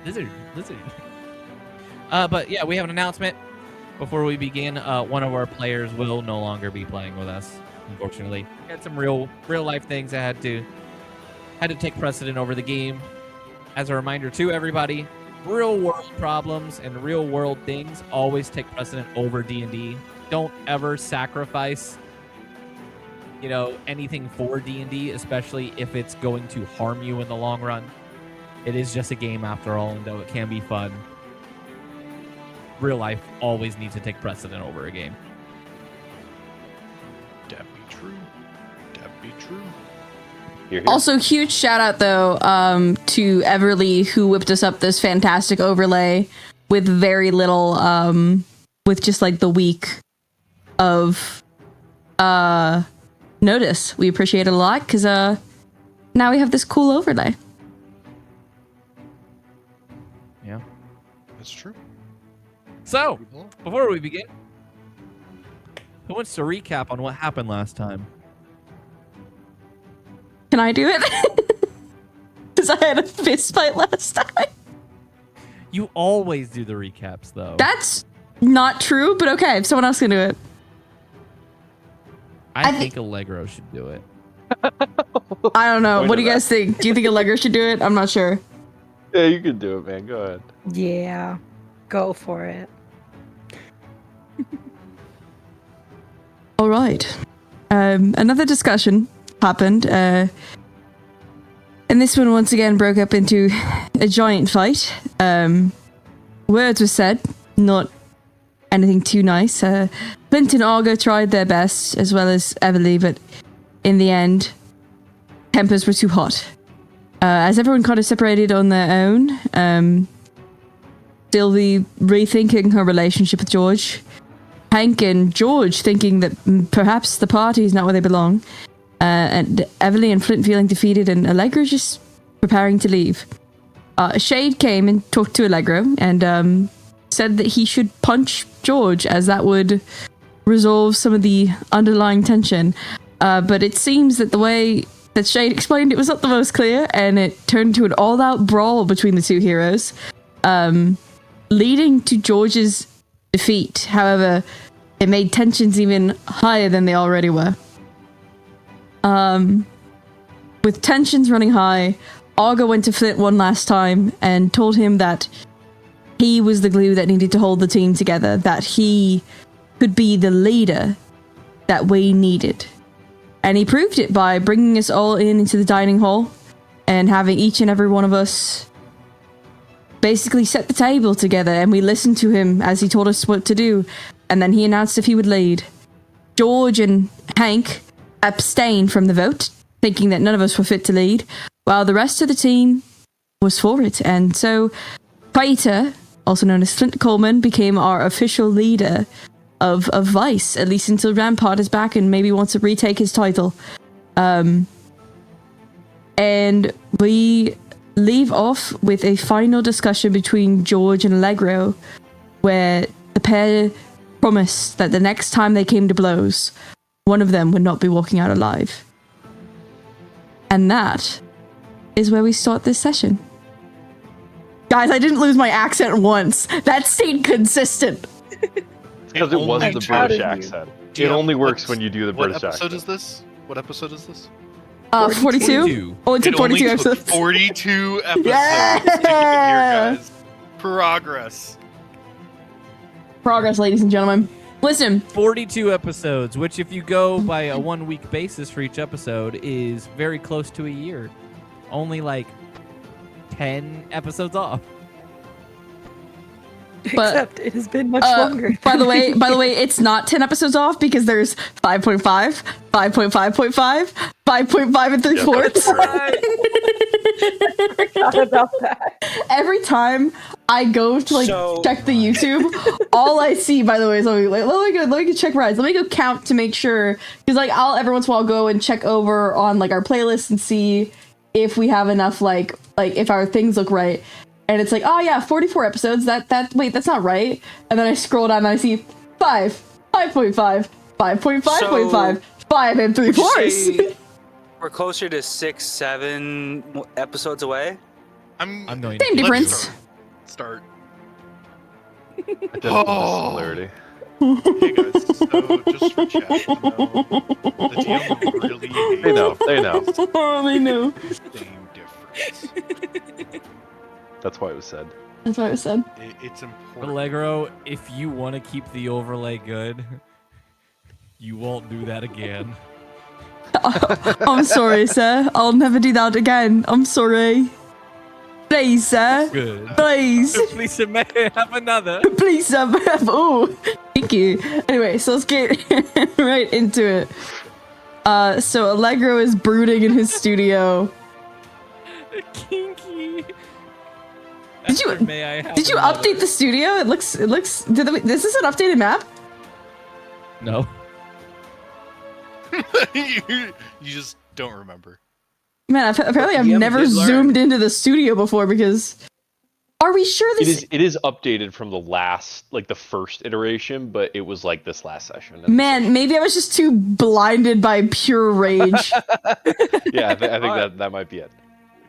Lizard. But yeah, we have an announcement before we begin. One of our players will no longer be playing with us, unfortunately. We had some real life things that had to take precedent over the game. As a reminder to everybody, real world problems and real world things always take precedent over D&D. Don't ever sacrifice, anything for D&D, especially if it's going to harm you in the long run. It is just a game after all, and though it can be fun, real life always needs to take precedent over a game. That be true. Here. Also, huge shout out though to Everly, who whipped us up this fantastic overlay with very little, with just like the week of notice. We appreciate it a lot because now we have this cool overlay. Yeah, That's true. So before we begin, who wants to recap on what happened last time? Can I do it? Because I had a fist fight last time. You always do the recaps, though. That's not true, but okay, if someone else can do it. I think Allegro should do it. I don't know. What do you guys think? Do you think Allegro should do it? I'm not sure. Yeah, you can do it, man. Go ahead. Yeah, go for it. All right. Another discussion happened, and this one once again broke up into a giant fight. Words were said, not anything too nice. Flint and Argo tried their best, as well as Everly, but in the end, tempers were too hot. As everyone kind of separated on their own, Sylvie rethinking her relationship with George, Hank and George thinking that perhaps the party is not where they belong, and Everly and Flint feeling defeated, and Allegro just preparing to leave. Shade came and talked to Allegro and said that he should punch George, as that would resolve some of the underlying tension. But it seems that the way that Shade explained it was not the most clear, and it turned into an all-out brawl between the two heroes, leading to George's defeat. However, it made tensions even higher than they already were. With tensions running high, Argo went to Flint one last time and told him that he was the glue that needed to hold the team together, that he could be the leader that we needed. And he proved it by bringing us all into the dining hall and having each and every one of us basically set the table together, and we listened to him as he told us what to do, and then he announced if he would lead. George and Hank abstained from the vote, thinking that none of us were fit to lead, while the rest of the team was for it. And so Fighter, also known as Flint Colman, became our official leader of Vice, at least until Rampart is back and maybe wants to retake his title. And we leave off with a final discussion between George and Allegro, where the pair promised that the next time they came to blows, one of them would not be walking out alive. And that is where we start this session. Guys, I didn't lose my accent once. That stayed consistent. Because it wasn't the British accent. It only works when you do the British accent. What episode is this? 42? Oh, it took 42 episodes. 42 episodes. Yeah! To get here, guys. Progress. Progress, ladies and gentlemen. Listen. 42 episodes, which if you go by a 1 week basis for each episode is very close to a year. Only like 10 episodes off. But, except it has been much longer. By the way, it's not 10 episodes off because there's 5.5, 5.5.5, 5.5 and 3/4. I forgot about that. Every time I go to check the YouTube, all I see, by the way, is let me go check rides. Let me go count to make sure, because I'll every once in a while go and check over on our playlist and see if we have enough if our things look right. And it's 44 episodes. Wait, that's not right. And then I scroll down and I see 5, 5.5, 5.5.5, 5 and 3/4. We're closer to 6, 7 episodes away. I'm going Same difference. start. I definitely oh. Similarity. Hey guys, so just for chat to know, the DM really hates They know. They know. same difference. That's why it was said. That's what I said. It's important. Allegro, if you want to keep the overlay good, you won't do that again. I'm sorry, sir. I'll never do that again. I'm sorry. Please, sir. Good. Please. Please, may I have another? Please, sir. Oh, thank you. Anyway, so let's get right into it. So Allegro is brooding in his studio. Kinky. Did you update the studio? It looks. Is this an updated map? No. you just don't remember. Man, apparently I've never zoomed into the studio before because. Are we sure this? It is updated from the last, like the first iteration, but it was like this last session. Man, maybe I was just too blinded by pure rage. Yeah, I think that might be it.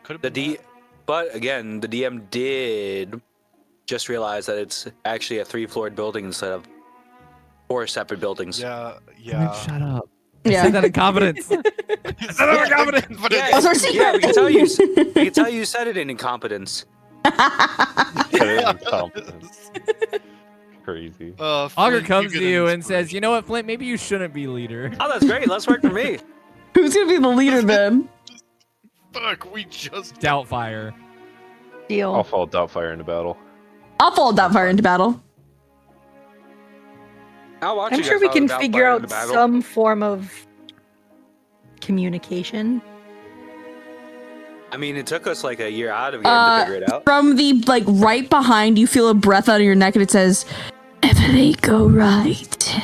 Could have been. But again, the DM did just realize that it's actually a 3-floored building instead of 4 separate buildings. Yeah. Shut up. Yeah. Say that in confidence. Say that in confidence. Yeah, we can tell you. We can tell you said it in incompetence. Crazy. Augur comes to you and says, "You know what, Flint? Maybe you shouldn't be leader." Oh, that's great. Let's work for me. Who's gonna be the leader then? Fuck, we just Doubtfire. Deal. I'll follow Doubtfire into battle. I'll follow Doubtfire into battle. I'm sure we can figure out some form of communication. I mean, it took us like a year out of game to figure it out. From the right behind, you feel a breath out of your neck, and it says, "Heavily go right,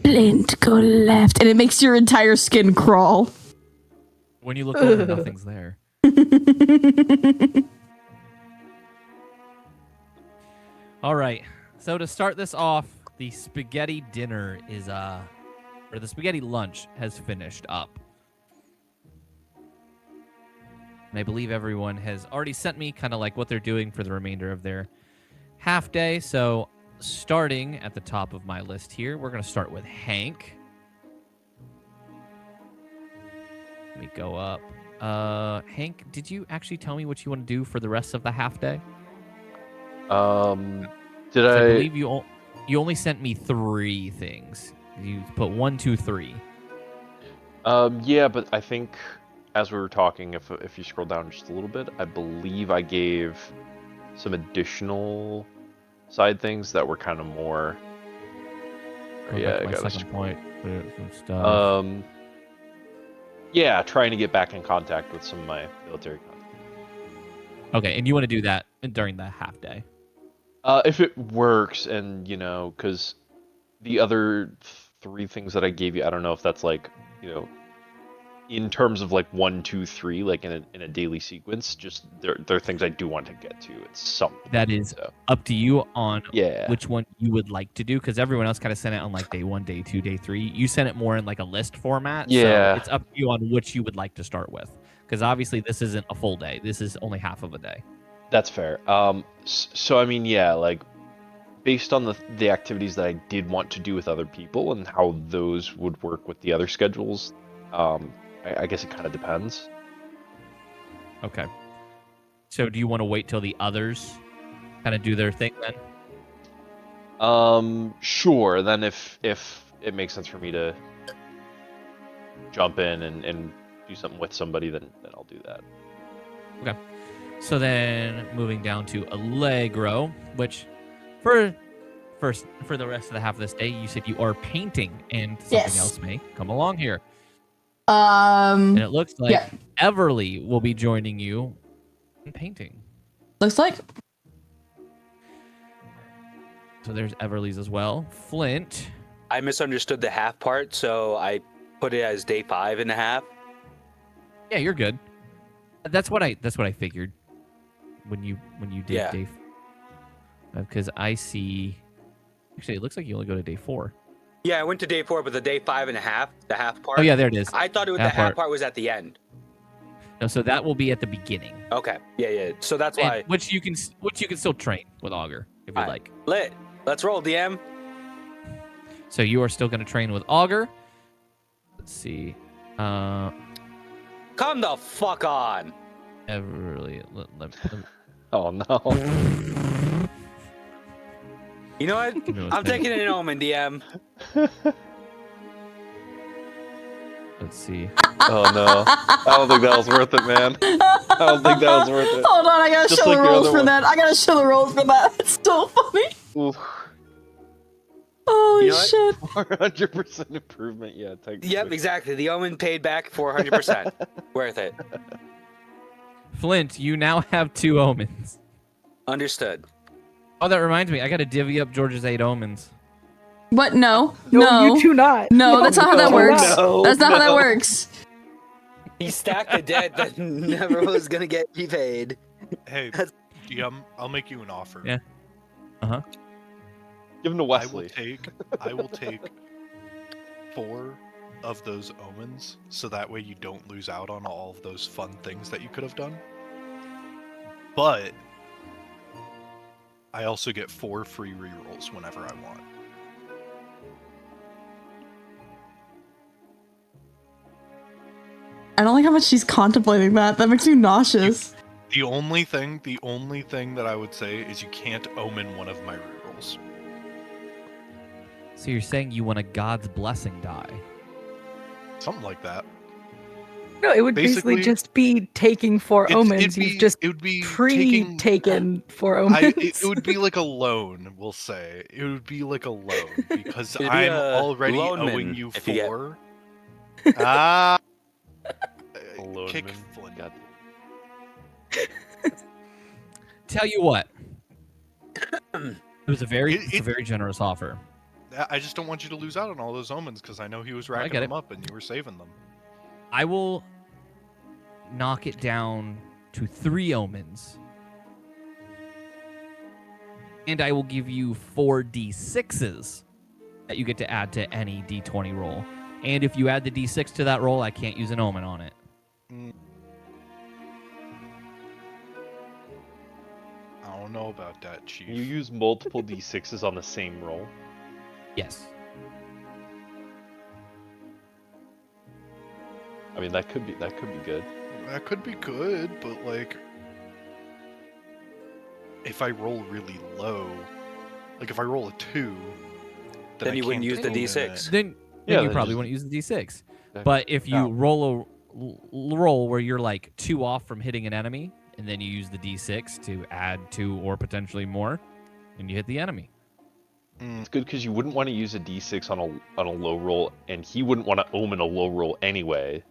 Flint go left," and it makes your entire skin crawl. When you look over, nothing's there. All right. So to start this off, the spaghetti dinner is or the spaghetti lunch has finished up. And I believe everyone has already sent me kind of like what they're doing for the remainder of their half day. So starting at the top of my list here, we're going to start with Hank. Let me go up. Hank, did you actually tell me what you want to do for the rest of the half day? Did I believe you only sent me 3 things. You put 1, 2, 3. Yeah, but I think as we were talking, if you scroll down just a little bit, I believe I gave some additional side things that were kind of more. Yeah, I got a point. Some stuff. Yeah, trying to get back in contact with some of my military contacts. Okay, and you want to do that during the half day? If it works, and because the other 3 things that I gave you, I don't know if that's like, in terms of like 1, 2, 3, like in a daily sequence. Just they're things I do want to get to. It's something that is up to you on which one you would like to do, because everyone else kind of sent it on like day 1, day 2, day 3. You sent it more in like a list format. Yeah, so it's up to you on which you would like to start with, because obviously this isn't a full day. This is only half of a day. That's fair. So I mean, yeah, like based on the activities that I did want to do with other people and how those would work with the other schedules, I guess it kind of depends. Okay. So do you want to wait till the others kind of do their thing then? Sure. Then if it makes sense for me to jump in and do something with somebody, then I'll do that. Okay. So then moving down to Allegro, which for the rest of the half of this day, you said you are painting, and something else may come along here. And it looks like Everly will be joining you in painting. Looks like. So there's Everly's as well. Flint. I misunderstood the half part, so I put it as day 5.5. Yeah, you're good. That's what I figured when you did day, because I see. Actually, it looks like you only go to day 4. Yeah, I went to day 4, but the day 5.5, the half part. Oh yeah, there it is. I thought the half part was at the end. No, so that will be at the beginning. Okay. Yeah. So that's And why. which you can still train with Augur if you All like. right. Let's roll, DM. So you are still going to train with Augur. Let's see. Come the fuck on. Everly. Oh no. You know what? I'm taking an omen, DM. Let's see. Oh no. I don't think that was worth it, man. I don't think that was worth it. Hold on, I gotta Just show like the your rolls other for one. that. I gotta show the rolls for that. It's so funny. Oof. Holy You know what? shit. 400% improvement. Yeah. Yep, exactly. The omen paid back 400%. Worth it. Flint, you now have 2 omens. Understood. Oh, that reminds me. I got to divvy up George's 8 omens. What? No. No, you do not. No, that's not how that no, works. no, That's not how that no. works. He stacked a debt that never was gonna get repaid. Hey, DM, I'll make you an offer. Yeah. Give him to I will Wesley. take 4 of those omens, so that way you don't lose out on all of those fun things that you could have done. But I also get 4 free rerolls whenever I want. I don't like how much she's contemplating that. That makes me nauseous. The only thing that I would say is you can't omen one of my rerolls. So you're saying you want a God's blessing die? Something like that. No, it would basically just be taking 4 omens. You've just it would be pre-taken 4 omens. it would be like a loan, we'll say. It would be like a loan because It'd be I'm a already loanman owing you if you get- 4. Ah, Alone, kick man. Flint. God. Tell you what. It was a very, It- very generous offer. I just don't want you to lose out on all those omens because I know he was I racking get them it. up and you were saving them. I will knock it down to 3 omens. And I will give you 4 d6s that you get to add to any d20 roll. And if you add the d6 to that roll, I can't use an omen on it. I don't know about that, Chief. Can you use multiple d6s on the same roll? Yes. I mean, that could be good. That could be good, but like, if I roll really low, like if I roll a 2, Then I you wouldn't can't use the omen D6. it. Then Yeah, you then probably just- wouldn't use the d6. Exactly. But if you No. roll where you're like 2 off from hitting an enemy, and then you use the d6 to add 2 or potentially more, and you hit the enemy. It's good because you wouldn't want to use a d6 on a low roll, and he wouldn't want to omen a low roll anyway.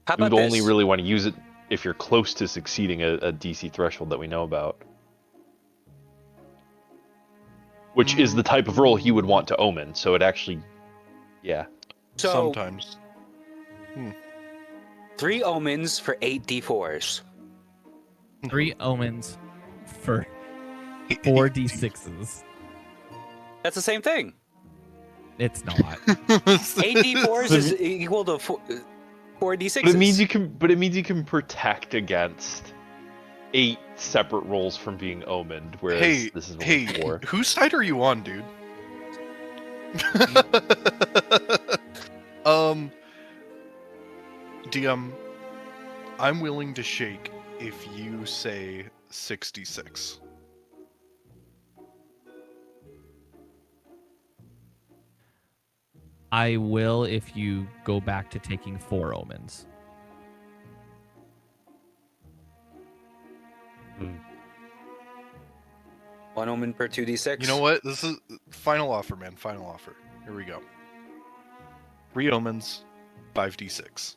How You about would this? only really want to use it if you're close to succeeding a DC threshold that we know about. Which is the type of roll he would want to omen, so it actually... Yeah. So Sometimes. 3 omens for 8 d4s. 3 omens for 4 d6s. That's the same thing. It's not. 8 d4s is equal to 4 d6s. But it means you can protect against 8 separate rolls from being omened, whereas Hey, this is hey, only 4. whose side are you on, dude? DM, I'm willing to shake if you say 66. I will if you go back to taking 4 omens. One omen per 2d6. You know what? This is final offer, man. Final offer. Here we go. 3 omens, 5d6.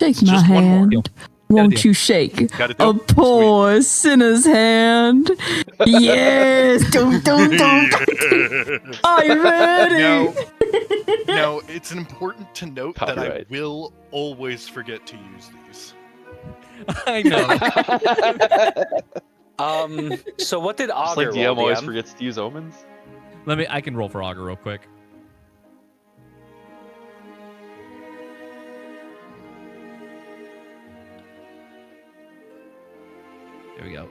Shake It's my just one more. hand. Won't do. you shake Gotta do a it. poor sinner's hand? Yes! Dum, dum, dum. Are you ready? Now, it's important to note that I Copyright. will always forget to use these. I know. So what did Just Augur like roll, DM always DM? forgets to use omens. I can roll for Augur real quick.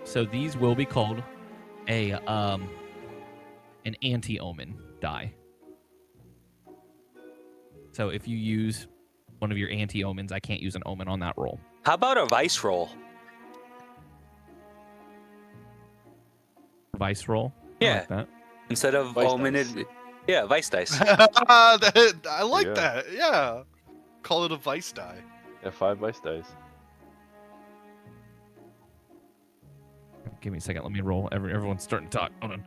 So these will be called a an anti-omen die. So if you use one of your anti-omens, I can't use an omen on that roll. How about a vice roll? Vice roll? Yeah. I like that. Instead of Vice omen, dice. yeah, vice dice. I like Yeah. that. Yeah. Call it a vice die. Yeah, 5 vice dice. Give me a second. Let me roll. Everyone's starting to talk. Hold on.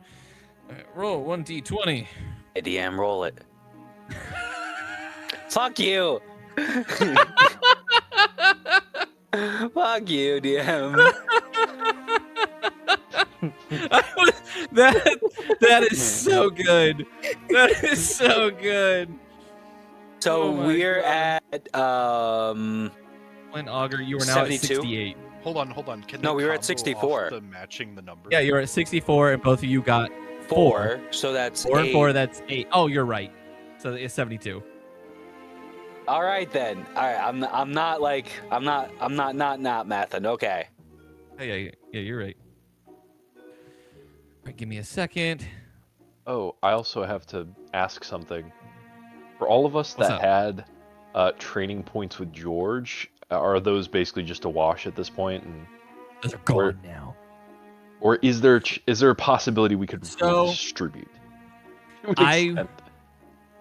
All right, roll 1d20. Hey, DM, roll it. Fuck you. Fuck you, DM. that is so good. That is so good. So Oh my we're God. at Flint Auger, you are now 72? at 68. Hold on. Can No, they we were at combo 64. off the matching the number? Yeah, you're at 64, and both of you got 4. So that's 4 and 4, 8. that's 8. Oh, you're right. So it's 72. All right then. All right, I'm not mathing. Okay. Yeah, you're right. All right, give me a second. Oh, I also have to ask something. For all of us What's that up? had training points with George, are those basically just a wash at this point? And Those are gone now. or is there a possibility we could So- redistribute? To an I- extent.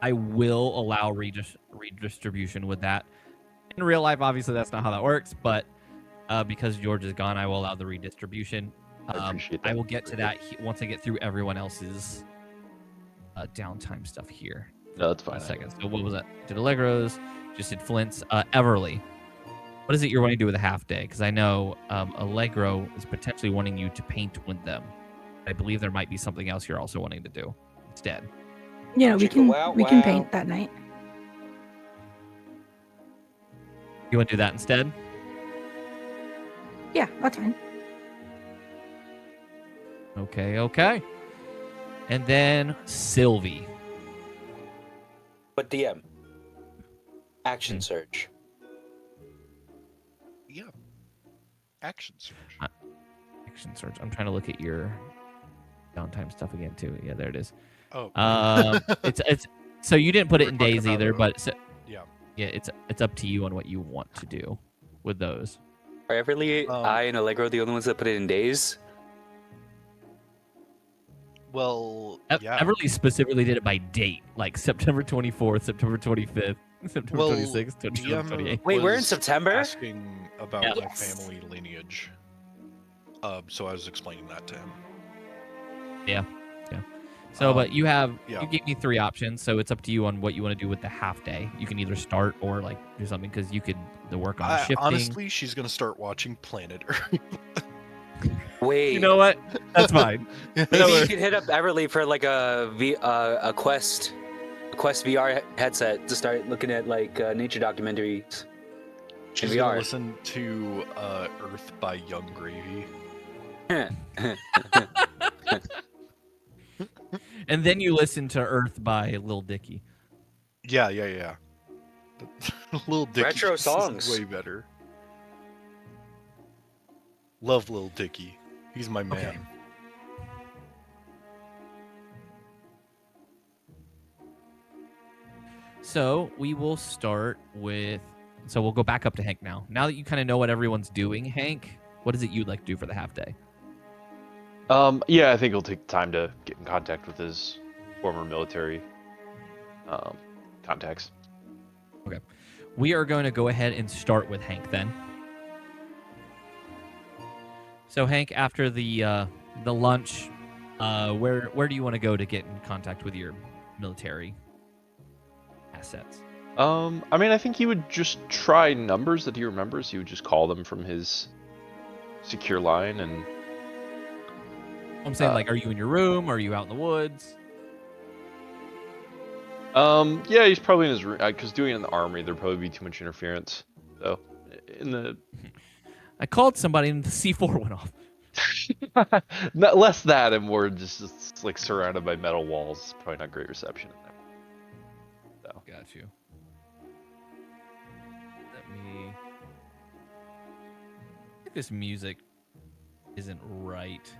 I will allow redistribution with that. In real life, obviously, that's not how that works, but because George is gone, I will allow the redistribution. I appreciate that. I will get to that once I get through everyone else's downtime stuff here. No, that's One fine. second. So what was that? Did Allegro's, just did Flint's. Everly, what is it you're wanting to do with a half day? Because I know Allegro is potentially wanting you to paint with them. I believe there might be something else you're also wanting to do instead. Yeah, we can Wow, we can wow. paint that night. You want to do that instead? Yeah, that's fine. Okay. And then Sylvie. But DM. Action surge. Yeah. Action search. Action search. I'm trying to look at your downtime stuff again too. Yeah, there it is. Oh. It's so you didn't put it We're in talking days about either, a- but yeah. it's up to you on what you want to do with those. Are Everly, I, and Allegro the only ones that put it in days? Well, yeah. Everly specifically did it by date, like September 24th, September 25th, September Well, 26th, 27th, 28th. Wait, we're in was September? Asking about my Yes. family lineage. So I was explaining that to him. So, but you have yeah. you gave me 3 options, so it's up to you on what you want to do with the half day. You can either start or like do something because you could work on shifting. Honestly, she's gonna start watching Planet Earth. Wait. You know what? That's fine. Maybe you could hit up Everly for like a Quest VR headset to start looking at like nature documentaries. She's VR. gonna listen to Earth by Young Gravy. And then you listen to Earth by Lil Dicky. Yeah. Lil Dicky Retro is songs. way better. Love Lil Dicky. He's my man. Okay. So we will start with. So we'll go back up to Hank now. Now that you kind of know what everyone's doing, Hank, what is it you'd like to do for the half day? Yeah, I think he'll take time to get in contact with his former military contacts. We are going to go ahead and start with Hank then. So Hank, after the lunch, where do you want to go to get in contact with your military assets? I mean, I think he would just try numbers that he remembers. He would just call them from his secure line, and I'm saying, like, are you in your room? Are you out in the woods? yeah, he's probably in his room because doing it in the armory, there'd probably be too much interference. So, in the I called somebody and the C4 went off. not less that and more just like surrounded by metal walls. Probably not great reception in there. So. Got you. Let me. I think this music isn't right.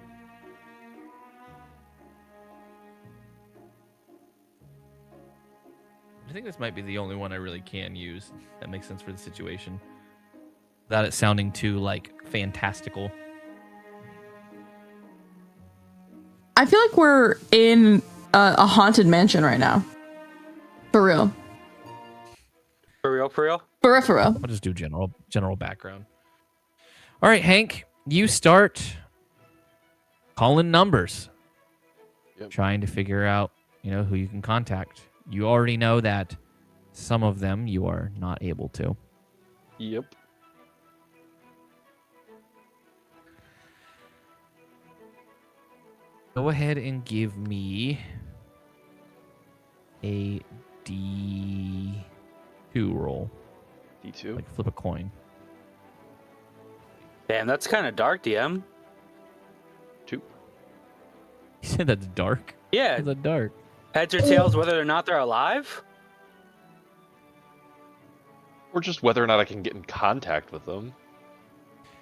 I think this might be the only one I really can use. That makes sense for the situation. Without it sounding too, like, fantastical. I feel like we're in a haunted mansion right now. For real. For real, for real? For real. I'll just do general background. All right, Hank, you start calling numbers. Yep. Trying to figure out, who you can contact. You already know that some of them you are not able to. Yep. Go ahead and give me a D2 roll. D2. Like flip a coin. Damn, that's kind of dark, DM. 2. You said that's dark? Yeah. How's that dark? Heads or tails, whether or not they're alive? Or just whether or not I can get in contact with them.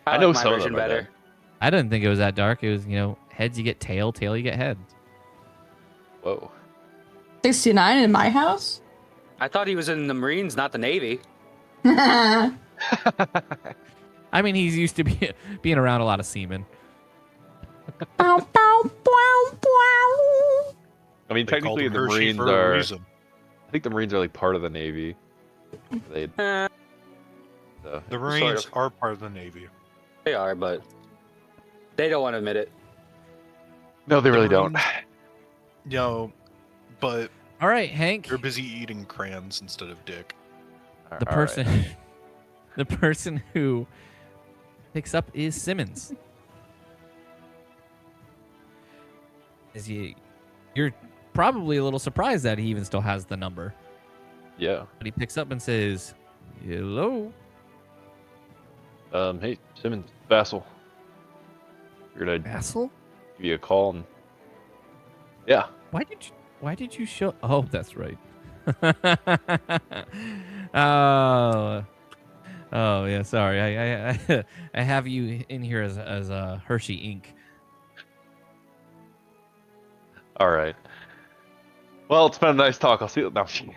I know like my some of version them are better. dead. I didn't think it was that dark. It was, heads you get tail you get head. Whoa. 69 in my house? I thought he was in the Marines, not the Navy. I mean, he's used to being around a lot of seamen. Bow, bow, bow, bow. I mean, They called technically him the Hershey Marines for a are. reason. I think the Marines are like part of the Navy. They. Eh, The Marines Sort of. are part of the Navy. they are, but they don't want to admit it. No, they The really don't. Marines, but All right, Hank. they're busy eating crayons instead of dick. The All right. person, the person who picks up is Simmons. You're probably a little surprised that he even still has the number, Yeah. but he picks up and says, "Hello." Hey, Simmons, Vassal. Figured I'd Vassal? give you a call and. Yeah. Why did you show? Oh, that's right. Oh, yeah. Sorry, I have you in here as a Hershey ink. All right. Well, it's been a nice talk. I'll see you. No. He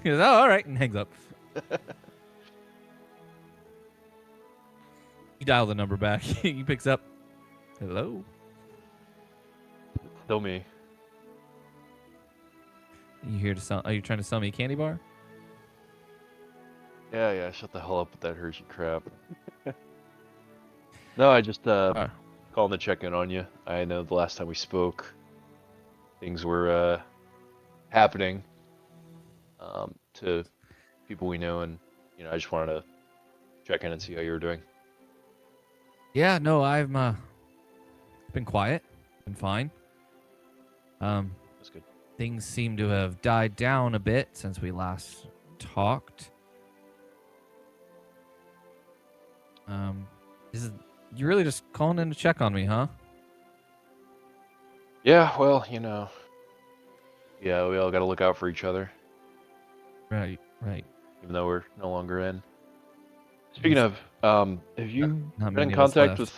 goes, "Oh, all right," and hangs up. You dial the number back. He picks up. Hello. Still me. You here to sell? Are you trying to sell me a candy bar? Yeah. Shut the hell up with that Hershey crap. No, I just calling to check in on you. I know the last time we spoke, things were happening to people we know, and I just wanted to check in and see how you were doing. Yeah, no, I've been quiet, been fine. That's good. Things seem to have died down a bit since we last talked. You're really just calling in to check on me, huh? Yeah, well, yeah, we all got to look out for each other, Right. even though we're no longer in. Speaking of, have you Not been in many of us contact left. with?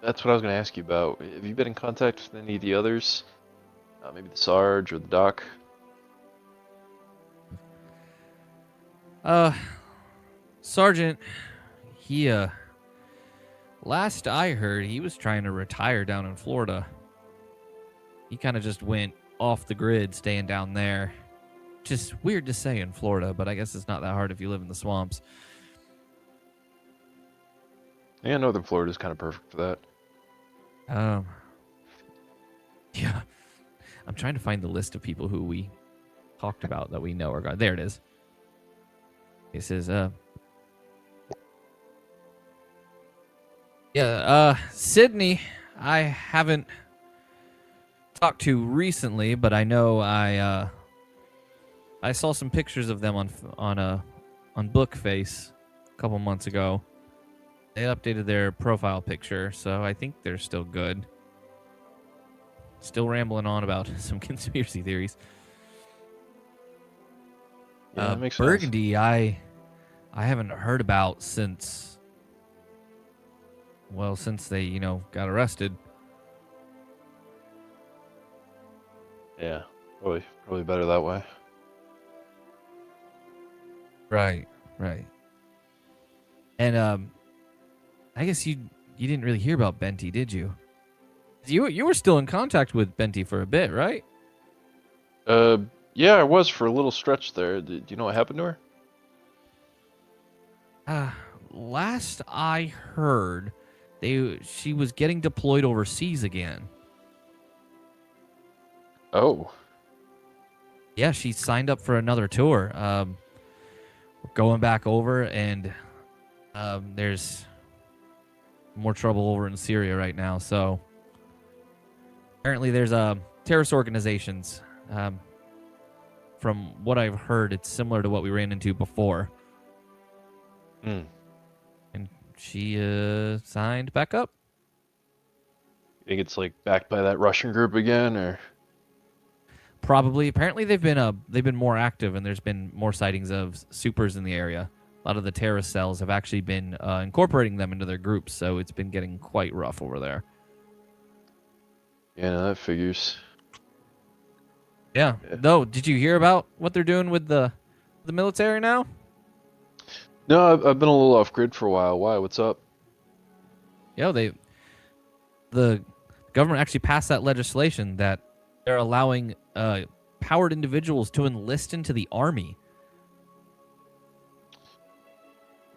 That's what I was going to ask you about. Have you been in contact with any of the others? Maybe the Sarge or the Doc? Sergeant, he last I heard, he was trying to retire down in Florida. He kind of just went off the grid, staying down there. Just weird to say in Florida, but I guess it's not that hard if you live in the swamps. Yeah, Northern Florida is kind of perfect for that. Yeah. I'm trying to find the list of people who we talked about that we know are gone. There it is. It says, Sydney, I haven't talked to recently, but I know I saw some pictures of them on Bookface a couple months ago. They updated their profile picture, so I think they're still good. Still rambling on about some conspiracy theories. Yeah, that makes sense. Burgundy, I haven't heard about since well, since they, got arrested. Yeah, probably better that way. Right. And I guess you didn't really hear about Benty, did you? You were still in contact with Benty for a bit, right? Yeah, I was for a little stretch there. Do you know what happened to her? Last I heard, she was getting deployed overseas again. Oh. Yeah, she signed up for another tour. We're going back over, and there's more trouble over in Syria right now. So apparently, there's terrorist organizations. From what I've heard, it's similar to what we ran into before. Hmm. And she signed back up. You think it's like backed by that Russian group again, or? Probably. Apparently, they've been more active, and there's been more sightings of supers in the area. A lot of the terrorist cells have actually been incorporating them into their groups, so it's been getting quite rough over there. Yeah, no, that figures. Yeah. No, did you hear about what they're doing with the military now? No, I've been a little off grid for a while. Why? What's up? Yeah, the government actually passed that legislation that they're allowing powered individuals to enlist into the army.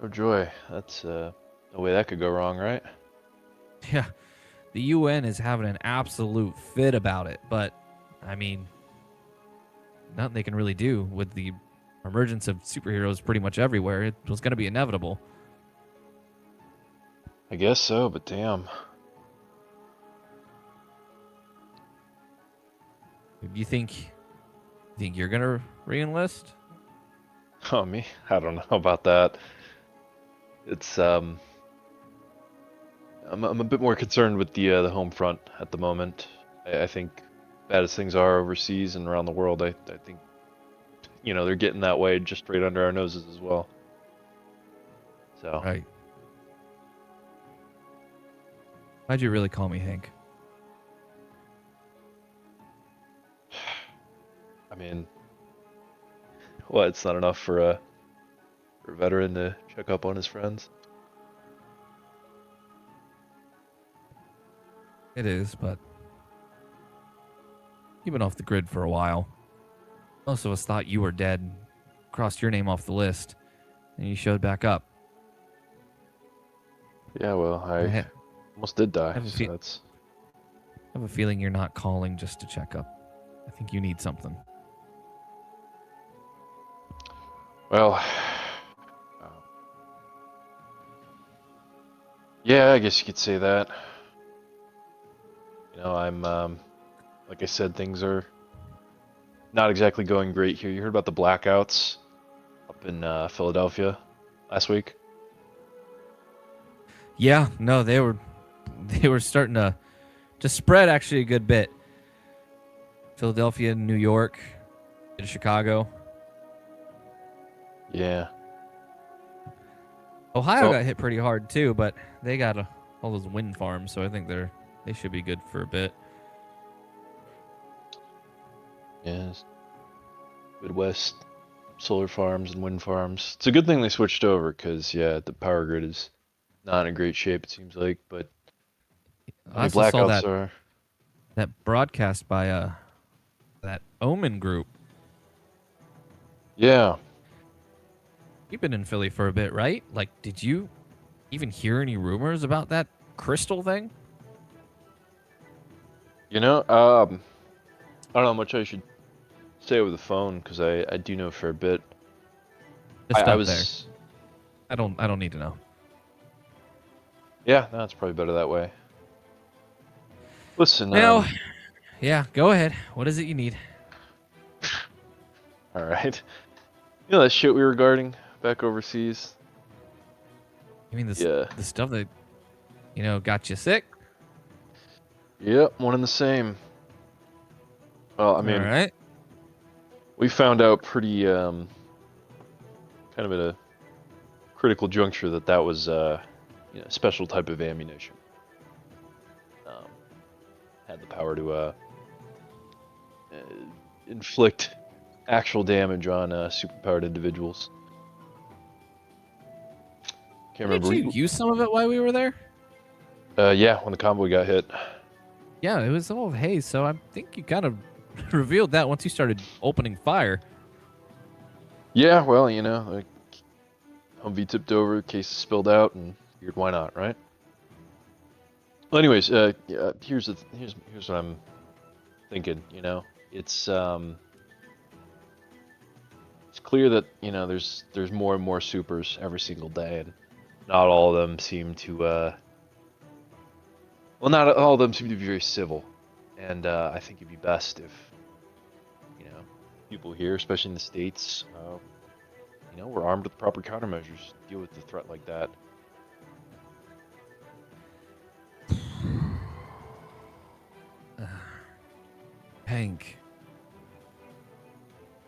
Oh joy, that's no way that could go wrong, right? Yeah, the UN is having an absolute fit about it, but I mean, nothing they can really do with the emergence of superheroes pretty much everywhere. It was going to be inevitable. I guess so, but damn. Do you think you're going to re-enlist? Oh, me? I don't know about that. It's I'm a bit more concerned with the home front at the moment. I think, bad as things are overseas and around the world, I think, they're getting that way just right under our noses as well. So. Right. Why'd you really call me Hank? I mean, what? It's not enough for a veteran to check up on his friends. It is, but you've been off the grid for a while. Most of us thought you were dead, crossed your name off the list, and you showed back up. Yeah, well, I almost did die, I have a feeling you're not calling just to check up. I think you need something. Well, yeah, I guess you could say that. I'm, like I said, things are not exactly going great here. You heard about the blackouts up in Philadelphia last week? Yeah, no, they were starting to spread actually a good bit. Philadelphia, New York, and Chicago. Yeah. Ohio got hit pretty hard too, but they got all those wind farms, so I think they should be good for a bit. Yes. Midwest solar farms and wind farms. It's a good thing they switched over because, yeah, the power grid is not in great shape, it seems like, but I also blackouts saw that broadcast by that Omen group. Yeah. You've been in Philly for a bit, right? Like, did you even hear any rumors about that crystal thing? I don't know how much I should say over the phone because I do know for a bit. Just I up was. there. I don't need to know. Yeah, no, it's probably better that way. Listen. Now, yeah, go ahead. What is it you need? All right. That shit we were guarding back overseas. You mean the stuff that got you sick? Yep, one and the same. Well, I mean, all right. We found out pretty kind of at a critical juncture that was special type of ammunition. Had the power to inflict actual damage on superpowered individuals. Can't remember. Did you use some of it while we were there? Yeah, when the convoy got hit. Yeah, it was all haze, so I think you kind of revealed that once you started opening fire. Yeah, well, the Humvee tipped over, cases spilled out, and figured why not, right? Well, anyways, here's what I'm thinking. It's clear that there's more and more supers every single day, and not all of them seem to not all of them seem to be very civil, and I think it'd be best if people here, especially in the States, we're armed with proper countermeasures to deal with a threat like that. Hank,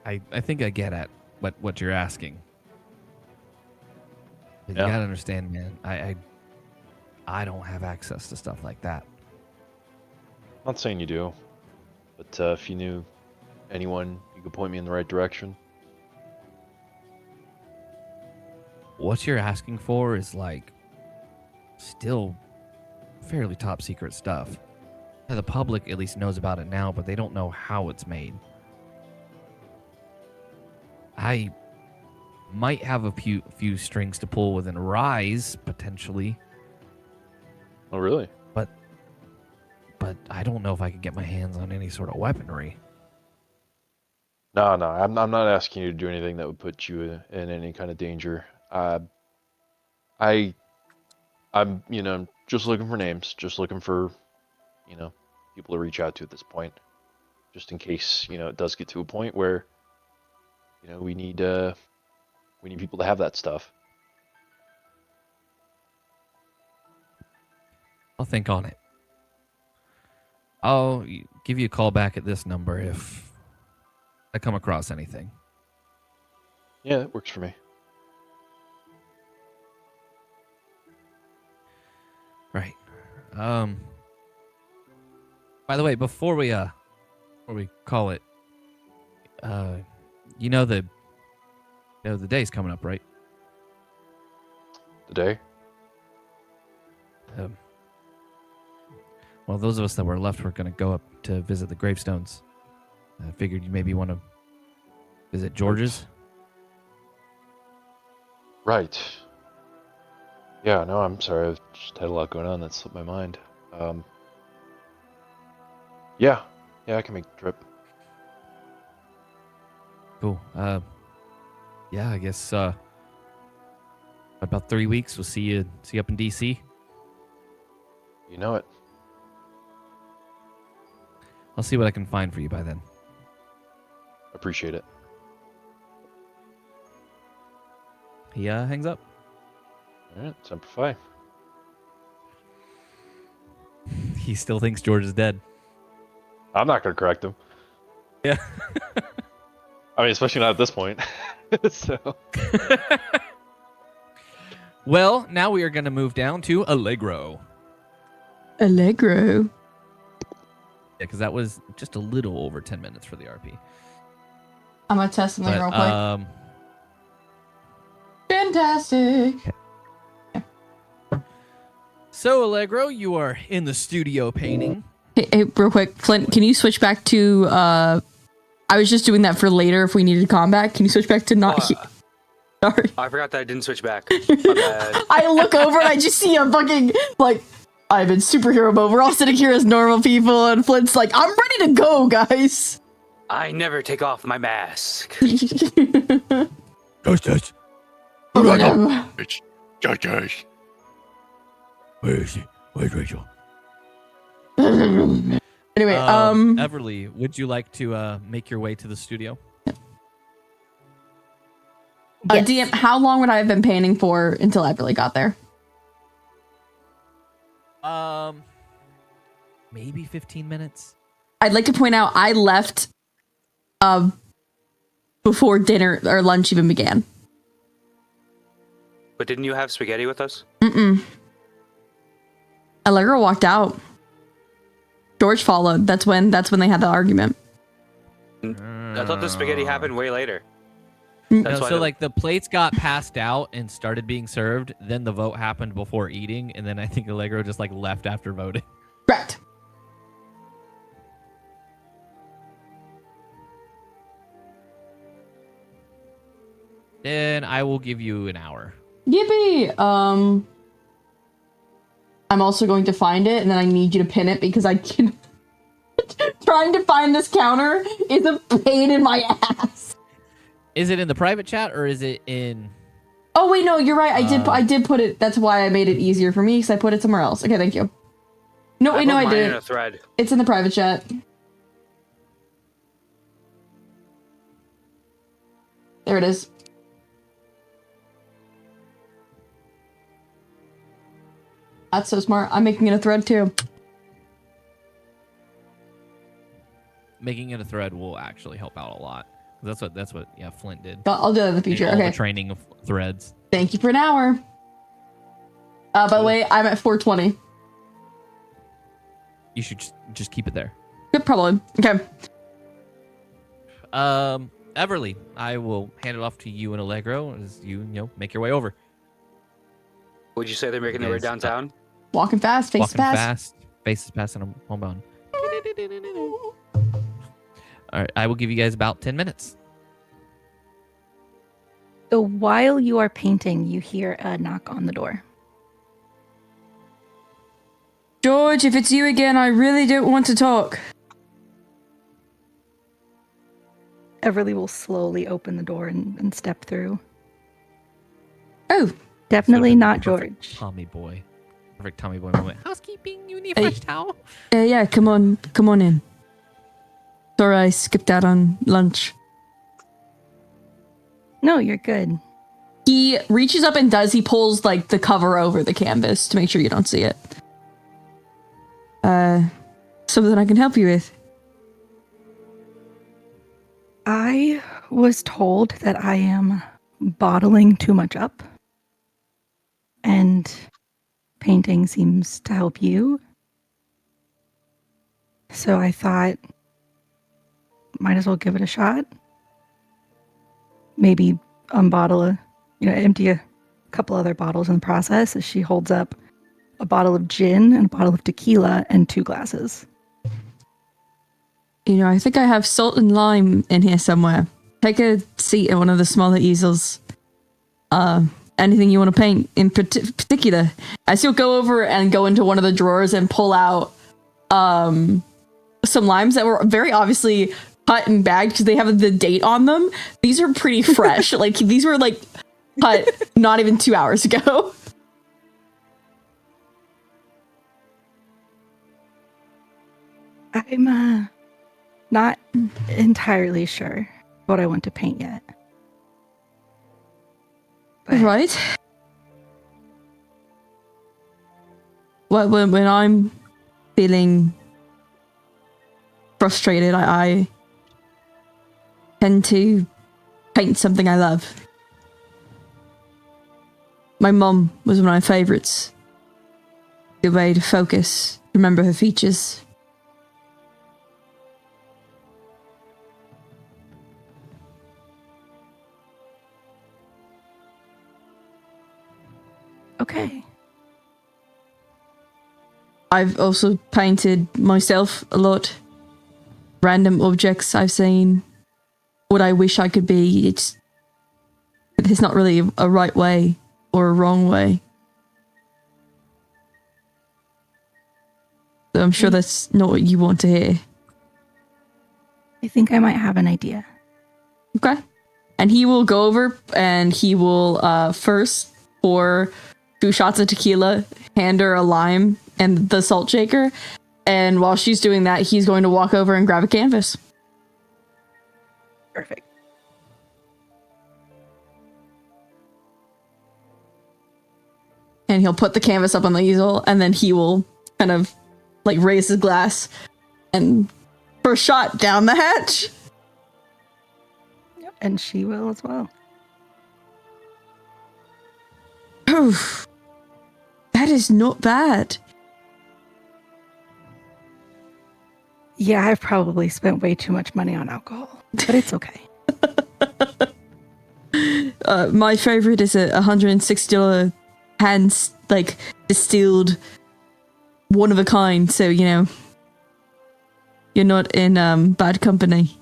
I think I get at what you're asking. But you gotta understand, man. I don't have access to stuff like that. Not saying you do, but if you knew anyone, you could point me in the right direction. What you're asking for is still fairly top secret stuff. The public at least knows about it now, but they don't know how it's made. I might have a few strings to pull within R.I.S.E, potentially. Oh, really? But I don't know if I could get my hands on any sort of weaponry. No, I'm not asking you to do anything that would put you in any kind of danger. I'm just looking for names, just looking for, people to reach out to at this point, just in case, it does get to a point where, we need people to have that stuff. I'll think on it. I'll give you a call back at this number if I come across anything. Yeah, that works for me. Right. By the way, before we call it, the day's coming up, right? The day? Well, those of us that were left were going to go up to visit the gravestones. I figured you maybe want to visit George's. Right. Yeah, no, I'm sorry. I've just had a lot going on that slipped my mind. Yeah, I can make the trip. Cool. Yeah, I guess about 3 weeks we'll see you up in DC. You know it. I'll see what I can find for you by then. Appreciate it. He hangs up. All right, Semper Fi. He still thinks George is dead. I'm not going to correct him. Yeah. I mean, especially not at this point. So. Well, now we are going to move down to Allegro. Allegro. Yeah, because that was just a little over 10 minutes for the RP. I'm going to test something real quick. Fantastic. So, Allegro, you are in the studio painting. Hey, real quick, Flint, can you switch back to... I was just doing that for later if we needed combat. Can you switch back to not... Sorry. I forgot that I didn't switch back. My bad. I look over and I just see a fucking, I'm in superhero mode. We're all sitting here as normal people, and Flint's like, I'm ready to go, guys. I never take off my mask. Josh. Josh. Where is she? Where's Rachel? Anyway, Everly, would you like to make your way to the studio? Yes. DM, how long would I have been painting for until Everly got there? Maybe 15 minutes. I'd like to point out I left before dinner or lunch even began. But didn't you have spaghetti with us? Mm-mm. Allegro walked out. George followed. That's when they had the argument. I thought the spaghetti happened way later. No, so like the plates got passed out and started being served, then the vote happened before eating, and then I think Allegro just like left after voting. Correct. Then I will give you an hour. Yippee! I'm also going to find it, and then I need you to pin it because I can. Trying to find this counter is a pain in my ass. Is it in the private chat or is it in? Oh wait, no, you're right. I did put it. That's why I made it easier for me because I put it somewhere else. Okay, thank you. No, wait, no, I did. In a thread. It's in the private chat. There it is. That's so smart. I'm making it a thread too. Making it a thread will actually help out a lot. That's what yeah, Flint did. I'll do that in the future. All Okay. the training of threads. Thank you for an hour. By the way, I'm at 420. You should just keep it there. Good, probably. Okay. Everly, I will hand it off to you and Allegro as you make your way over. Would you say they're making their way downtown? Walking fast, faces fast. Faces fast, and I'm homebound. All right, I will give you guys about 10 minutes. So while you are painting, you hear a knock on the door. George, if it's you again, I really don't want to talk. Everly will slowly open the door and step through. Oh. Definitely not George. Tommy boy. Perfect Tommy boy moment. Housekeeping, you need a fresh towel? Yeah, come on in. Sorry, I skipped out on lunch. No, you're good. He reaches up and he pulls like the cover over the canvas to make sure you don't see it. Something I can help you with. I was told that I am bottling too much up. And painting seems to help you. So I thought, might as well give it a shot. Maybe empty a couple other bottles in the process as she holds up a bottle of gin and a bottle of tequila and 2 glasses. I think I have salt and lime in here somewhere. Take a seat at one of the smaller easels. Anything you want to paint in particular. As you'll go over and go into one of the drawers and pull out some limes that were very obviously cut and bagged because they have the date on them. These are pretty fresh. Like these were like cut not even 2 hours ago. I'm not entirely sure what I want to paint yet. But right. Well, when I'm feeling frustrated, I tend to paint something I love. My mom was one of my favorites. Good way to focus, remember her features. Okay. I've also painted myself a lot. Random objects I've seen. What I wish I could be. There's not really a right way or a wrong way. So I'm sure that's not what you want to hear. I think I might have an idea. Okay. And he will go over and he will first pour 2 shots of tequila, hand her a lime and the salt shaker. And while she's doing that, he's going to walk over and grab a canvas. Perfect. And he'll put the canvas up on the easel, and then he will kind of like raise his glass and first shot down the hatch. Yep. And she will as well. Oof. That is not bad. Yeah, I've probably spent way too much money on alcohol, but it's okay. My favorite is a $160 hand, like, distilled, one of a kind. So, you know, you're not in bad company.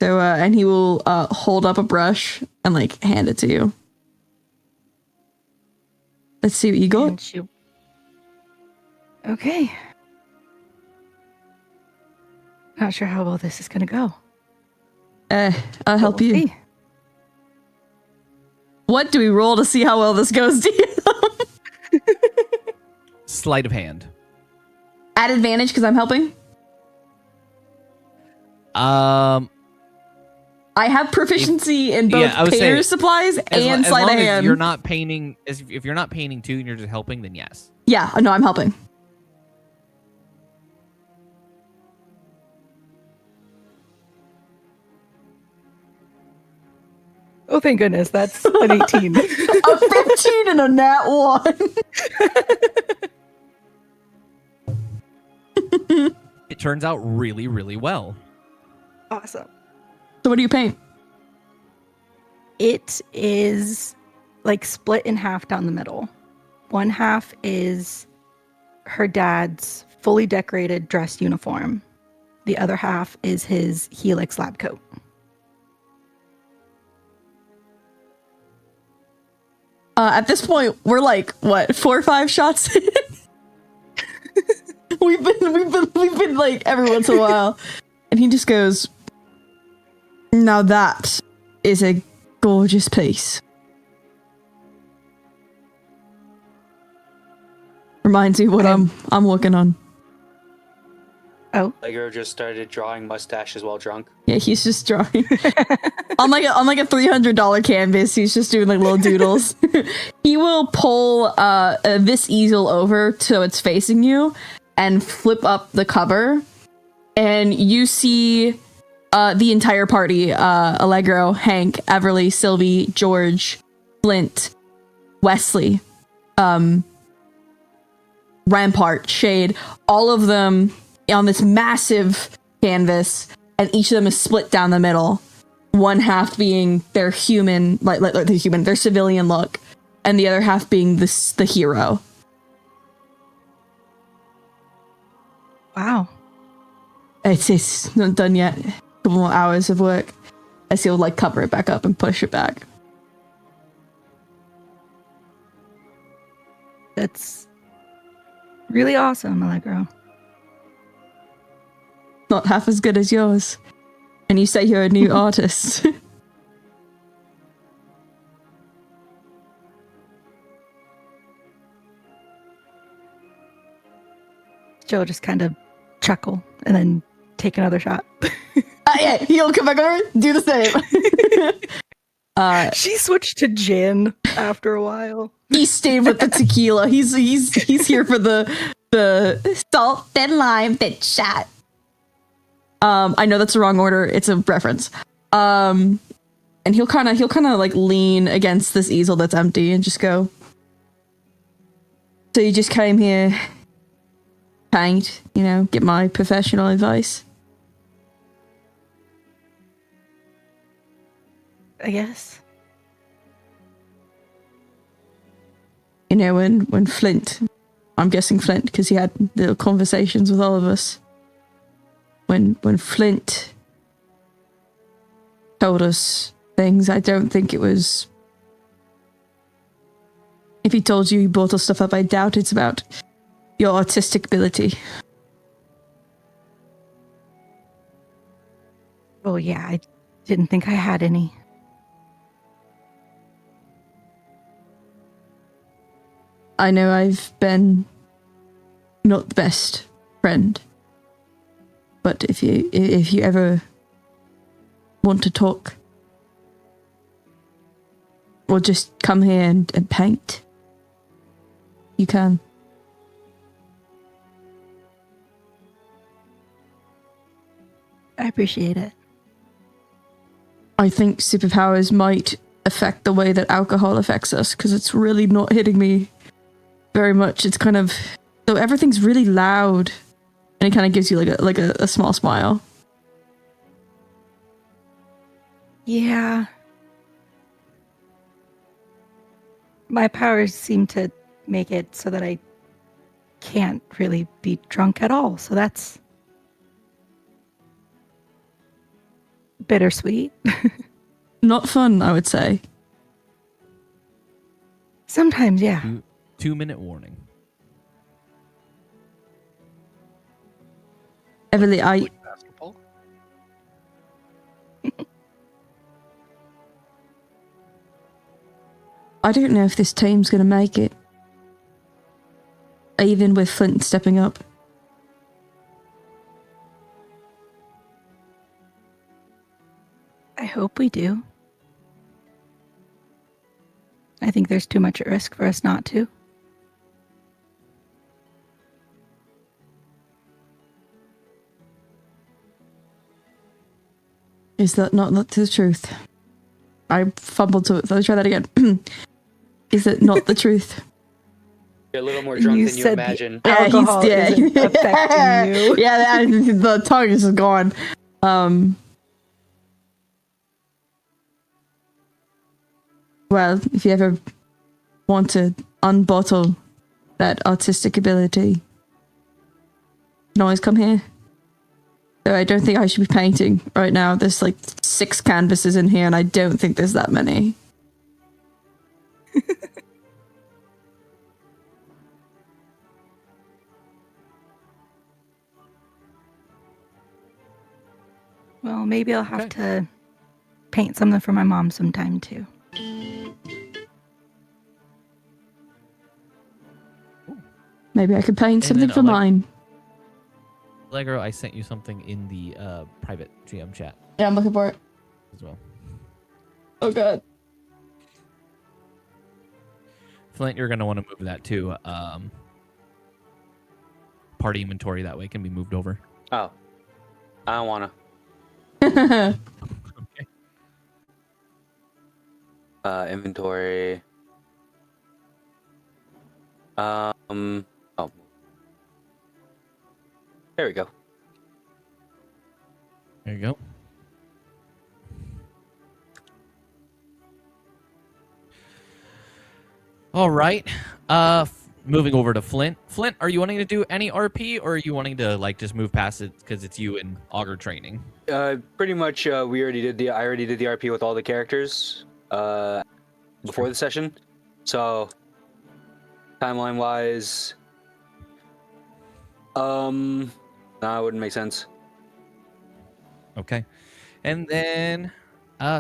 So, and he will hold up a brush and, like, hand it to you. Let's see what you got. And she... Okay. Not sure how well this is going to go. I'll help We'll you. see. What do we roll to see how well this goes to you? Sleight of hand. At advantage because I'm helping? I have proficiency in both I would say, painter supplies and as sleight long of as hand. you're not painting, if you're not painting too and you're just helping, then yes. Yeah, no, I'm helping. Oh, thank goodness. That's an 18. A 15 and a nat 1. It turns out really, really well. Awesome. So what do you paint? It is like split in half down the middle. One half is her dad's fully decorated dress uniform. The other half is his Helix lab coat. At this point, we're like, what, 4 or 5 shots in? we've been like every once in a while. And he just goes, now that is a gorgeous piece. Reminds me what I'm working on. Oh, Allegro just started drawing mustaches while drunk. Yeah, he's just drawing on like a $300 canvas. He's just doing like little doodles. He will pull this easel over so it's facing you and flip up the cover, and you see the entire party: Allegro, Hank, Everly, Sylvie, George, Flint, Wesley, Rampart, Shade, all of them on this massive canvas, and each of them is split down the middle. One half being their human, their civilian look, and the other half being the hero. wow. It's not done yet. A couple more hours of work. As he'll like cover it back up and push it back. That's really awesome, Allegro. Not half as good as yours. And you say you're a new artist. Joe just kind of chuckle and then take another shot. Yeah, he'll come back over, do the same. She switched to gin after a while. He stayed with the tequila. He's here for the salt and lime that shot. I know that's the wrong order. It's a reference. And he'll kind of like lean against this easel that's empty and just go. So you just came here, paint, get my professional advice. I guess. When Flint, I'm guessing Flint because he had little conversations with all of us. When Flint told us things, I don't think it was... If he told you he bought us stuff up, I doubt it's about your artistic ability. Oh yeah, I didn't think I had any. I know I've been not the best friend. But if you ever want to talk, or just come here and paint, you can. I appreciate it. I think superpowers might affect the way that alcohol affects us, because it's really not hitting me very much. It's kind of so everything's really loud, and it kind of gives you like a small smile. Yeah. My powers seem to make it so that I can't really be drunk at all. So that's bittersweet. Not fun, I would say. Sometimes, yeah. 2-minute warning. Everly, Like basketball? I don't know if this team's going to make it. Even with Flint stepping up. I hope we do. I think there's too much at risk for us not to. Is that not the truth? I fumbled to it. Let me try that again. Is it not the truth? You're a little more drunk than you said imagine. the alcohol isn't affecting you. Yeah, the tongue is gone. Well, if you ever want to unbottle that artistic ability, you can always come here. So I don't think I should be painting right now. There's like 6 canvases in here, and I don't think there's that many. Well, maybe I'll have to paint something for my mom sometime too. Maybe I could paint And something then for mine. Allegro, I sent you something in the private GM chat Yeah, I'm looking for it. as well. Oh god. Flint, you're going to want to move that to party inventory. That way it can be moved over. Oh. I don't want to. Okay. Inventory. Oh. There we go. There you go. All right. Moving over to Flint. Flint, are you wanting to do any RP, or are you wanting to like just move past it because it's you and Augur training? Pretty much. I already did the RP with all the characters. Before the session. So, timeline wise, no, it wouldn't make sense. Okay. And then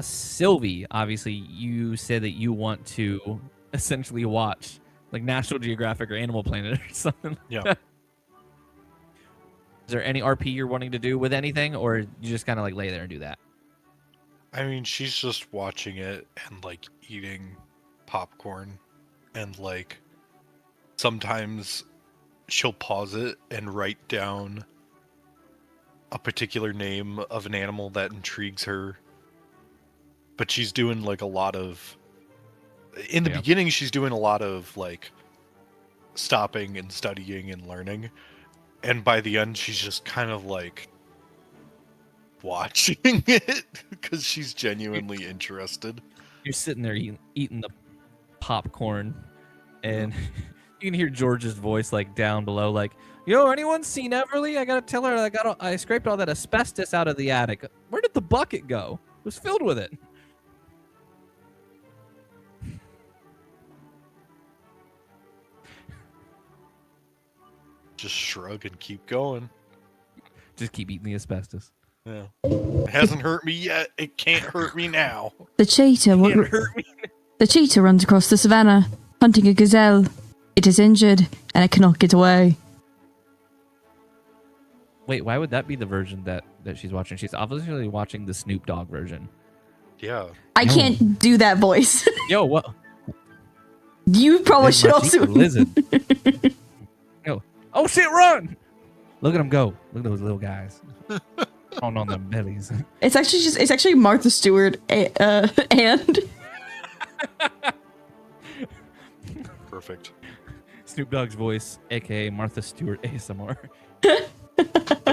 Sylvie, obviously you said that you want to essentially watch like National Geographic or Animal Planet or something. Yeah. Is there any RP you're wanting to do with anything, or you just kind of like lay there and do that? I mean, she's just watching it and like eating popcorn, and like sometimes she'll pause it and write down a particular name of an animal that intrigues her. But she's doing like a lot of in the beginning she's doing a lot of like stopping and studying and learning, and by the end she's just kind of like watching it because she's genuinely interested. You're sitting there eating the popcorn, and you can hear George's voice like down below, like, "Yo, anyone seen Everly? I gotta tell her I scraped all that asbestos out of the attic. Where did the bucket go? It was filled with it." Just shrug and keep going. Just keep eating the asbestos. Yeah. It hasn't hurt me yet. It can't hurt me now. The cheetah. Can't hurt me. The cheetah runs across the savannah, hunting a gazelle. It is injured, and it cannot get away. Wait, why would that be the version that she's watching? She's obviously watching the Snoop Dogg version. Yeah. I can't do that voice. Yo, what? You probably There's should my also. cheetah lizard. Yo. Oh shit, run! Look at them go. Look at those little guys. On their bellies. It's actually Martha Stewart and Perfect. Snoop Dogg's voice, aka Martha Stewart ASMR. So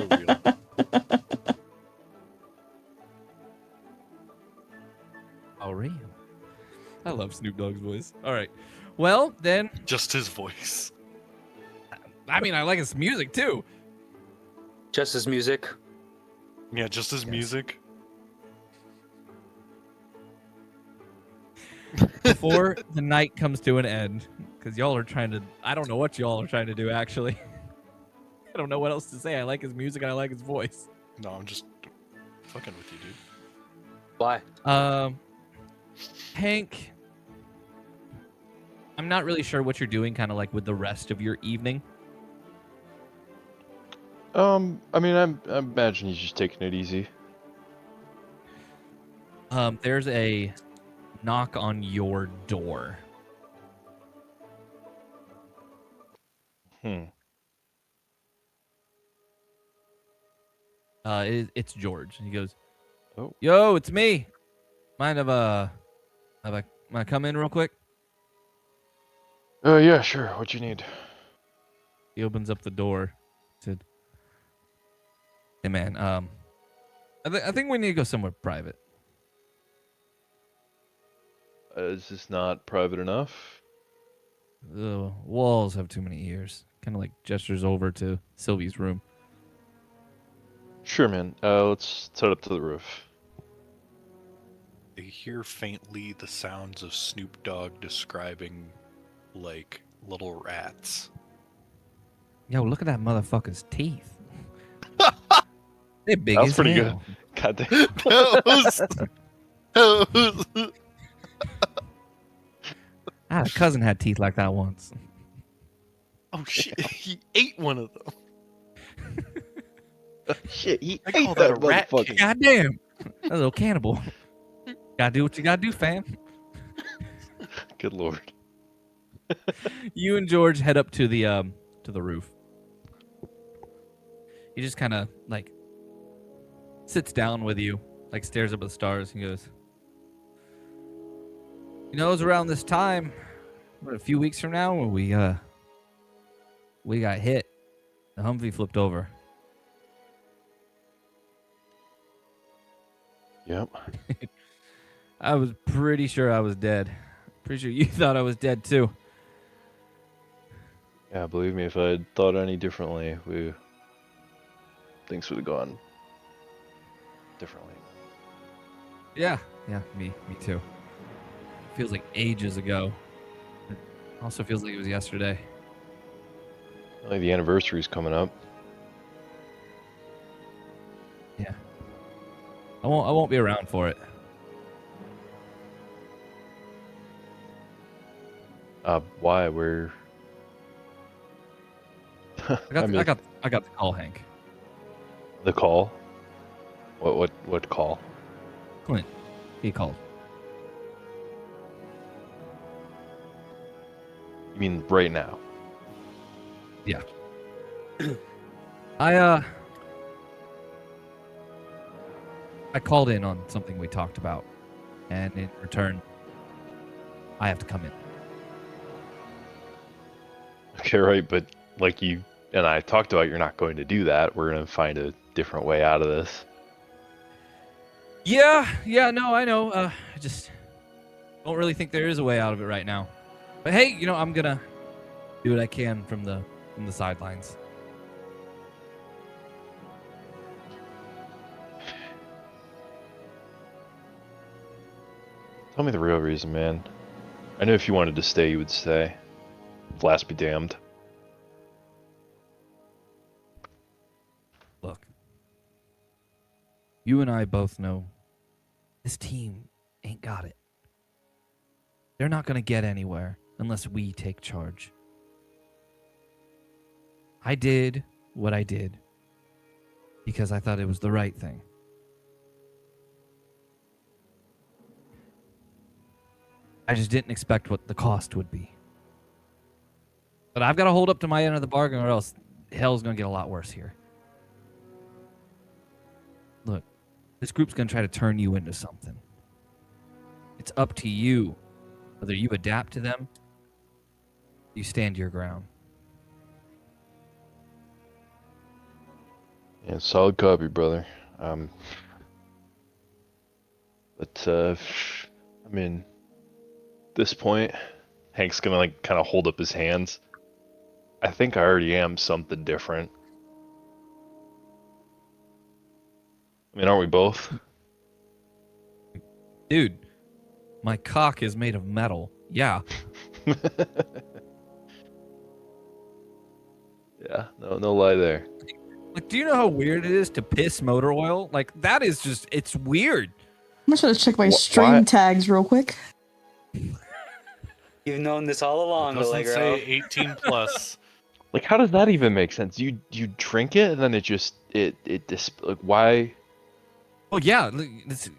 real. R.I.S.E. I love Snoop Dogg's voice. All right. Well, then, Just his voice. I mean, I like his music too. Just his music. Yeah, just his Yes. music. Before the night comes to an end, because y'all are trying to, I don't know what y'all are trying to do, actually. I don't know what else to say. I like his music and I like his voice. No, I'm just fucking with you, dude. Why? Hank, I'm not really sure what you're doing kind of like with the rest of your evening. I mean, I imagine he's just taking it easy. There's a knock on your door. It's George. And he goes, Oh. "Yo, it's me. Mind if I come in real quick?" Yeah, sure. What you need? He opens up the door. Said, "Hey man, I think we need to go somewhere private." Is this not private enough? The walls have too many ears. Kind of like gestures over to Sylvie's room. Sure, man. Let's head up to the roof. They hear faintly the sounds of Snoop Dogg describing, like, little rats. Yo, look at that motherfucker's teeth. They're big That was as pretty hell. God damn. That was... I had a cousin had teeth like that once. Oh shit, he ate one of them. Shit, he I ate call that a rat motherfucker. king. Goddamn. That's a little cannibal. Gotta do what you gotta do, fam. Good lord. You and George head up to the roof. He just kind of like sits down with you, like stares up at the stars and goes, "You know, it was around this time, a few weeks from now, when we got hit. The Humvee flipped over." Yep. I was pretty sure I was dead. Pretty sure you thought I was dead too. Yeah, believe me, if I had thought any differently, things would have gone differently. Yeah, me too. Feels like ages ago. It also feels like it was yesterday. Like the anniversary's coming up. Yeah. I won't be around for it. Why? We're. I got the call, Hank. The call. What call? Clint. He called. You mean right now? Yeah. I called in on something we talked about, and in return, I have to come in. Okay, right, but like you and I talked about, you're not going to do that. We're going to find a different way out of this. Yeah, no, I know. I just don't really think there is a way out of it right now. But hey, you know, I'm gonna do what I can from the sidelines. Tell me the real reason, man. I know if you wanted to stay, you would stay. Last be damned. Look, you and I both know this team ain't got it. They're not gonna get anywhere unless we take charge. I did what I did because I thought it was the right thing. I just didn't expect what the cost would be. But I've got to hold up to my end of the bargain, or else hell's going to get a lot worse here. Look, this group's going to try to turn you into something. It's up to you whether you adapt to them You stand your ground. Yeah, solid copy, brother. But I mean, at this point, Hank's gonna like kind of hold up his hands. I think I already am something different. I mean, aren't we both? Dude, my cock is made of metal. Yeah. Yeah, no lie there. Like, do you know how weird it is to piss motor oil? Like, that is just, it's weird. I'm just gonna check my Wh- stream why- tags real quick. You've known this all along, Doesn't Allegro. say 18 plus. Like, how does that even make sense? You drink it and then it just like why? Oh, yeah. Look,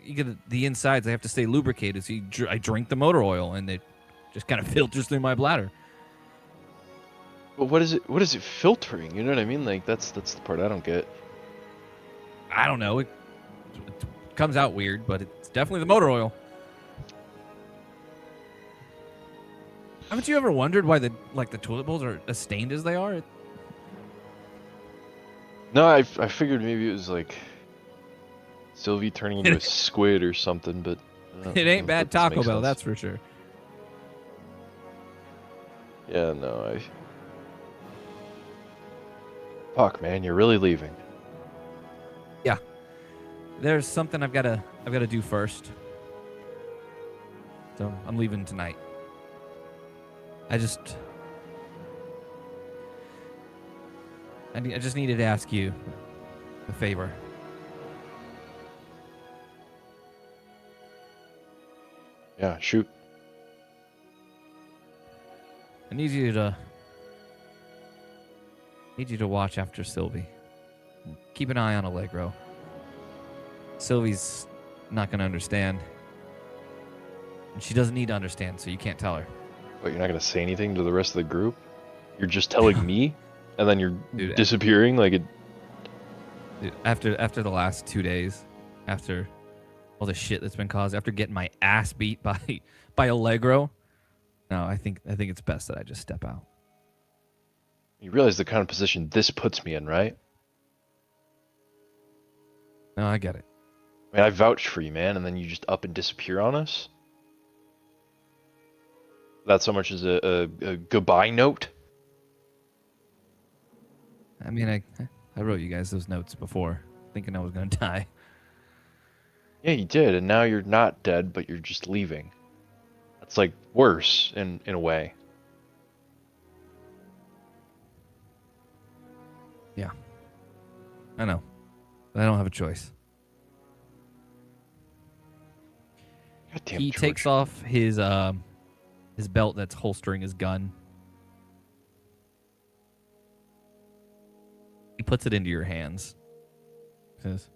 you get the insides, they have to stay lubricated. So I drink the motor oil and it just kind of filters through my bladder. But what is it? What is it filtering? You know what I mean? Like that's the part I don't get. I don't know. It comes out weird, but it's definitely the motor oil. Haven't you ever wondered why the toilet bowls are as stained as they are? No, I figured maybe it was like Sylvie turning into a squid or something, but It ain't bad that doesn't Taco make Bell, sense. that's for sure. Yeah, no, Fuck, man, you're really leaving. Yeah. There's something I've gotta do first. So I'm leaving tonight. I just needed to ask you a favor. Yeah, shoot. I need you to watch after Sylvie. Keep an eye on Allegro. Sylvie's not gonna understand. And she doesn't need to understand, so you can't tell her. What, you're not gonna say anything to the rest of the group? You're just telling me, and then you're Dude, disappearing like it. Dude, after the last 2 days, after all the shit that's been caused, after getting my ass beat by Allegro, no, I think it's best that I just step out. You realize the kind of position this puts me in, right? No, I get it. I mean, I vouched for you, man, and then you just up and disappear on us? That so much as a goodbye note? I mean, I wrote you guys those notes before, thinking I was gonna die. Yeah, you did, and now you're not dead, but you're just leaving. That's like worse in a way. Yeah, I know, but I don't have a choice. Goddamn He George. takes off his belt that's holstering his gun. He puts it into your hands. Says,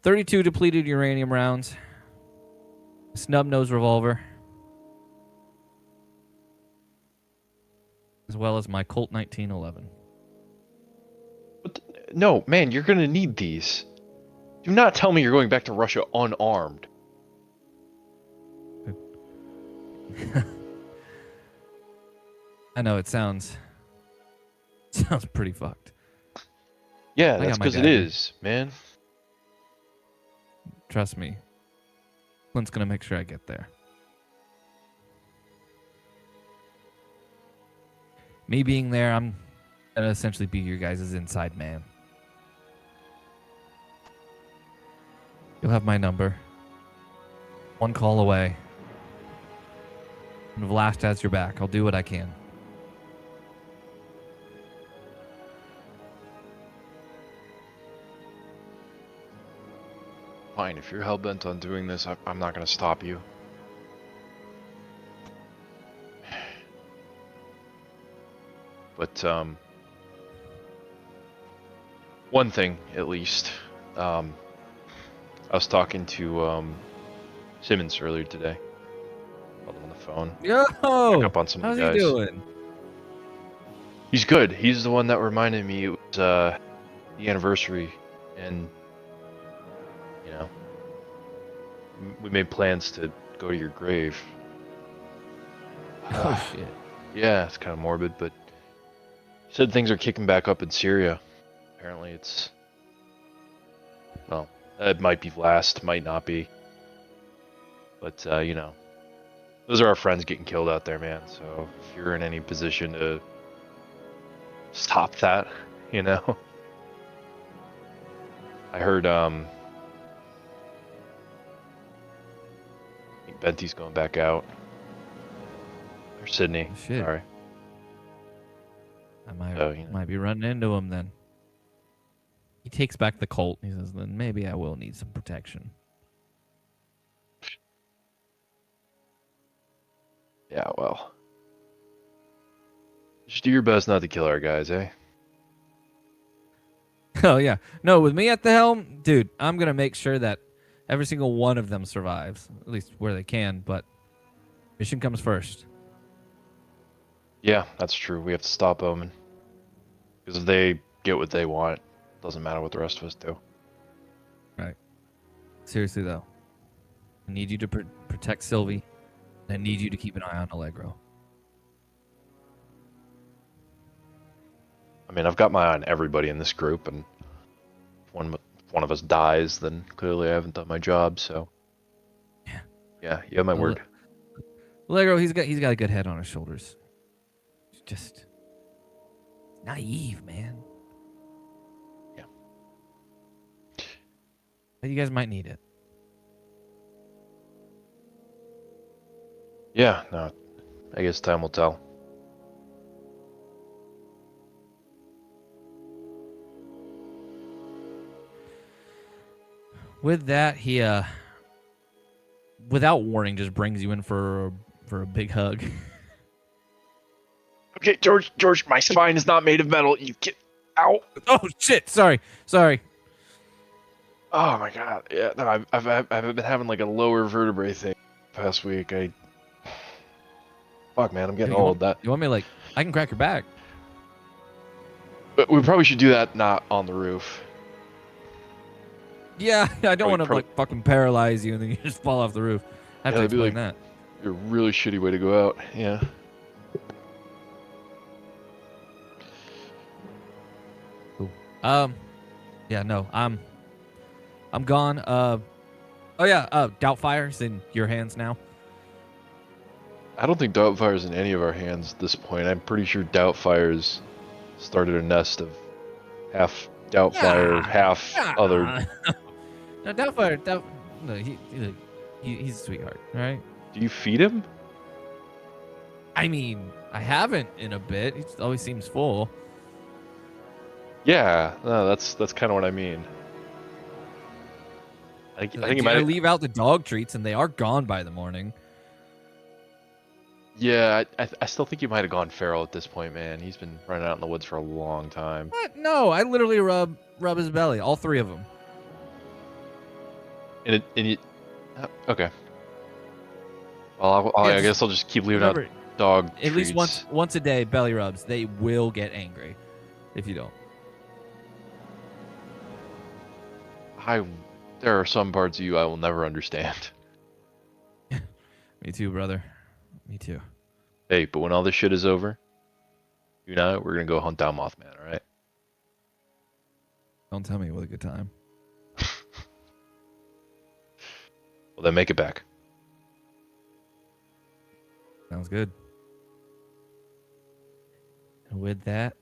32 depleted uranium rounds. A snub nose revolver. As well as my Colt 1911. No, man, you're gonna need these. Do not tell me you're going back to Russia unarmed. I know it sounds pretty fucked. Yeah, I that's got my because it dagger. is, man. Trust me. Clint's gonna make sure I get there. Me being there, I'm gonna essentially be your guys' inside man. You'll have my number. One call away. And Vlast has your back. I'll do what I can. Fine, if you're hell-bent on doing this, I'm not gonna stop you. But, one thing, at least. I was talking to, Simmons earlier today. Called him on the phone. Yo! Check up on some of How's the he guys. doing? He's good. He's the one that reminded me it was, the anniversary, and, you know, we made plans to go to your grave. Oh shit. Yeah, it's kind of morbid, but he said things are kicking back up in Syria. Apparently, it's well, it might be last, might not be, but you know, those are our friends getting killed out there, man. So if you're in any position to stop that, you know, I heard I think Benty's going back out. Or Sydney. Oh, shit. Sorry. I might So, you know. might be running into him then. He takes back the Colt. He says, "Then maybe I will need some protection." Yeah, well. Just do your best not to kill our guys, eh? Oh yeah, no. With me at the helm, dude, I'm gonna make sure that every single one of them survives, at least where they can. But mission comes first. Yeah, that's true. We have to stop Omen. Because if they get what they want, doesn't matter what the rest of us do. Right. Seriously though, I need you to protect Sylvie. I need you to keep an eye on Allegro. I mean, I've got my eye on everybody in this group, and if one of us dies, then clearly I haven't done my job, so... Yeah. Yeah, you have my word. Allegro, he's got a good head on his shoulders. He's just naive, man. Yeah. But you guys might need it. Yeah, no, I guess time will tell. With that, he without warning just brings you in for a big hug. Okay, George, my spine is not made of metal. You get out. Oh shit! Sorry. Oh my god. Yeah, no, I've been having like a lower vertebrae thing past week. Fuck, man, I'm getting old. You want me like I can crack your back? But we probably should do that not on the roof. Yeah, I don't want to Probably- like fucking paralyze you and then you just fall off the roof. I have to that'd be explain like- that. A really shitty way to go out. Yeah. Yeah, no, I'm gone. Oh yeah, Doubtfire's in your hands now. I don't think Doubtfire's in any of our hands at this point. I'm pretty sure Doubtfire's started a nest of half Doubtfire, half other. No, Doubtfire, no, he's a sweetheart, all right? Do you feed him? I mean, I haven't in a bit. He always seems full. Yeah, no, that's kind of what I mean. I think he I might. leave out the dog treats and they are gone by the morning. Yeah, I still think he might have gone feral at this point, man. He's been running out in the woods for a long time. What? No, I literally rub his belly, all three of them. And it okay. Well, I guess I'll just keep leaving out dog At least treats. once a day, belly rubs. They will get angry if you don't. There are some parts of you I will never understand. Me too, brother. Me too. Hey, but when all this shit is over, you and I, we're gonna go hunt down Mothman, all right? Don't tell me what a good time. Well, then make it back. Sounds good. And with that,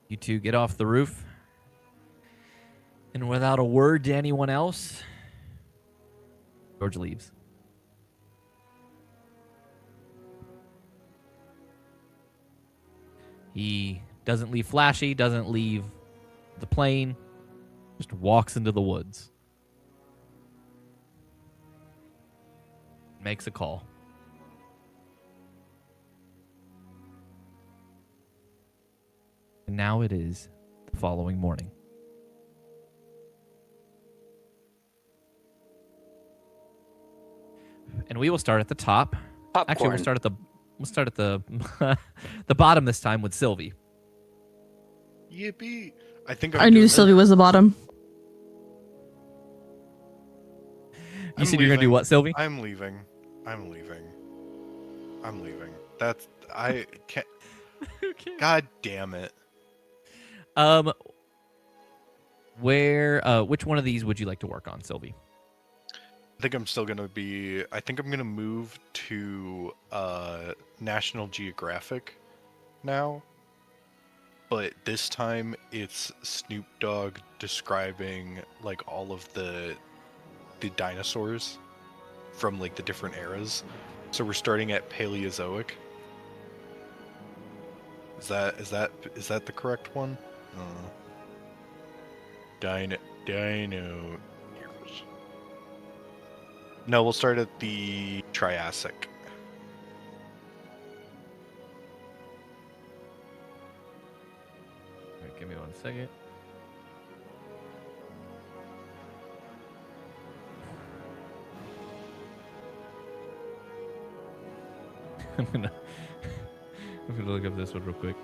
you two get off the roof. And without a word to anyone else, George leaves. He doesn't leave flashy, doesn't leave the plane, just walks into the woods. Makes a call. And now it is the following morning. And we will start at the top. Popcorn. Actually, we'll start at the the bottom this time with Sylvie. Yippee! I think I knew Sylvie was the bottom. You said you're gonna do what, Sylvie? I'm leaving. I'm leaving. That's I can't. Okay. God damn it! Which one of these would you like to work on, Sylvie? I think I'm still gonna be. I think I'm gonna move to National Geographic now, but this time it's Snoop Dogg describing like all of the dinosaurs from like the different eras. So we're starting at Paleozoic. Is that the correct one? Dino. No, we'll start at the Triassic. Wait, give me 1 second. I'm gonna look up this one real quick.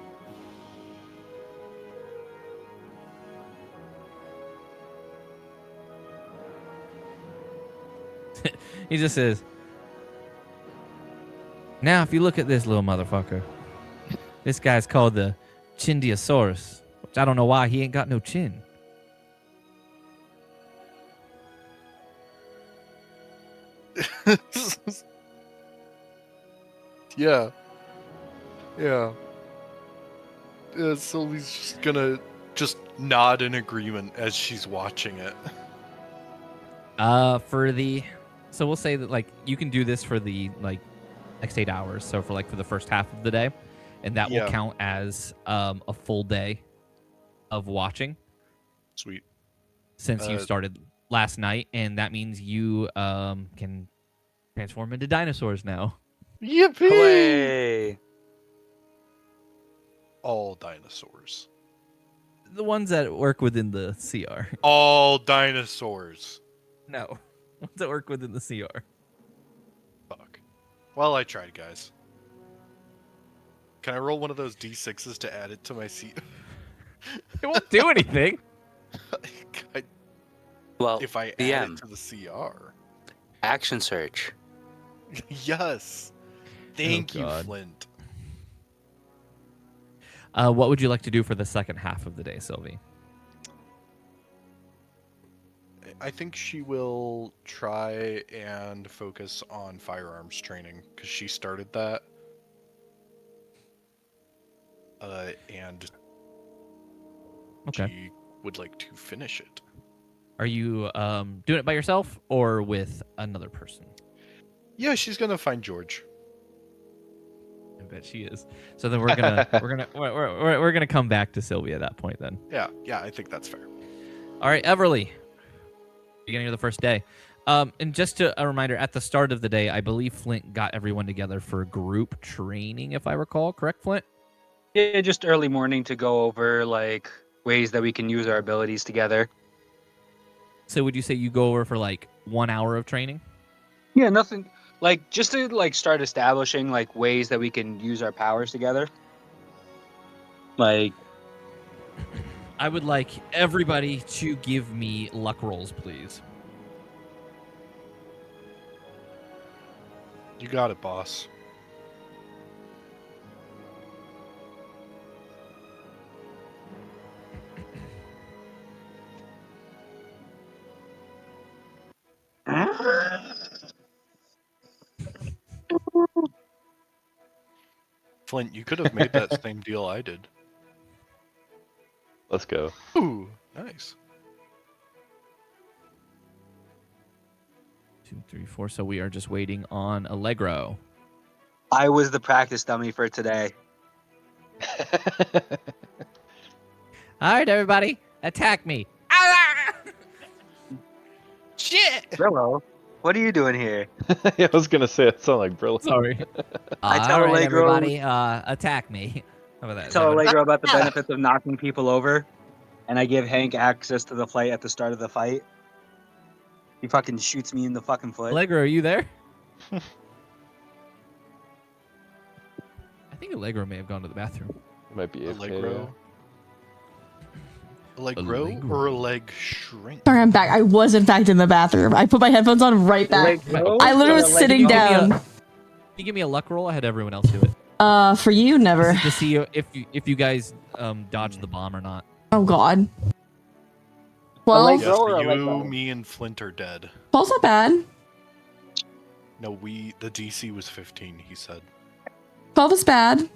He just says, now if you look at this little motherfucker, this guy's called the Chindiosaurus, which I don't know why he ain't got no chin. Yeah. Sylvie's just gonna nod in agreement as she's watching it. So we'll say that like you can do this for the like next 8 hours. So for the first half of the day, and that will count as a full day of watching. Sweet. Since you started last night, and that means you can transform into dinosaurs now. Yippee! Hooray! All dinosaurs. The ones that work within the CR. All dinosaurs. No. Ones that work within the CR. Fuck. Well, I tried, guys. Can I roll one of those D6s to add it to my seat? It won't do anything. Well, if I add DM. it to the CR. Action search. Yes. Thank you, God. Flint. What would you like to do for the second half of the day, Sylvie? I think she will try and focus on firearms training because she started that. And Okay. she would like to finish it. Are you doing it by yourself or with another person? Yeah, she's gonna find George. I bet she is. So then we're gonna come back to Sylvie at that point then. Yeah, I think that's fair. All right, Everly. Beginning of the first day. And just a reminder, at the start of the day, I believe Flint got everyone together for group training, if I recall. Correct, Flint? Yeah, just early morning to go over like ways that we can use our abilities together. So would you say you go over for like 1 hour of training? Yeah, nothing like just to like start establishing like ways that we can use our powers together. Like I would like everybody to give me luck rolls, please. You got it, boss. Flint, you could have made that same deal I did. Let's go. Ooh, nice. 2, 3, 4. So we are just waiting on Allegro. I was the practice dummy for today. All right, everybody, attack me. Shit! Brillo, what are you doing here? I was gonna say it sounded like Brillo. Sorry. I tell All right, Allegro- everybody, attack me. How about that? Tell Allegro about the benefits of knocking people over, and I give Hank access to the fight at the start of the fight. He fucking shoots me in the fucking foot. Allegro, are you there? I think Allegro may have gone to the bathroom. Might be AFK. Allegro. Allegro Allegro. or a leg shrink? Sorry, I'm back. I was in fact in the bathroom. I put my headphones on right back. Allegro? I literally was Allegro? sitting down. Can you give me a luck roll? I had everyone else do it. For you, never. This is to see if you guys dodge the bomb or not. Oh God. Allegro 12. Yes, or you, Allegro? me, and Flint are dead. 12's not bad. No, the DC was 15, he said. 12 is bad.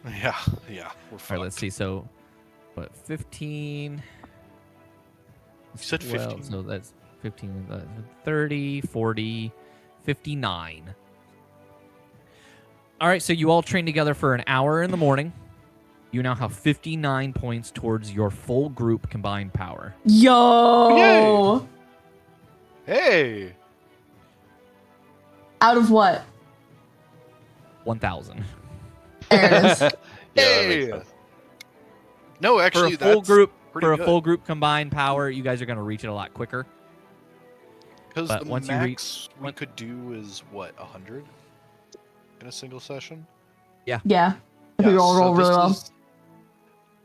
Yeah, we're All fucked. right, let's see. So, what? 15. You said 12, 15. so that's 15, 30, 40, 59. All right, so you all train together for an hour in the morning. You now have 59 points towards your full group combined power. Yo. Hey! Out of what? 1,000. There it is. Yeah, that Hey! makes sense. No, For actually, a full that's group, pretty for a good. full group combined power, you guys are going to reach it a lot quicker. Because but the once you max we once- could do is, what, 100? In a single session? Yeah. If we all so roll really this well. is-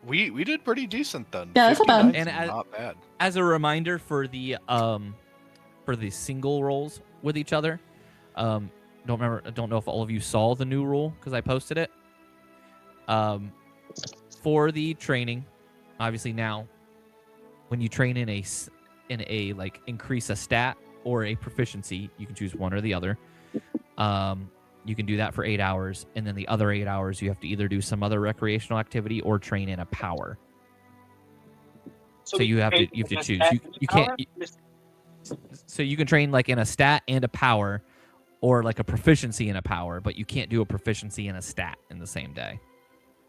We did pretty decent then. Yeah, that's not bad. 59 's And not bad. As a reminder for the single rolls with each other, don't know if all of you saw the new rule because I posted it. For the training, obviously now, when you train in a like increase a stat or a proficiency, you can choose one or the other. You can do that for 8 hours, and then the other 8 hours you have to either do some other recreational activity or train in a power. So you have to choose. You can't. So you can train like in a stat and a power, or like a proficiency in a power, but you can't do a proficiency in a stat in the same day.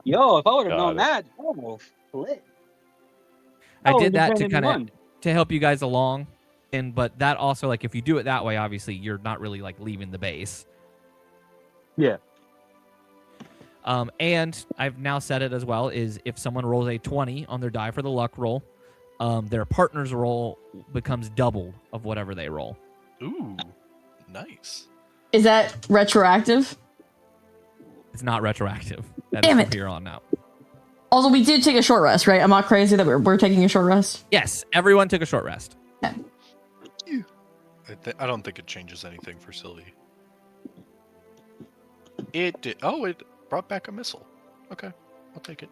Yo, if I would have Got known it. that, oh, lit. I would've did been that to training kind of one. to help you guys along, but that also, like, if you do it that way, obviously you're not really like leaving the base. Yeah. And I've now said it as well, is if someone rolls a 20 on their die for the luck roll, their partner's roll becomes double of whatever they roll. Ooh, nice. Is that retroactive? It's not retroactive. That Damn is it. from here on out. Also, we did take a short rest, right? I'm not crazy that we're taking a short rest. Yes, everyone took a short rest. I don't think it changes anything for Sylvie. It did. Oh, it brought back a missile. Okay, I'll take it.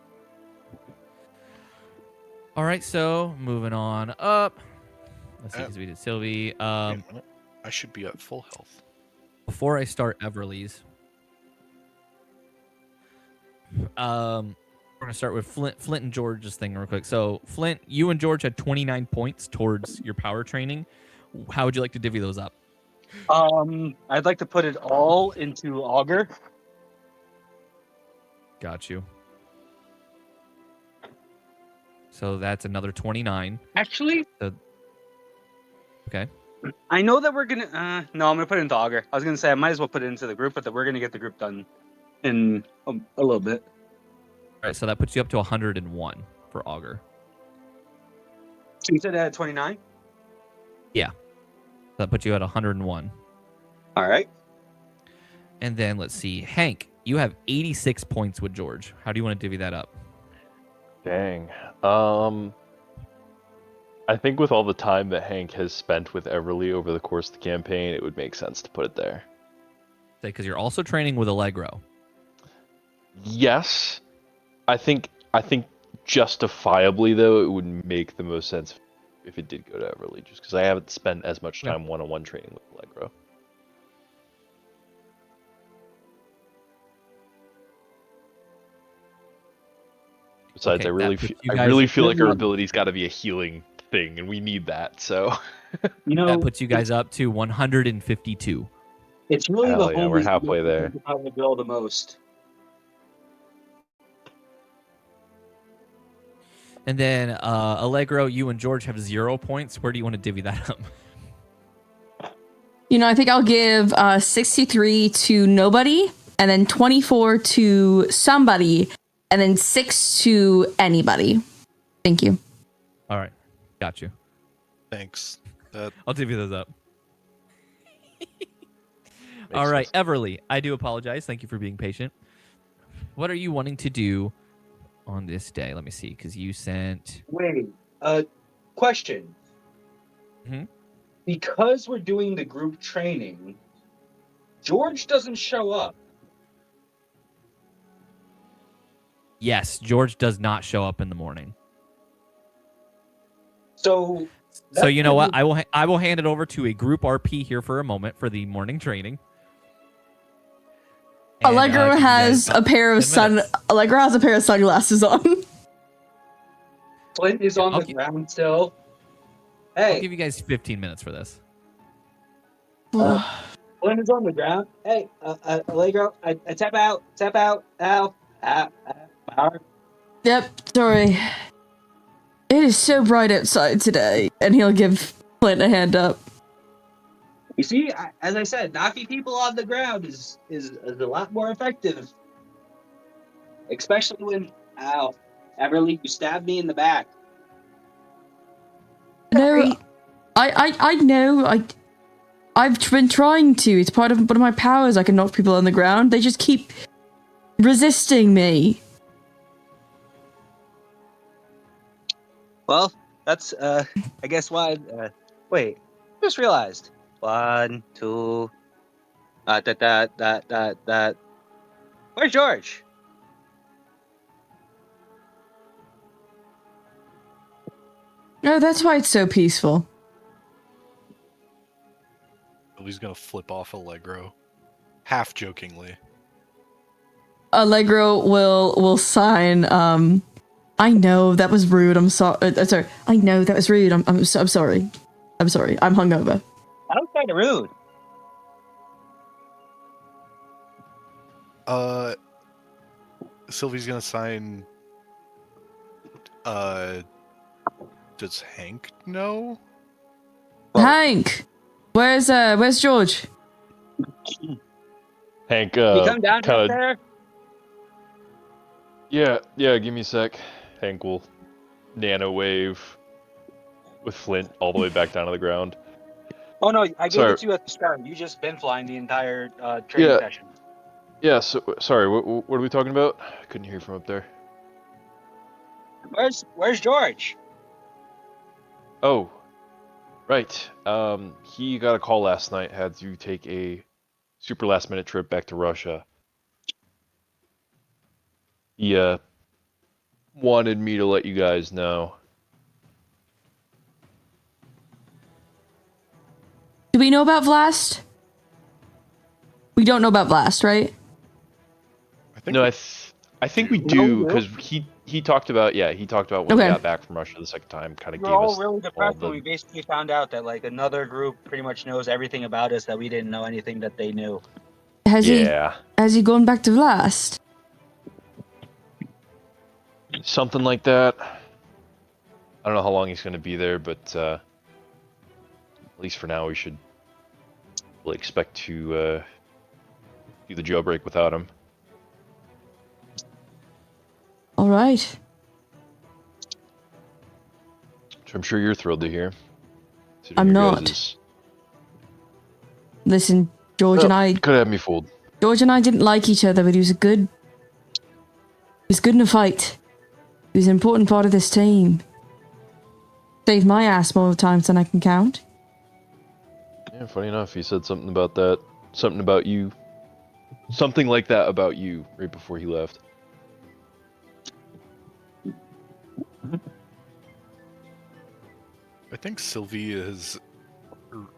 All right, so moving on up. Let's see, because we did Sylvie. Wait a minute. I should be at full health. Before I start Everly's, we're gonna start with Flint and George's thing real quick. So, Flint, you and George had 29 points towards your power training. How would you like to divvy those up? I'd like to put it all into Augur. Got you. So that's another 29. Actually, Okay. I know that we're gonna. No, I'm gonna put it into Augur. I was gonna say I might as well put it into the group, but that we're gonna get the group done in a little bit. All right, so that puts you up to 101 for Augur. So you said at 29. That puts you at 101. All right. And then let's see, Hank, you have 86 points with George. How do you want to divvy that up? Dang. I think with all the time that Hank has spent with Everly over the course of the campaign, it would make sense to put it there. Say, because you're also training with Allegro. Yes. I think justifiably though, it would make the most sense if it did go to Everly, just because I haven't spent as much time one-on-one training with Allegro. Besides, Okay, I really, that puts feel, you I guys really at feel like our 31. ability's got to be a healing thing, and we need that. So You know, That puts you guys up to 152. it's really Hell the yeah, we're homies halfway that there. how to build the most. And then Allegro, you and George have 0 points. Where do you want to divvy that up? You know, I think I'll give 63 to nobody, and then 24 to somebody, and then 6 to anybody. Thank you. All right, got you. Thanks. I'll divvy those up. All right, Everly, I do apologize. Thank you for being patient. What are you wanting to do on this day? Let me see, because you sent... Wait, question. Mhm. Because we're doing the group training, George doesn't show up. Yes, George does not show up in the morning. So So you know what? I will hand it over to a group RP here for a moment for the morning training. And, Allegro give you guys has a pair of 10 minutes. Allegro has a pair of sunglasses on. Flint is Yeah, on I'll the gi- ground still. I'll Hey, give you guys 15 minutes for this. Flint is on the ground. Hey, Allegro, I tap out, ow, power. Yep, sorry. It is so bright outside today, and he'll give Flint a hand up. You see, as I said, knocking people on the ground is a lot more effective. Especially when, ow, Everly, you stabbed me in the back. No, Sorry. I know. I've been trying to. It's part of one of my powers. I can knock people on the ground. They just keep resisting me. Well, that's I guess why. Wait, just realized. 1, 2. That. Where's George? No, that's why it's so peaceful. He's gonna flip off Allegro, half jokingly. Allegro will sign. I know that was rude. I'm sorry. I know that was rude. I'm sorry. I'm sorry. I'm hungover. I don't find it rude. Sylvie's gonna sign. Does Hank know? Well- Hank, where's George? Hank, You come down kinda, there. yeah, give me a sec. Hank will nano wave with Flint all the way back down to the ground. Oh no, I gave Sorry. it to you at the start. You just been flying the entire training Yeah. session. Yeah, so, sorry, what are we talking about? I couldn't hear from up there. Where's George? Oh, right. He got a call last night, had to take a super last minute trip back to Russia. He, wanted me to let you guys know. Do we know about Vlast? We don't know about Vlast, right? I think. No, I think we do, because he talked about, when he Okay. got back from Russia the second time, kind of We gave were all us really all depressed when the... we basically found out that like another group pretty much knows everything about us that we didn't know anything that they knew. Has Yeah, he gone back to Vlast? something like that. I don't know how long he's going to be there, but at least for now we should really expect to do the jailbreak without him. All right. Which I'm sure you're thrilled to hear. I'm not. Listen, George and I Could have me fooled. didn't like each other, but he was good in a fight. He was an important part of this team. Saved my ass more times than I can count. Yeah, funny enough, he said something about that. Something about you. Something like that about you right before he left. I think Sylvie is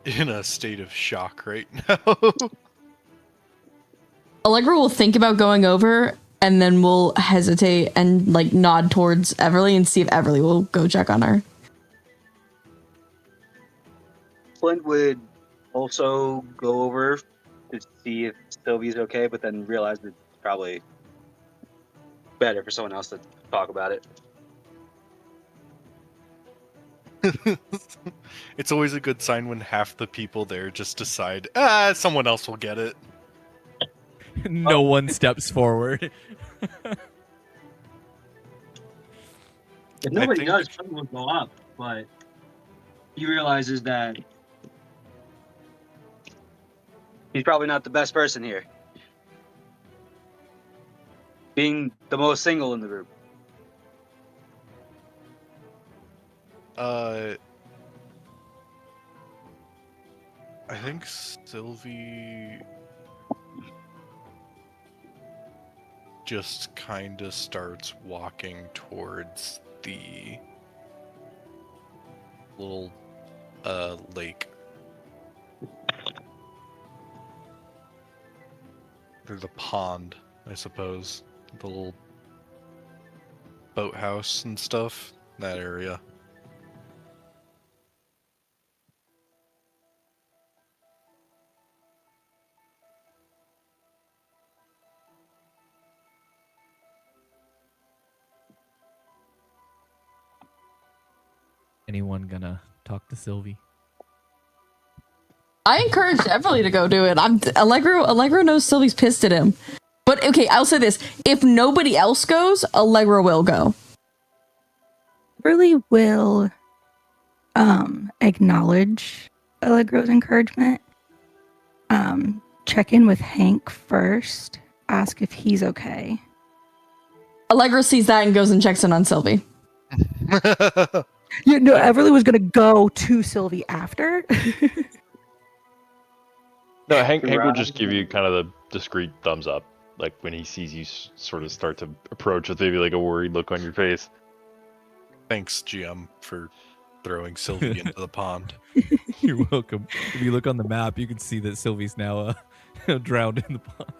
in a state of shock right now. Allegra will think about going over, and then we'll hesitate and like nod towards Everly and see if Everly will go check on her. Flint would also go over to see if Sylvie's okay, but then realize it's probably better for someone else to talk about it. It's always a good sign when half the people there just decide, someone else will get it. No one steps forward. If nobody think- does, Flint will go up, but he realizes that He's probably not the best person here. Being the most single in the group. I think Sylvie just kind of starts walking towards the little lake. Or the pond, I suppose. The little boathouse and stuff. That area. Anyone gonna talk to Sylvie? I encouraged Everly to go do it. Allegro knows Sylvie's pissed at him. But okay, I'll say this. If nobody else goes, Allegro will go. Really will acknowledge Allegro's encouragement. Check in with Hank first. Ask if he's okay. Allegro sees that and goes and checks in on Sylvie. Everly was gonna go to Sylvie after. No, Hank will just give you kind of the discreet thumbs up, like when he sees you sort of start to approach with maybe like a worried look on your face. Thanks, GM, for throwing Sylvie into the pond. You're welcome. If you look on the map, you can see that Sylvie's now drowned in the pond.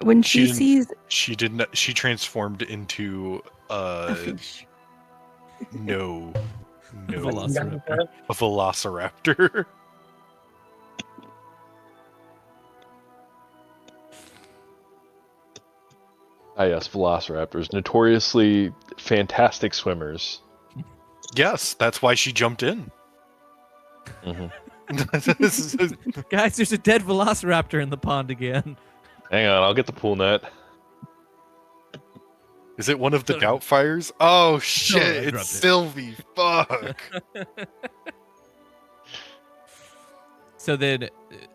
When she sees She didn't. She transformed into a fish. no, Velociraptor. a velociraptor. Ah, yes, velociraptors, notoriously fantastic swimmers. Yes, that's why she jumped in. Mm-hmm. Guys, there's a dead velociraptor in the pond again. Hang on, I'll get the pool net. Is it one of the Doubtfires? Oh shit! I It's dropped it. Sylvie. Fuck. So then,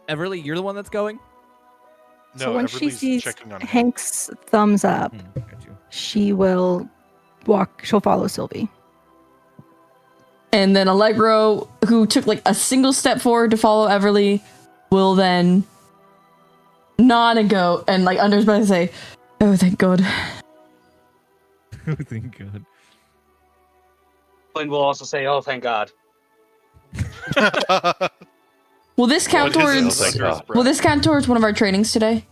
Everly, you're the one that's going? No, So when she Everly's sees checking on Hank's thumbs up, Got you. she will she'll follow Sylvie. And then Allegro, who took like a single step forward to follow Everly, will then nod and go and like under his breath say, "Oh, thank God." Oh, thank God. Flynn will also say, "Oh, thank God." Will this count What is it? towards? Thank Under his God. breath. Will this count towards one of our trainings today?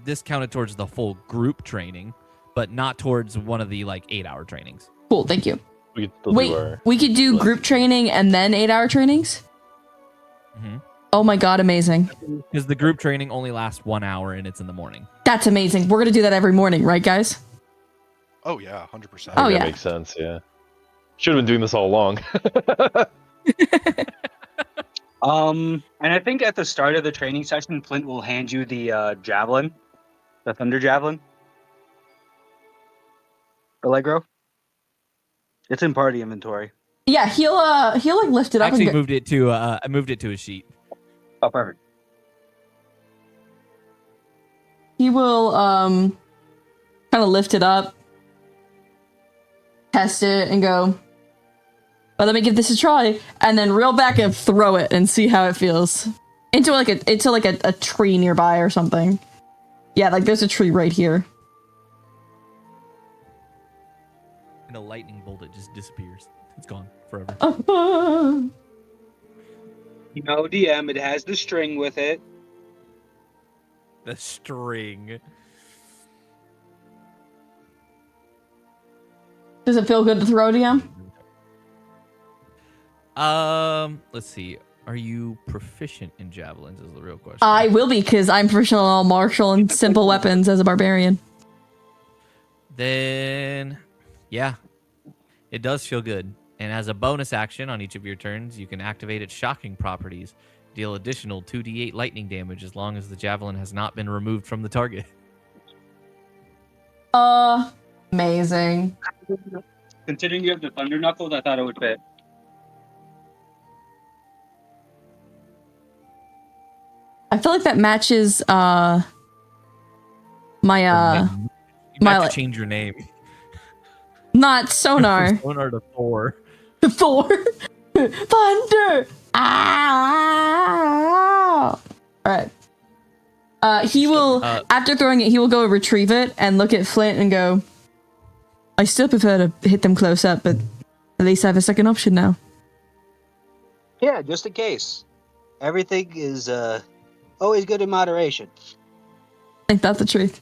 This counted towards the full group training, but not towards one of the like 8-hour trainings. Cool, thank you. We could still Wait, do our... we could do group training and then 8-hour trainings? Mm-hmm. Oh my God, amazing. Because the group training only lasts 1 hour and it's in the morning. That's amazing. We're gonna do that every morning, right, guys? Oh yeah, 100%. Oh, that yeah. makes sense, yeah. Should have been doing this all along. And I think at the start of the training session, Flint will hand you the javelin, the thunder javelin. Allegro. It's in party inventory. Yeah, he'll like lift it I up actually and go, I moved it to a sheet. Oh, perfect. he will kind of lift it up, test it, and go, "Well, let me give this a try," and then reel back and throw it and see how it feels into a tree nearby or something. Yeah, like there's a tree right here. And a lightning bolt, it just disappears. It's gone forever. No DM. It has the string with it. The string. Does it feel good to throw, DM? Let's see. Are you proficient in javelins? Is the real question. I will be, because I'm proficient in all martial and simple weapons as a barbarian. Then, yeah, it does feel good. And as a bonus action on each of your turns, you can activate its shocking properties. Deal additional 2d8 lightning damage as long as the javelin has not been removed from the target. Amazing. Considering you have the thunder knuckles, I thought it would fit. I feel like that matches my You might my have like to change your name. not sonar. Sonar to Thor. Thor. Thunder. Ah. All right. He will, after throwing it, he will go retrieve it and look at Flint and go, I still prefer to hit them close up, but at least I have a second option now. Yeah, just in case. Everything is always good in moderation. Ain't that the truth?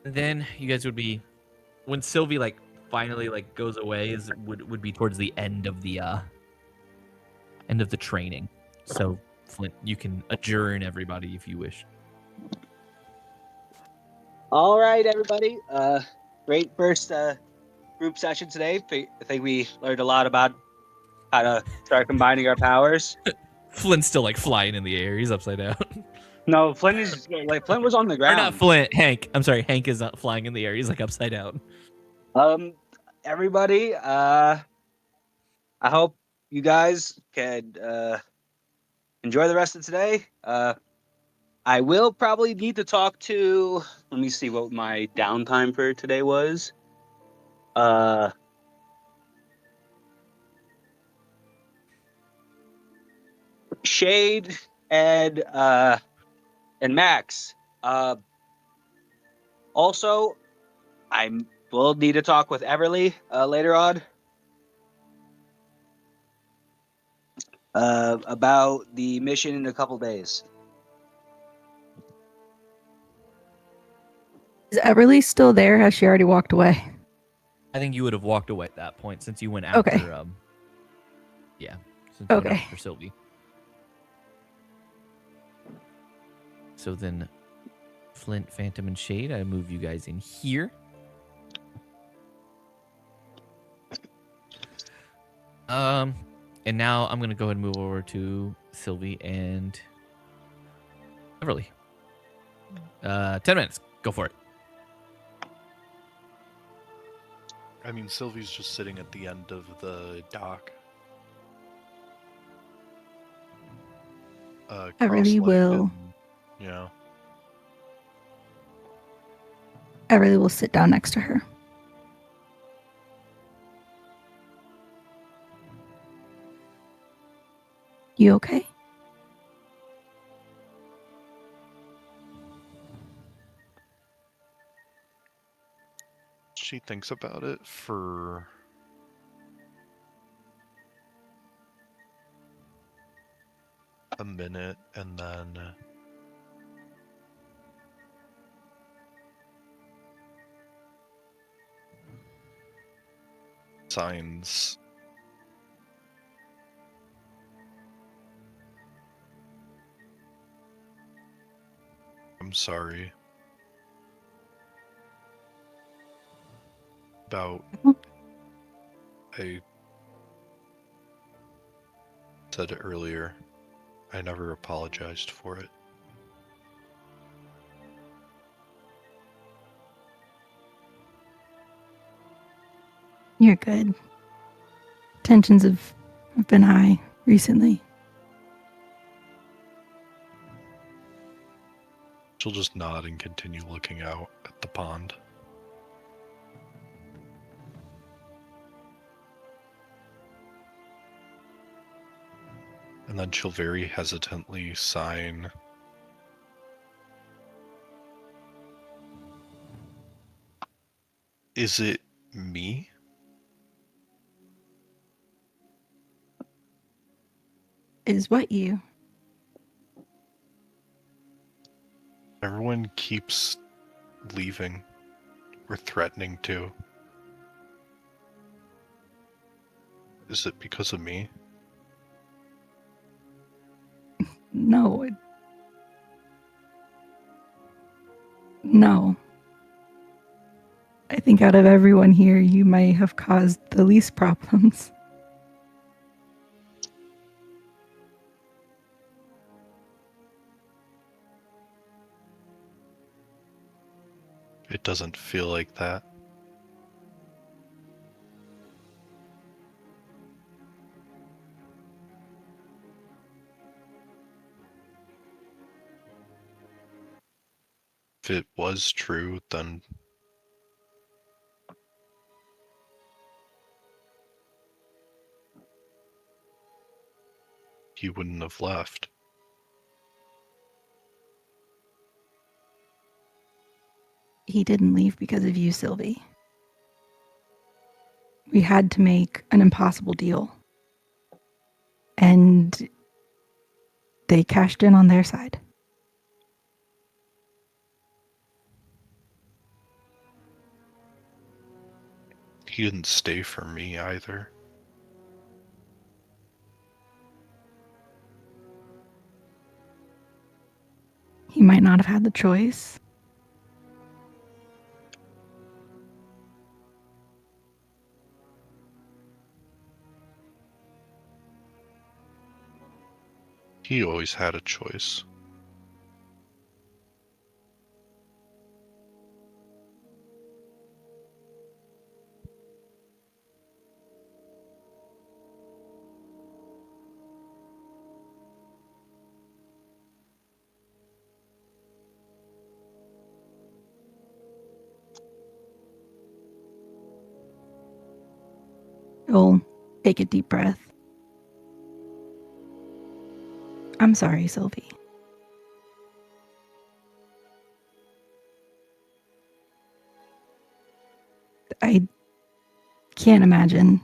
Then you guys would be, when Sylvie like finally like goes away, would be towards the end of the training. So Flint, you can adjourn everybody if you wish. All right, everybody. Great first group session today. I think we learned a lot about how to start combining our powers. Flint's still like flying in the air. He's upside down. No, Flint was on the Or ground. not Flint, Hank. I'm sorry, Hank is not flying in the air. He's like upside down. Everybody, I hope you guys can enjoy the rest of today. I will probably need to talk to. Let me see what my downtime for today was. Shade and Max. Also, I will need to talk with Everly later on about the mission in a couple days. Is Everly still there? Has she already walked away? I think you would have walked away at that point since you went after. Okay. Yeah. Since you went Okay. after Sylvie. So then, Flint, Phantom, and Shade, I move you guys in here. And now I'm gonna go ahead and move over to Sylvie and Everly. 10 minutes. Go for it. I mean, Sylvie's just sitting at the end of the dock. I really cross-legged will. and, you know. I really will sit down next to her. You okay? She thinks about it for a minute and then signs. I'm sorry about I said it earlier. I never apologized for it. You're good. Tensions have been high recently. She'll just nod and continue looking out at the pond. And then she'll very hesitantly sign. Is it me? Is what you? Everyone keeps leaving or threatening to. Is it because of me? No. No. I think out of everyone here, you may have caused the least problems. It doesn't feel like that. If it was true, then he wouldn't have left. He didn't leave because of you, Sylvie. We had to make an impossible deal. And they cashed in on their side. He didn't stay for me either. He might not have had the choice. He always had a choice. You'll take a deep breath. I'm sorry, Sylvie. I can't imagine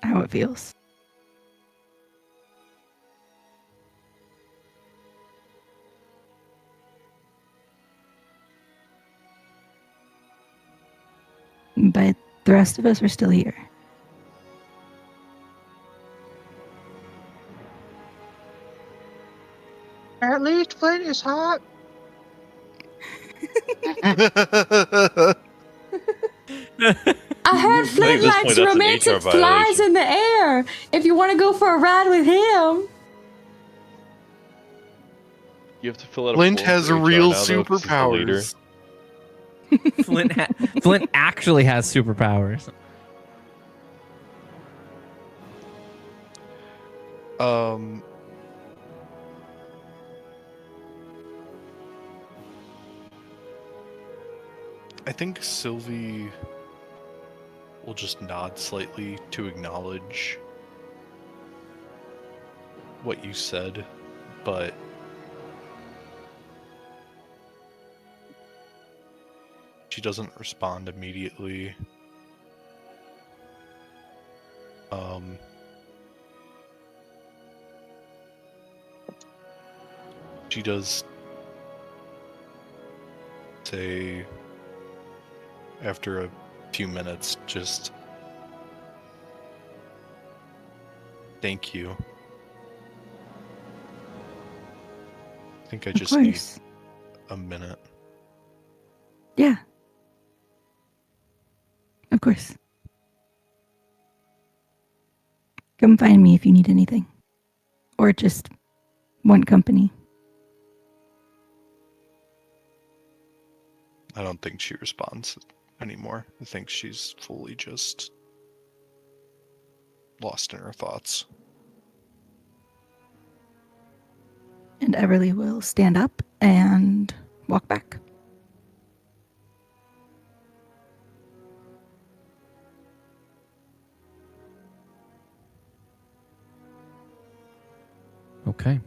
how it feels. But the rest of us are still here. At least Flint is hot. I heard Flint at this likes point, that's an romantic HR flies violation. in the air. If you want to go for a ride with him. You have to fill out a Flint form has for HR real now, though, 'cause he's the leader. superpowers. Flint actually has superpowers. I think Sylvie will just nod slightly to acknowledge what you said, but she doesn't respond immediately. She does say, after a few minutes, just thank you. I think I Of just need course. a minute. Yeah. Of course. Come find me if you need anything. Or just want company. I don't think she responds anymore. I think she's fully just lost in her thoughts. And Everly will stand up and walk back. Okay.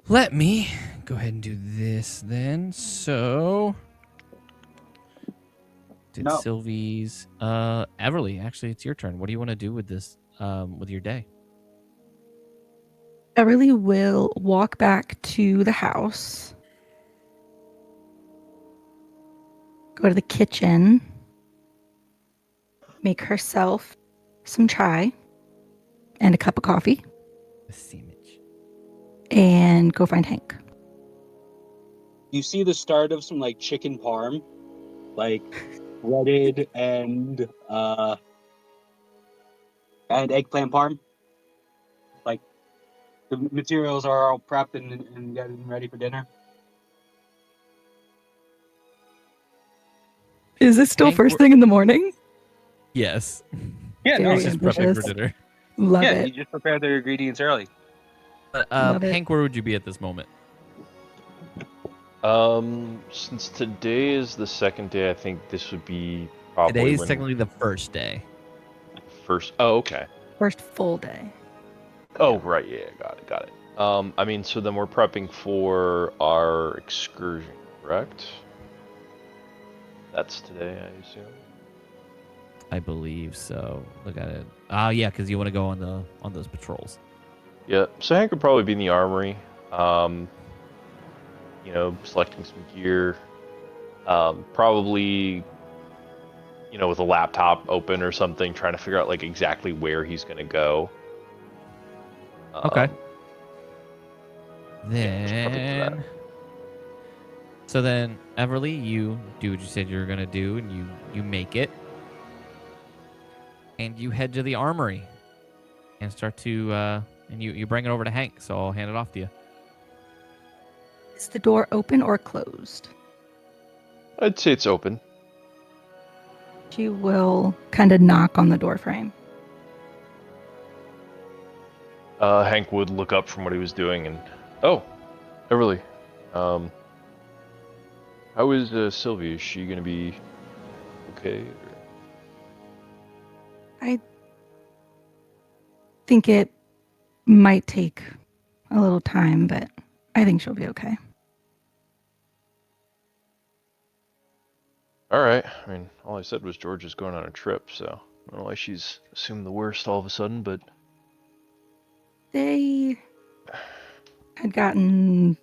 Let me go ahead and do this then. So, did No. Sylvie's Everly, actually it's your turn. What do you want to do with this with your day? Everly will walk back to the house. Go to the kitchen. Make herself some chai and a cup of coffee. The sandwich. And go find Hank. You see the start of some like chicken parm, like breaded and eggplant parm. Like the materials are all prepped and getting ready for dinner. Is this still Hank, first thing in the morning? Yes. Yeah, no, Very It's just it's- prepping for ambitious. dinner. Love yeah. it. You just prepare the ingredients early. Love it. Hank, where would you be at this moment? Since today is the second day, I think this would be probably Today is when technically the first day. first. Oh, okay. First full day. Oh, right, yeah, got it. I mean, so then we're prepping for our excursion, correct? That's today, I assume. I believe so. Look at it. Yeah, because you want to go on those patrols. Yeah, so Hank would probably be in the armory, selecting some gear, probably, with a laptop open or something, trying to figure out, like, exactly where he's going to go. Okay. Yeah, just prepping for that. So then, Everly, you do what you said you were gonna do, and you make it, and you head to the armory, and start to and you bring it over to Hank. So I'll hand it off to you. Is the door open or closed? I'd say it's open. She will kind of knock on the door frame. Hank would look up from what he was doing and, oh, Everly, how is Sylvie? Is she gonna be okay? Or... I think it might take a little time, but I think she'll be okay. All right. I mean, all I said was George is going on a trip, so I don't know why she's assumed the worst all of a sudden, but They had gotten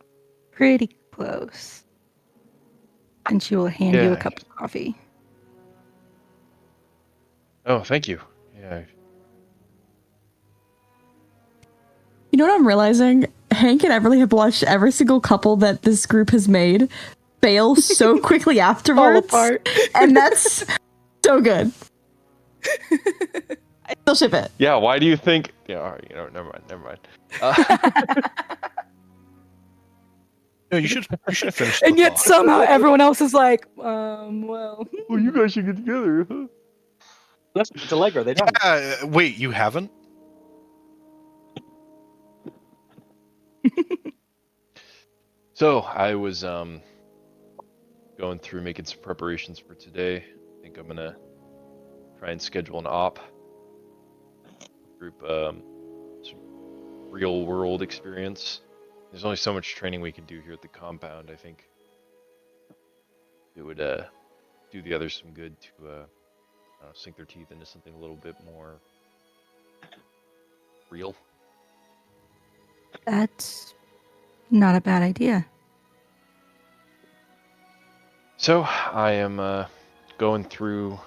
pretty close. And she will hand you a yeah. cup of coffee. Oh, thank you. Yeah. You know what I'm realizing? Hank and Everly have watched every single couple that this group has made fail so quickly afterwards. Fall apart. And that's so good. I still ship it. Yeah. Why do you think? Yeah. All right. Never mind. No, you should finish. And the yet thought. somehow everyone else is like, well. Well, you guys should get together. Huh? Listen, it's Allegro. They don't. Wait, you haven't? So I was going through making some preparations for today. I think I'm gonna try and schedule an op group, some real world experience. There's only so much training we can do here at the compound. I think it would do the others some good to sink their teeth into something a little bit more real. That's not a bad idea. So I am going through,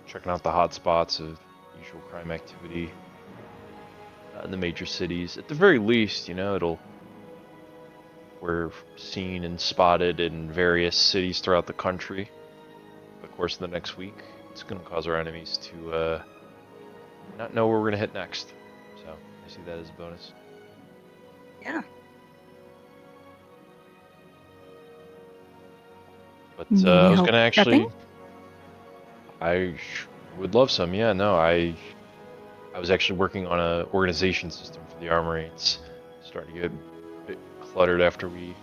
checking out the hot spots of usual crime activity in the major cities. At the very least, we're seen and spotted in various cities throughout the country. Of course, in the next week, it's going to cause our enemies to not know where we're going to hit next. So I see that as a bonus. Yeah. But Need I was help going to actually... prepping? I would love some. Yeah, no, I was actually working on an organization system for the armory. It's starting to get a bit cluttered after we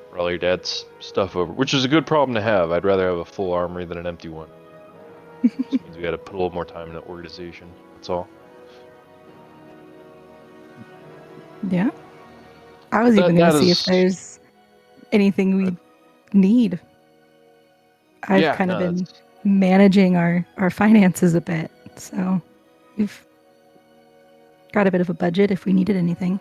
brought all your dad's stuff over, which is a good problem to have. I'd rather have a full armory than an empty one. Just means we got to put a little more time in the organization. That's all. Yeah. I was even going to see if there's anything we need. I've kind of been managing our finances a bit, so we've got a bit of a budget if we needed anything.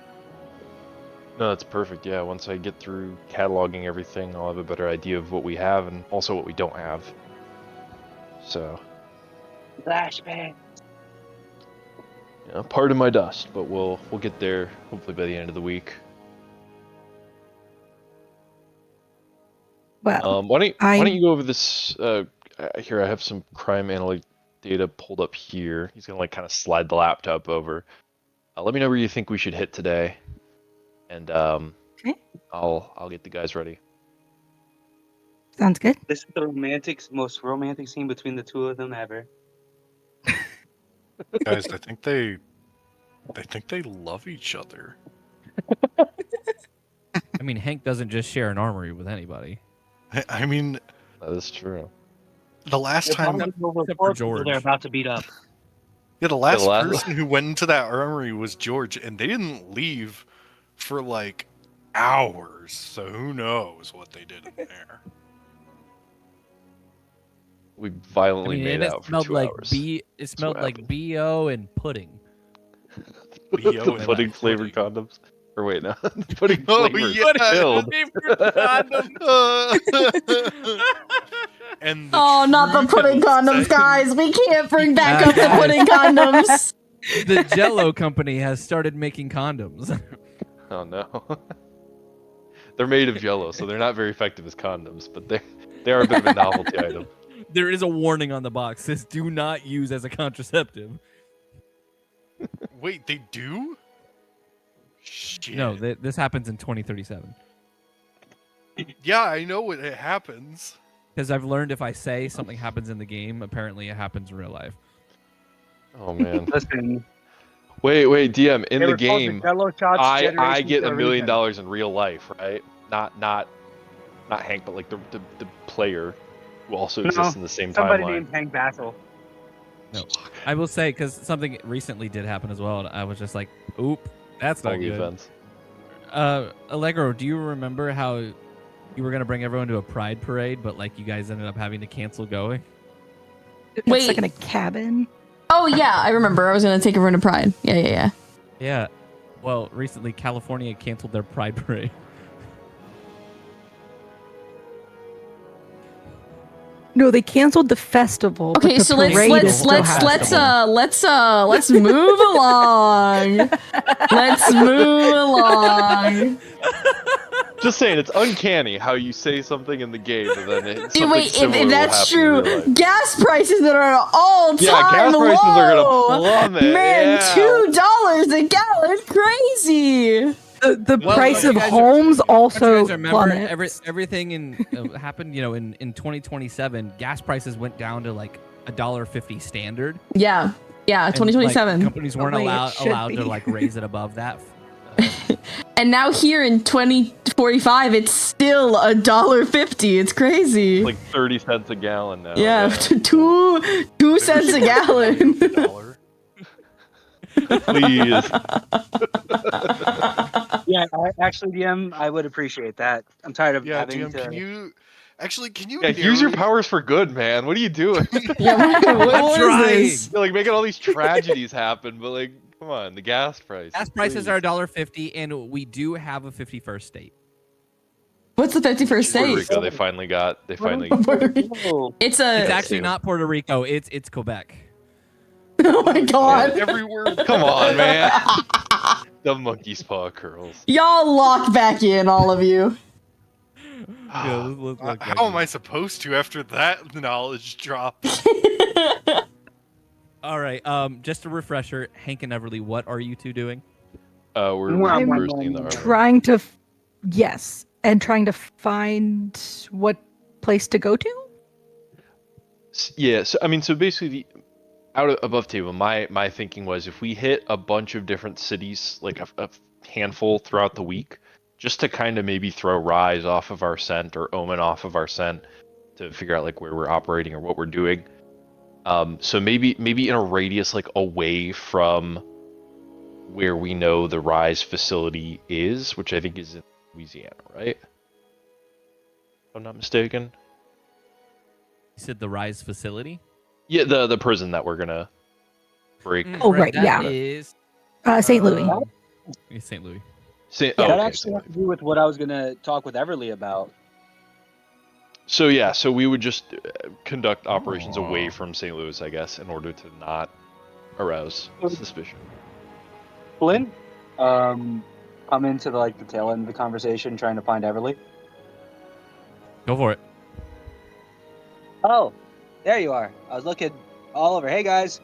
No, that's perfect. Yeah, once I get through cataloging everything, I'll have a better idea of what we have and also what we don't have. So, Flashbang. pardon my dust, but we'll get there hopefully by the end of the week. Well, why don't you go over this? Here, I have some crime analytic data pulled up here. He's gonna kind of slide the laptop over. Let me know where you think we should hit today, and okay. I'll get the guys ready. Sounds good. This is the most romantic scene between the two of them ever. Guys, I think they love each other. I mean, Hank doesn't just share an armory with anybody. I mean, That is true. the last time Except for George. They're about to beat up. Yeah, the last last- person who went into that armory was George, and they didn't leave for like hours. So who knows what they did in there? We I violently mean, made and it out for smelled 2 like hours. it smelled what like happened. BO and pudding. BO the and pudding flavored pudding. condoms. Or wait, no, the pudding Oh, flavored yeah. filled. Flavored condom. And the Oh, not the truth pudding will condoms, set- guys. We can't bring back up the Guys. pudding condoms. The Jello company has started making condoms. Oh no. They're made of jello, so they're not very effective as condoms, but they are a bit of a novelty item. There is a warning on the box. Says do not use as a contraceptive. Wait, they do? Shit. No, this happens in 2037. Yeah, I know it happens. Because I've learned if I say something happens in the game, apparently it happens in real life. Oh man. Listen, Wait, DM. In they the were called game, Jello shots I generation get for $1 a million reason. in real life, right? Not Hank, but like the player who also exists in the same Somebody timeline. named Hank Vassal. No, I will say because something recently did happen as well, and I was just like, "Oop, that's All not the good." events. Allegro, do you remember how you were gonna bring everyone to a pride parade, but like you guys ended up having to cancel going? It's Wait. like in a cabin. Oh yeah, I remember. I was gonna take everyone to Pride. Yeah. Yeah. Well, recently California canceled their pride parade. No, they canceled the festival. but Okay, the so parade let's- is still happening. let's move along. Let's move along. Just saying, it's uncanny how you say something in the game and then something Wait, similar if will that's happen in real true, life. gas prices that are at an all-time Yeah, gas prices are low. gonna plummet. Man, yeah. $2 a gallon, crazy. The Well, price don't of you guys- homes Don't you also guys remember plummets. everything in happened? You know, in 2027, gas prices went down to like $1.50 standard. Yeah, And, 2027. like, companies weren't The way it allowed should to be. like raise it above that. And now here in 2045, it's still $1.50. It's crazy. Like 30 cents a gallon now. yeah, two cents a gallon. $1. Please. Yeah, actually, DM, I would appreciate that. I'm tired of Yeah, having GM, to. can you Yeah, use your narrate- powers for good, man. What are you doing? Yeah, what is trying. this? You're like making all these tragedies happen, but like, come on, the gas price. Gas prices are $1.50, and we do have a 51st state. What's the 51st Puerto state? Rico, they finally got. Oh, It's a. It's actually not Puerto Rico. It's Quebec. Oh my god. Every word. Come on, man. The monkey's paw curls. Y'all lock back in, all of you. Yeah, let's look back How am here. I supposed to after that knowledge drop? All right. Just a refresher, Hank and Everly, what are you two doing? We're I'm bursting in the armor. Trying to, yes, and trying to find what place to go to. Yeah, so I mean, so basically, above table, my thinking was if we hit a bunch of different cities, like a handful throughout the week, just to kind of maybe throw Rise off of our scent or Omen off of our scent to figure out like where we're operating or what we're doing. So maybe in a radius like away from where we know the Rise facility is, which I think is in Louisiana, right? If I'm not mistaken. You said the Rise facility? Yeah, the prison that we're gonna break. Oh, right, that yeah. is, St. Louis. it's St. Louis. Say, that okay, actually has to do with what I was gonna talk with Everly about. So yeah, so we would just conduct operations away from St. Louis, I guess, in order to not arouse suspicion. Flynn, come into the tail end of the conversation, trying to find Everly. Go for it. Oh, there you are. I was looking all over. Hey guys,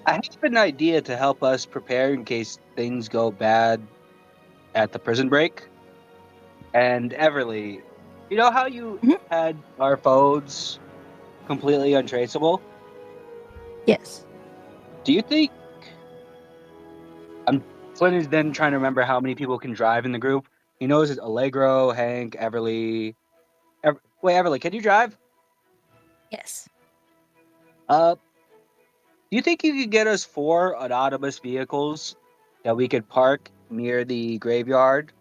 I have an idea to help us prepare in case things go bad at the prison break. And Everly, you know how you had our phones completely untraceable? Yes. Do you think Flynn is then trying to remember how many people can drive in the group? He knows it's Allegro, Hank, Everly. Wait, Everly, can you drive? Yes. Do you think you could get us 4 autonomous vehicles that we could park near the graveyard?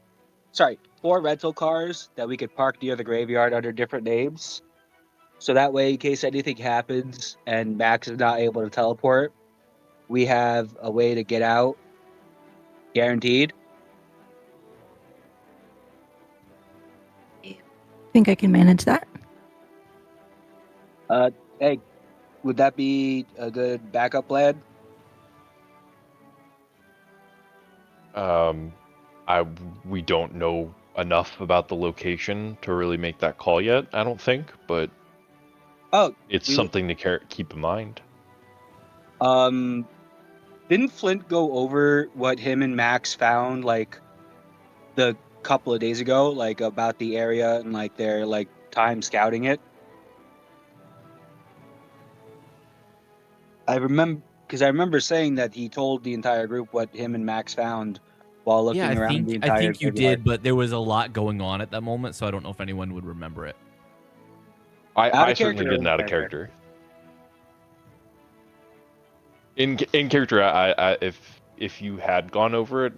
Sorry, 4 rental cars that we could park near the graveyard under different names. So that way, in case anything happens and Max is not able to teleport, we have a way to get out, guaranteed. I think I can manage that. Hey, would that be a good backup plan? We don't know enough about the location to really make that call yet. I don't think, but Oh, it's we would. something to keep in mind. Didn't Flint go over what him and Max found like the couple of days ago, like about the area and like their like time scouting it? I remember saying that he told the entire group what him and Max found while Yeah, looking around the I entire think you graveyard. did, but there was a lot going on at that moment, so I don't know if anyone would remember it. Out I of certainly character, didn't in out of character. character. In character, I if you had gone over it,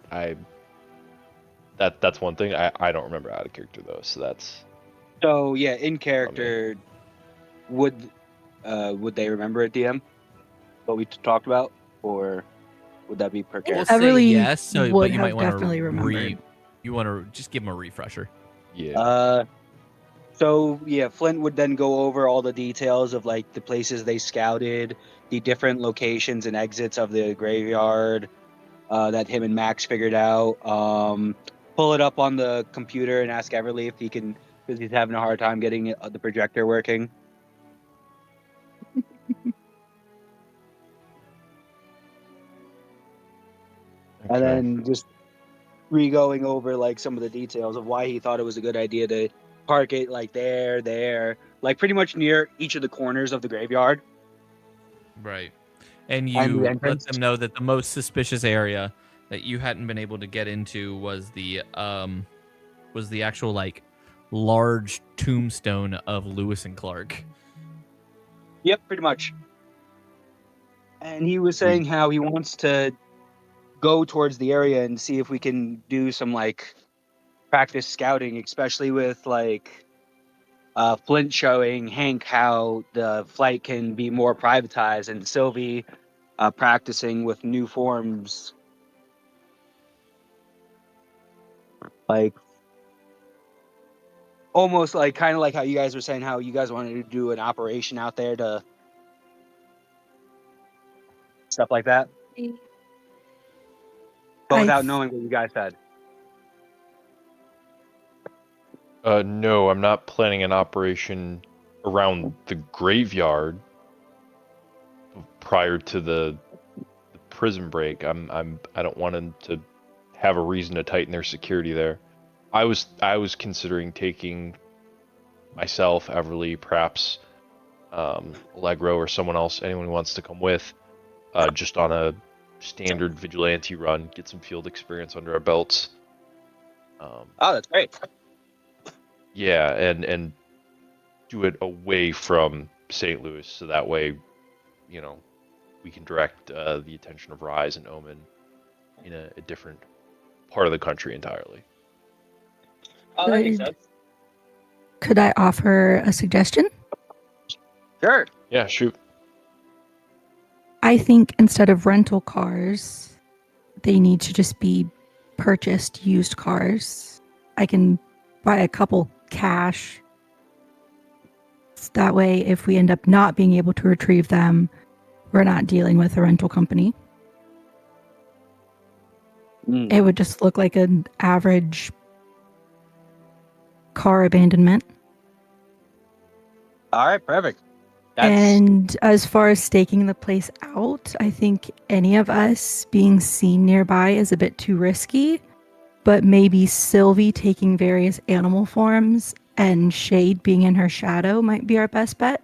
that's one thing. I don't remember out of character though, so that's So yeah, in on me. character, would they remember it, DM? What we talked about, or would that be per I think We'll character? say Everly yes, so but would you might have want definitely to remembered. you want to just give him a refresher. Yeah. So yeah, Flint would then go over all the details of like the places they scouted, the different locations and exits of the graveyard that him and Max figured out. Pull it up on the computer and ask Everly if he can, because he's having a hard time getting the projector working. And Okay. then just re-going over like some of the details of why he thought it was a good idea to park it like there, like pretty much near each of the corners of the graveyard Right. And and the you let entrance. them know that the most suspicious area that you hadn't been able to get into was the actual like large tombstone of Lewis and Clark. Yep, pretty much. And he was We saying how he wants to go towards the area and see if we can do some like practice scouting, especially with like Flint showing Hank how the flight can be more privatized, and Sylvie practicing with new forms, like almost like kind of like how you guys were saying how you guys wanted to do an operation out there to stuff like that, but I without knowing what you guys said. no, I'm not planning an operation around the graveyard prior to the prison break. I don't want them to have a reason to tighten their security there. I was considering taking myself, Everly, perhaps Allegro or someone else, anyone who wants to come with, just on a standard vigilante run, get some field experience under our belts. Oh, that's great. Yeah, and do it away from St. Louis, so that way, you know, we can direct the attention of Rise and Omen in a different part of the country entirely. Oh, that makes sense. Could I offer a suggestion? Sure. Yeah, shoot. I think instead of rental cars, they need to just be purchased used cars. I can buy a couple cash. That way, if we end up not being able to retrieve them, we're not dealing with a rental company. It would just look like an average car abandonment. All right, perfect. And as far as staking the place out, I think any of us being seen nearby is a bit too risky. But maybe Sylvie taking various animal forms and Shade being in her shadow might be our best bet.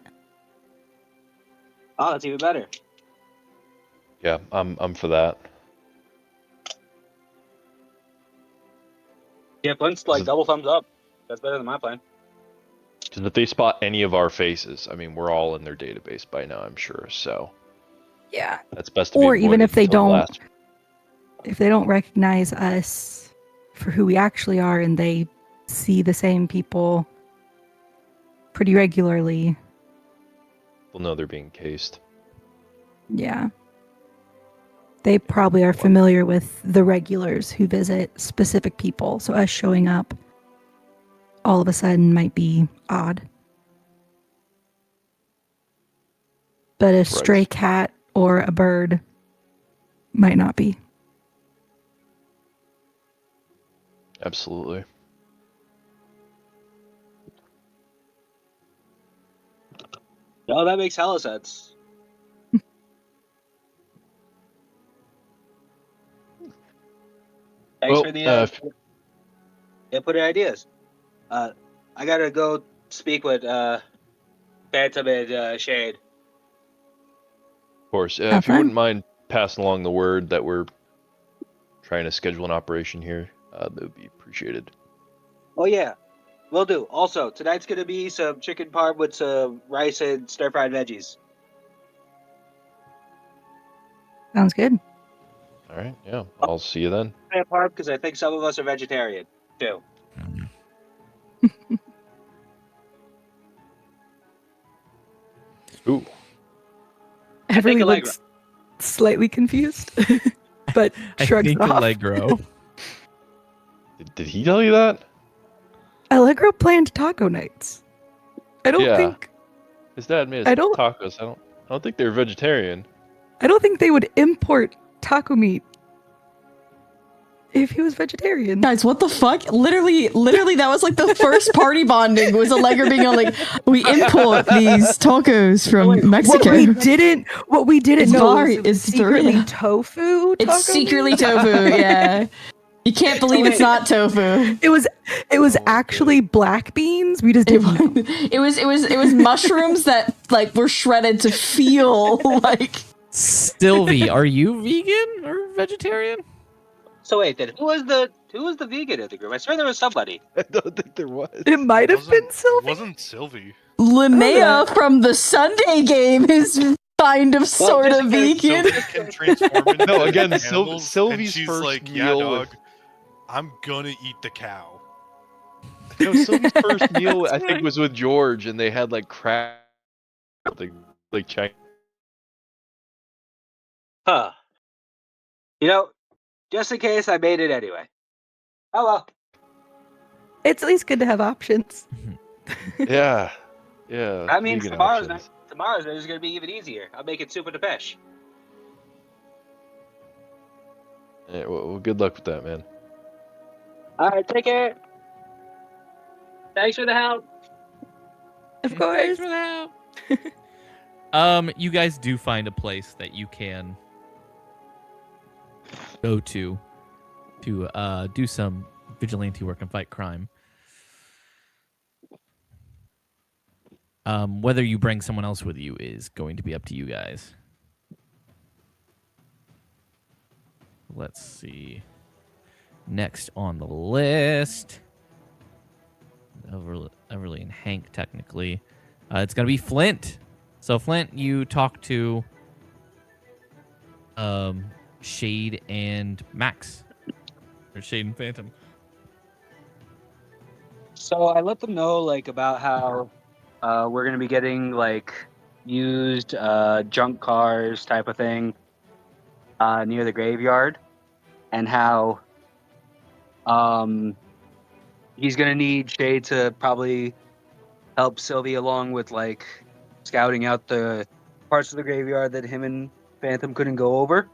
Oh, that's even better. Yeah, I'm for that. Yeah, Flint's like double thumbs up. That's better than my plan. Because if they spot any of our faces, I mean, we're all in their database by now, I'm sure. So Yeah. that's best to Or be even avoided if they until don't, if they don't recognize us for who we actually are, and they see the same people pretty regularly. They'll know they're being cased. Yeah. They probably are familiar with the regulars who visit specific people. So us showing up all of a sudden might be odd. But a stray cat or a bird might not be. Absolutely. No, that makes hella sense. Thanks for the input and ideas. I gotta go speak with Phantom and Shade. Of course. Have If you fun. wouldn't mind passing along the word that we're trying to schedule an operation here, that would be appreciated. Oh yeah, will do. Also, tonight's gonna be some chicken parm with some rice and stir-fried veggies. Sounds good. All right. Yeah. I'll see you then. Parm because I think some of us are vegetarian too. Ooh. Everly Allegro. looks slightly confused, but I shrugs think it off. Allegro. Did he tell you that? Allegro planned taco nights. I don't think His dad made us I don't- tacos. I don't think they're vegetarian. they would import taco meat if he was vegetarian. Guys, what the fuck? Literally, that was like the first party bonding was Allegro being on like, we import these tacos from Mexico. What we didn't It's know very- was it was it's secretly very- tofu. It's taco secretly meat. tofu, yeah. You can't believe it's not tofu. It was actually black beans. We just didn't know. It was mushrooms that like were shredded to feel like. Sylvie, are you vegan or vegetarian? So wait, then who was the vegan in the group? I swear there was somebody. I don't think there was. It might have been It Sylvie. wasn't Sylvie. Linnea from the Sunday game is kind of sort of just in vegan. Sylvie can transform into No, again, animals, Sylvie's and she's first like, yeah, meal dog, with- I'm gonna eat the cow. No, Sylvie's first meal, I think, was with George, and they had like crab, like Chinese. Huh. You know, just in case, I made it anyway. Oh well. It's at least good to have options. Yeah, yeah. That means vegan tomorrow's options. night is gonna be even easier. I'll make it super depeche. Yeah, well, good luck with that, man. All right, take care. Thanks for the help. Of Thanks course. for the help. You guys do find a place that you can go to do some vigilante work and fight crime. Whether you bring someone else with you is going to be up to you guys. Let's see. Next on the list, Everly and Hank, technically. It's going to be Flint. So, Flint, you talk to Shade and Max. Or Shade and Phantom. So I let them know like about how we're gonna be getting like used junk cars type of thing near the graveyard, and how he's gonna need Shade to probably help Sylvie along with like scouting out the parts of the graveyard that him and Phantom couldn't go over.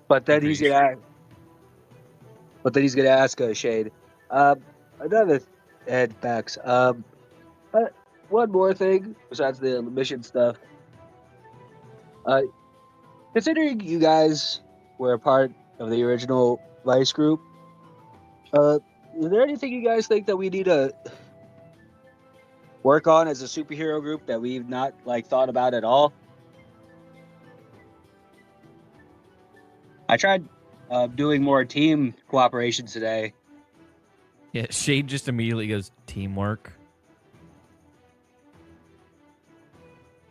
But then he's gonna ask Shade. Another and Max. But one more thing besides the mission stuff. Considering you guys were a part of the original Vice group, is there anything you guys think that we need to work on as a superhero group that we've not like thought about at all? I tried doing more team cooperation today, Yeah, Shade just immediately goes, teamwork.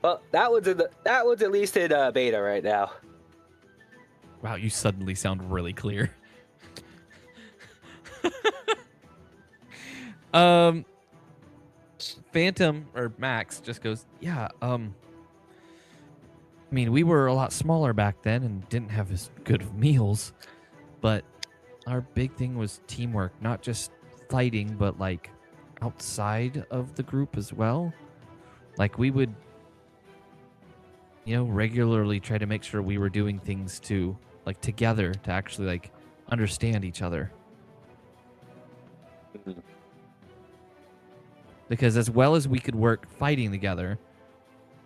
Well, that one's at least in beta right now. Wow, you suddenly sound really clear. Phantom or Max just goes, yeah, I mean, we were a lot smaller back then and didn't have as good of meals, but our big thing was teamwork, not just fighting, but like outside of the group as well. Like we would, regularly try to make sure we were doing things to like together to actually like understand each other. Because as well as we could work fighting together,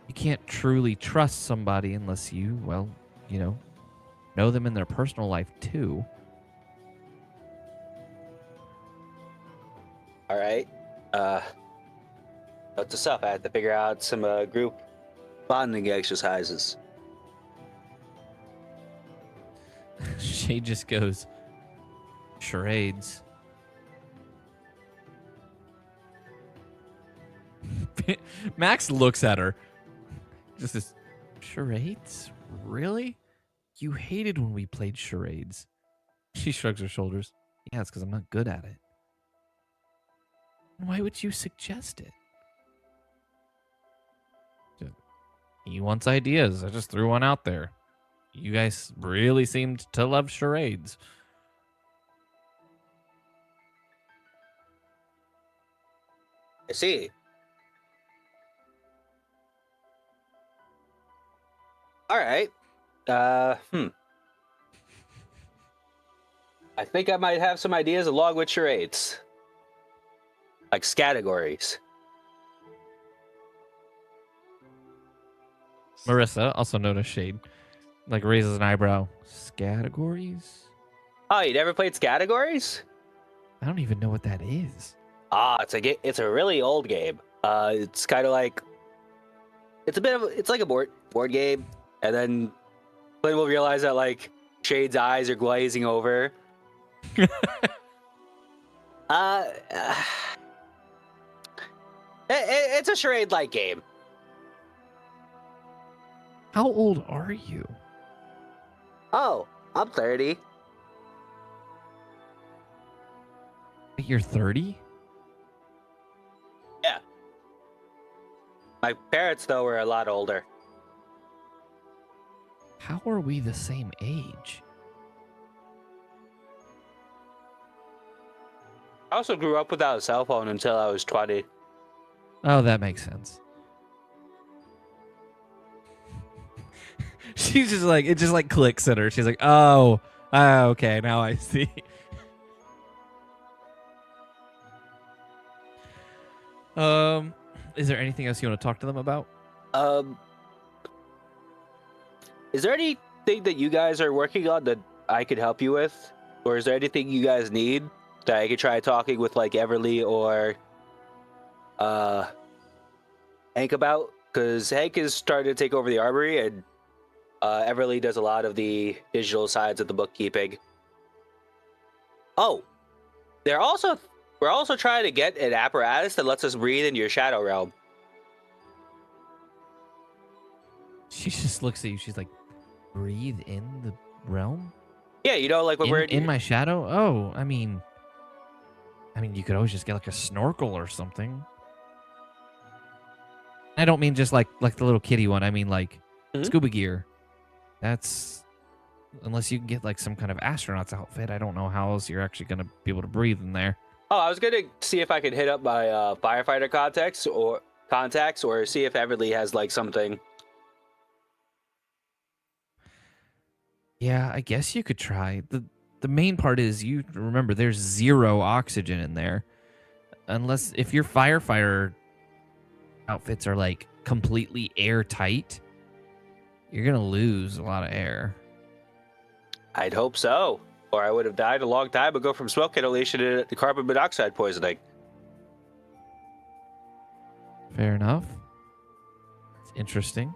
you can't truly trust somebody unless you, know them in their personal life too. All right. Note to self, I have to figure out some group bonding exercises. Shay just goes, charades. Max looks at her. Just this, charades? Really? You hated when we played charades. She shrugs her shoulders. Yeah, it's because I'm not good at it. Why would you suggest it? He wants ideas. I just threw one out there. You guys really seemed to love charades. I see. All right. I think I might have some ideas along with charades. Like categories. Marissa, also known as Shade, like raises an eyebrow. Categories? Oh, you never played categories? I don't even know what that is. It's a really old game. It's kind of like it's like a board game, and then Flynn will realize that like Shade's eyes are glazing over. It's a charade-like game. How old are you? Oh, I'm 30. You're 30? Yeah. My parents, though, were a lot older. How are we the same age? I also grew up without a cell phone until I was 20. Oh, that makes sense. She's just like, it just like clicks at her. She's like, oh, okay, now I see. Is there anything else you want to talk to them about? Is there anything that you guys are working on that I could help you with? Or is there anything you guys need that I could try talking with like Everly or Hank about? Because Hank is starting to take over the armory and Everly does a lot of the digital sides of the bookkeeping. Oh, we're also trying to get an apparatus that lets us breathe in your shadow realm. She just looks at you. She's like, breathe in the realm? Yeah, like when we're in my shadow? Oh, I mean, you could always just get like a snorkel or something. I don't mean just like the little kitty one. I mean like scuba gear. That's unless you can get like some kind of astronaut's outfit. I don't know how else you're actually gonna be able to breathe in there. Oh, I was gonna see if I could hit up my firefighter contacts or see if Everly has like something. Yeah, I guess you could try. The main part is you remember there's 0 oxygen in there. Unless if your firefighter outfits are like completely airtight, you're gonna lose a lot of air. I'd hope so, or I would have died a long time ago from smoke inhalation and carbon monoxide poisoning. Fair enough. It's interesting.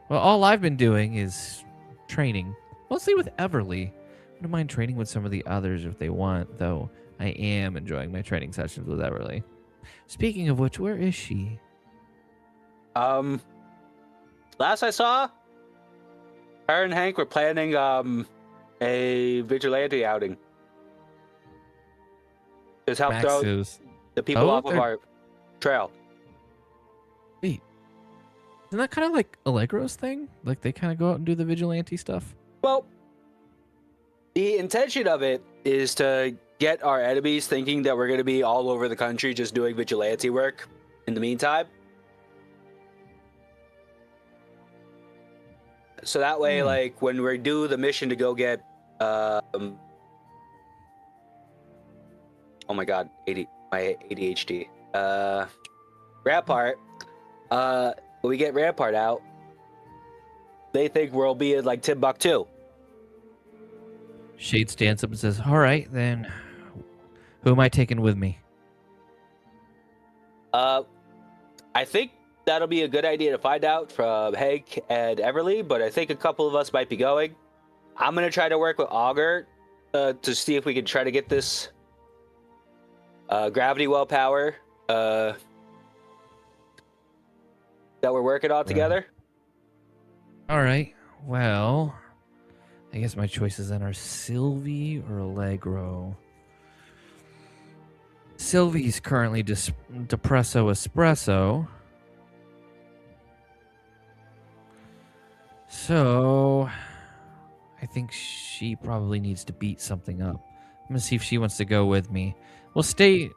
Well, all I've been doing is training. Mostly with Everly. I don't mind training with some of the others if they want, though. I am enjoying my training sessions with Everly. Speaking of which, where is she? Last I saw, her and Hank were planning a vigilante outing. Just help Max throw is. the people Oh, off of they're- our trail. Wait. Isn't that kind of like Allegro's thing? Like they kind of go out and do the vigilante stuff? Well, the intention of it is to get our enemies thinking that we're going to be all over the country just doing vigilante work in the meantime. So that way, like, when we do the mission to go get, oh my god, my ADHD. Rampart, when we get Rampart out, they think we'll be in, like, Timbuktu. Shade stands up and says, "All right, then who am I taking with me?" I think that'll be a good idea to find out from Hank and Everly, but I think a couple of us might be going. I'm going to try to work with Augur to see if we can try to get this gravity well power that we're working on together. All right. Well, I guess my choices then are Sylvie or Allegro. Sylvie's currently depresso espresso. So, I think she probably needs to beat something up. I'm gonna see if she wants to go with me. We'll stay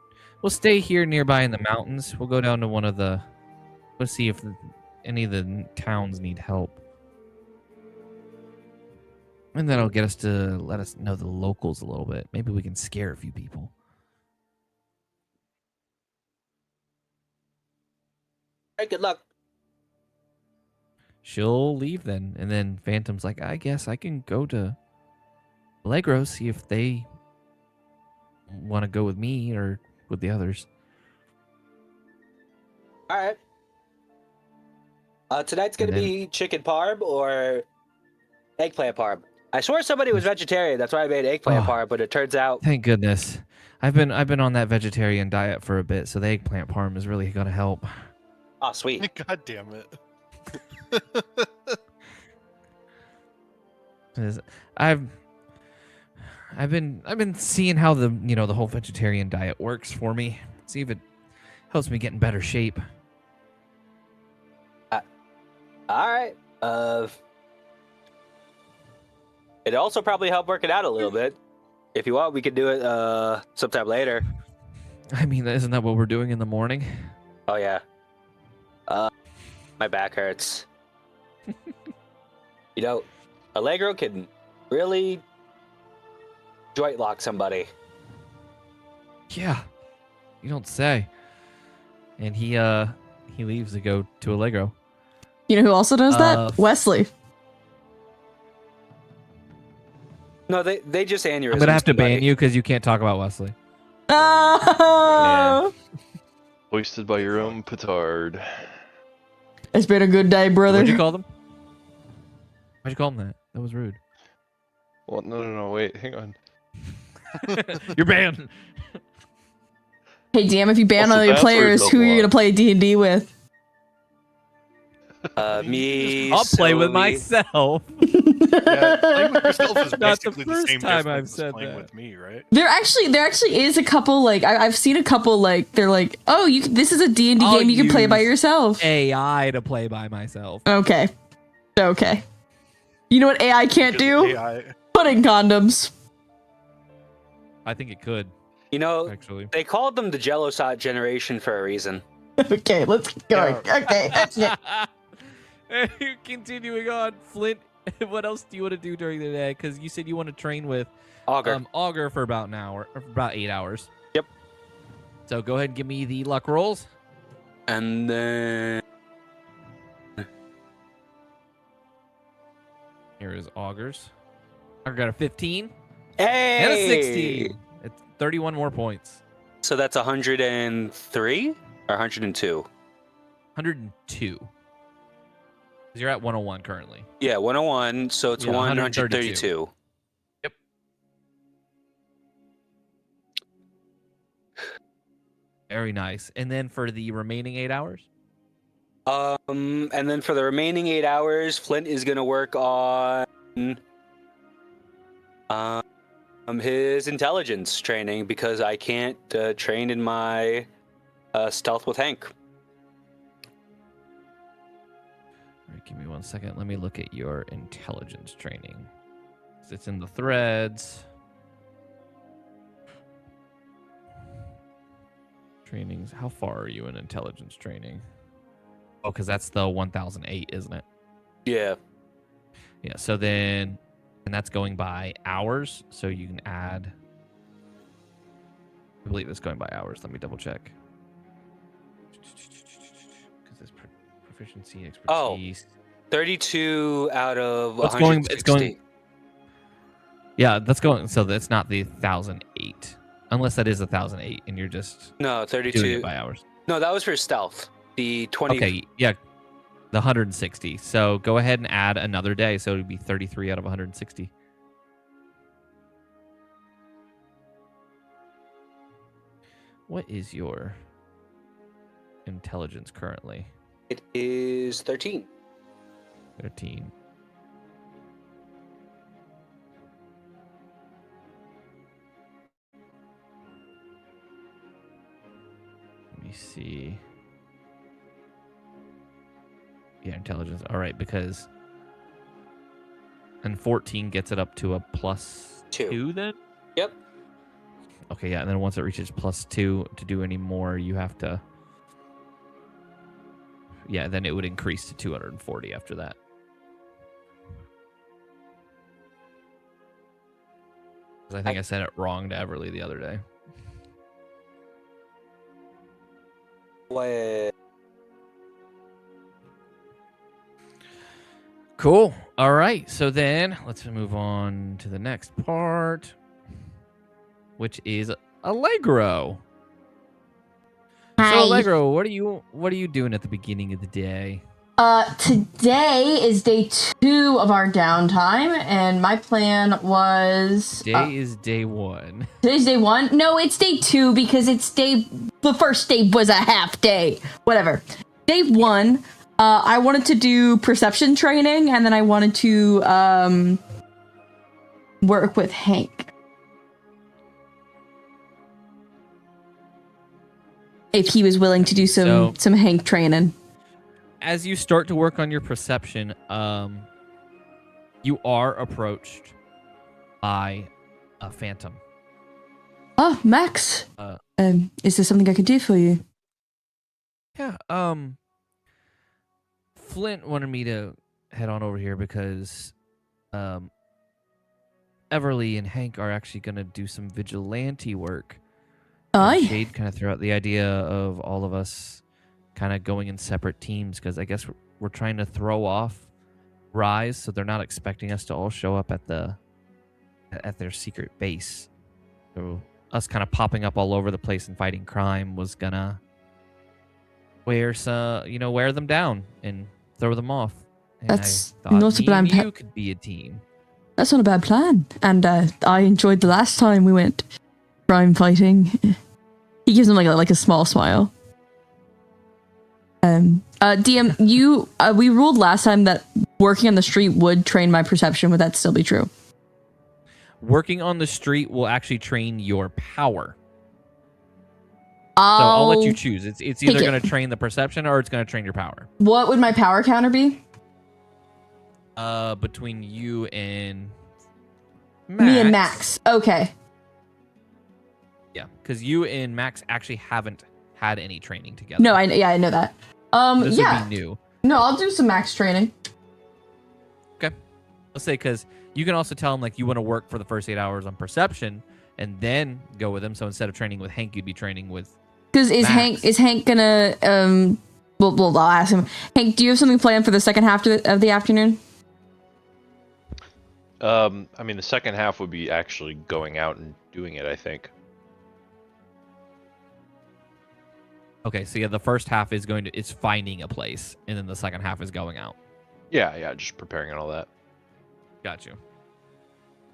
here nearby in the mountains. We'll go down to one of the. Let's see if any of the towns need help. And that'll get us to let us know the locals a little bit. Maybe we can scare a few people. Hey, good luck. She'll leave then. And then Phantom's like, I guess I can go to Allegro, see if they want to go with me or with the others. All right. Tonight's going to be chicken parm or eggplant parm. I swear somebody was vegetarian. That's why I made eggplant parm, but it turns out... Thank goodness. I've been on that vegetarian diet for a bit, so the eggplant parm is really going to help. Oh, sweet. God damn it. 'Cause I've been seeing how the the whole vegetarian diet works for me. See if it helps me get in better shape. All right. It also probably helped work it out a little bit. If you want, we could do it sometime later. I mean, isn't that what we're doing in the morning? Oh yeah. My back hurts. Allegro can really joint lock somebody. Yeah, you don't say. And he leaves to go to Allegro. You know who also does that? Wesley. No, they just aneurysms. I'm gonna have to ban you because you can't talk about Wesley. Oh! Hoisted by your own petard. It's been a good day, brother. What'd you call them? Why'd you call them that? That was rude. Well, no, wait, hang on. You're banned. Hey, damn! If you ban Also, all your that's players, rude who are you to gonna play D&D with? Me. I'll play with Sylvie. myself. Yeah, playing with yourself is Not the basically the first same time difference I've as said playing that. with me, right? There actually is a couple, like I've seen a couple, like they're like, oh, this is a D&D I'll game you can play by use yourself. AI to play by myself. Okay. You know what AI can't Because do? AI Putting condoms. I think it could actually. They called them the Jello Shot generation for a reason. Okay, let's keep going. Okay. Continuing on, Flint. What else do you want to do during the day? Because you said you want to train with Augur. Augur for about an hour, or about 8 hours. Yep. So go ahead and give me the luck rolls. And then Here is Augur's. Augur got a 15 hey, and a 16. It's 31 more points. So that's 103 or 102. 102. 'Cause you're at 101 currently. Yeah, 101. So it's Yeah, 132. Very nice. And then for the remaining 8 hours? And then for the remaining 8 hours, Flint is gonna work on his intelligence training because I can't train in my stealth with Hank. All right, give me 1 second. Let me look at your intelligence training. It's in the threads. Trainings. How far are you in intelligence training? Oh, because that's the 1008, isn't it? Yeah. Yeah, so then, and that's going by hours, so you can add, I believe it's going by hours. Let me double check. Because it's proficiency, expertise. 32 out of It's 160. it's going, yeah, that's going, so that's not the 1008. Unless that is 1008, and you're just No, doing 32. it by hours. No, that was for stealth. The 20. Okay, yeah, the 160. So go ahead and add another day, so it would be 33 out of 160. What is your intelligence currently? It is 13. 13. Let me see. Yeah, intelligence. All right, because and 14 gets it up to a +2 then? Yep. Okay, yeah, and then once it reaches +2 to do any more, you have to. Yeah, then it would increase to 240 after that. 'Cause I think I said it wrong to Everly the other day. What? Cool. All right. So then let's move on to the next part, which is Allegro. Hi. So Allegro, what are you doing at the beginning of the day? Today is day 2 of our downtime, and my plan was Today is day 1. today's day 1. No, it's day 2 because the first day was a half day. Whatever. Day 1, I wanted to do perception training, and then I wanted to work with Hank. If he was willing to do some Hank training. As you start to work on your perception, you are approached by a phantom. Oh, Max. Is there something I could do for you? Yeah. Flint wanted me to head on over here because Everly and Hank are actually going to do some vigilante work. Aye. Shade kind of threw out the idea of all of us kind of going in separate teams because I guess we're trying to throw off R.I.S.E, so they're not expecting us to all show up at their secret base. So us kind of popping up all over the place and fighting crime was gonna wear them down and throw them off. And That's I thought not a me and bad you could be a team. That's not a bad plan. And I enjoyed the last time we went crime fighting. He gives him like a small smile. DM, we ruled last time that working on the street would train my perception. Would that still be true? Working on the street will actually train your power. So I'll let you choose. It's either going to train the perception or it's going to train your power. What would my power counter be? Between you and Max. Me and Max. Okay. Yeah, because you and Max actually haven't had any training together. No, I know that. This yeah. would be new. No, I'll do some Max training. Okay. Let's say because you can also tell him like you want to work for the first 8 hours on perception and then go with him. So instead of training with Hank, you'd be training with. Because is Hank gonna Well, I'll ask him. Hank, do you have something planned for the second half of the afternoon? I mean, the second half would be actually going out and doing it, I think. Okay, so yeah, the first half is it's finding a place, and then the second half is going out. Yeah, just preparing and all that. Got you.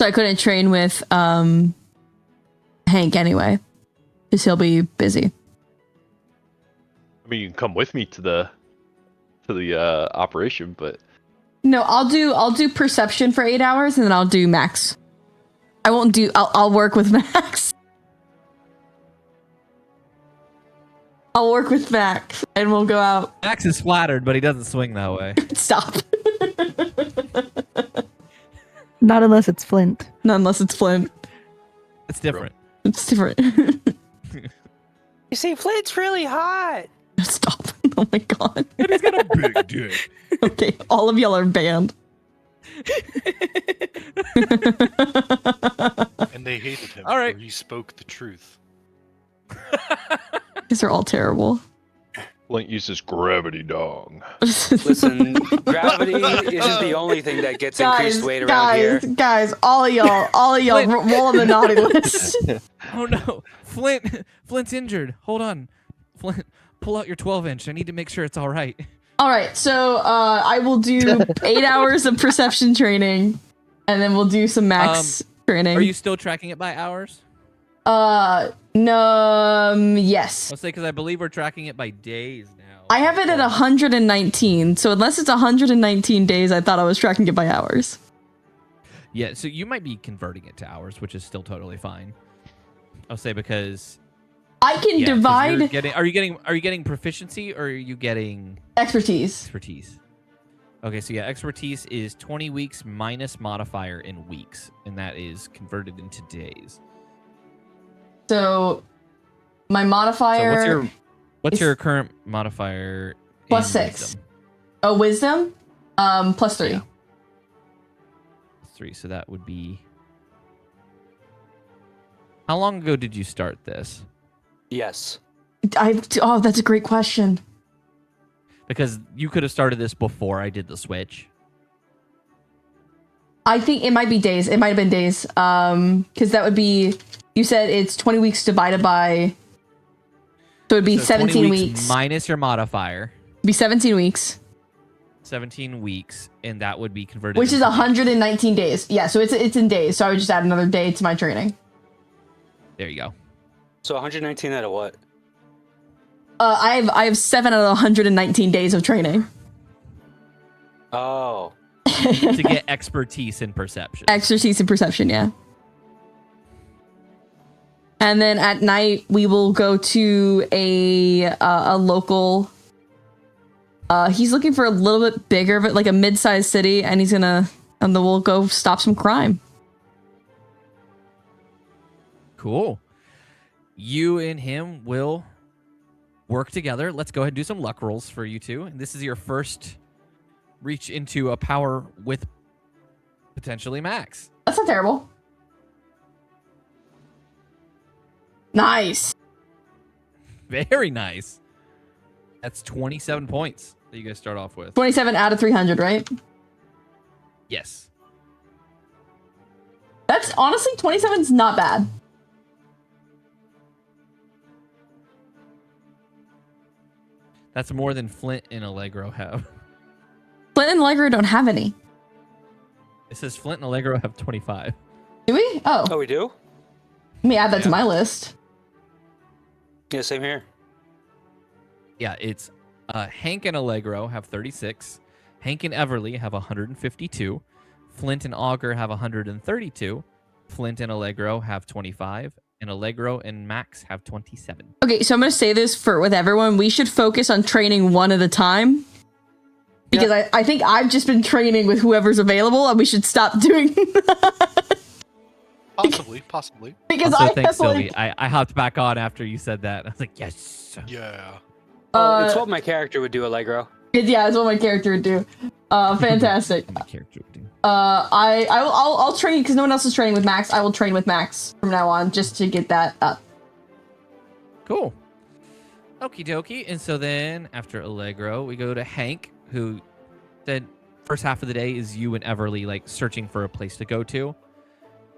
So I couldn't train with Hank anyway, because he'll be busy. I mean, you can come with me to the operation, but No, I'll do perception for 8 hours, and then I'll do Max. I won't do. I'll work with Max. I'll work with Max, and we'll go out. Max is flattered, but he doesn't swing that way. Stop. Not unless it's Flint. Not unless it's Flint. It's different. It's different. You see, Flint's really hot. Stop. Oh my god. And he's got a big dick. Okay, all of y'all are banned. And they hated him. All right. For he spoke the truth. These are all terrible. Flint uses gravity dong. Listen, gravity isn't the only thing that gets increased weight around here. Guys, all of y'all roll on the naughty list. Oh no, Flint's injured. Hold on, Flint, pull out your 12-inch. I need to make sure it's all right. All right, so I will do 8 hours of perception training, and then we'll do some max training. Are you still tracking it by hours? No, yes. I'll say because I believe we're tracking it by days now. I have it at 119, so unless it's 119 days, I thought I was tracking it by hours. Yeah, so you might be converting it to hours, which is still totally fine. I'll say because I can 'cause divide are you getting proficiency or are you getting expertise. Okay, so yeah, expertise is 20 weeks minus modifier in weeks, and that is converted into days. So my modifier. So what's your current modifier? Plus in 6. Wisdom? Oh, wisdom? Plus 3. Yeah. 3, so that would be. How long ago did you start this? Yes. Oh, that's a great question. Because you could have started this before I did the switch. I think it might be days. It might have been days. Because that would be. You said it's 20 weeks divided by. So it'd be So 17 20 weeks. minus your modifier. Be 17 weeks. 17 weeks, and that would be converted. Which is into 119 days. Yeah, so it's in days. So I would just add another day to my training. There you go. So 119 out of what? I have 7 out of 119 days of training. Oh. To get expertise in perception. Expertise and perception, yeah. And then at night we will go to a local. He's looking for a little bit bigger, but like a mid-sized city, and and then we'll go stop some crime. Cool. You and him will work together. Let's go ahead and do some luck rolls for you two. And this is your first reach into a power with potentially Max. That's not terrible. Nice. Very nice. That's 27 points that you guys start off with. 27 out of 300, right? Yes. That's honestly 27's not bad. That's more than Flint and Allegro have. Flint and Allegro don't have any. It says Flint and Allegro have 25. Do we? Oh. Oh, we do? Let me add that to my list. Yeah, same here. Yeah, it's Hank and Allegro have 36. Hank and Everly have 152. Flint and Augur have 132. Flint and Allegro have 25. And Allegro and Max have 27. Okay, so I'm going to say this with everyone. We should focus on training one at a time. Because I think I've just been training with whoever's available, and we should stop doing that. Possibly. Because Also, I thanks, have Sylvie. like... I hopped back on after you said that. I was like, yes. Yeah. Oh, it's what my character would do, Allegro. Yeah, it's what my character would do. Fantastic. My character would do. I'll train because no one else is training with Max. I will train with Max from now on just to get that up. Cool. Okie dokie. And so then after Allegro, we go to Hank, who said first half of the day is you and Everly like searching for a place to go to.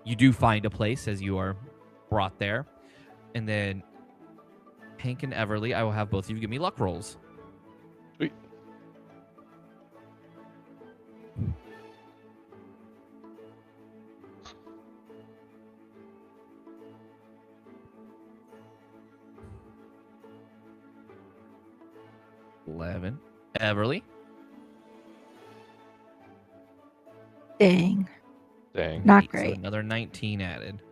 You do find a place as you are brought there. And then Hank and Everly, I will have both of you give me luck rolls. Sweet. 11. Everly. Dang. Dang. Not So great. another 19 added.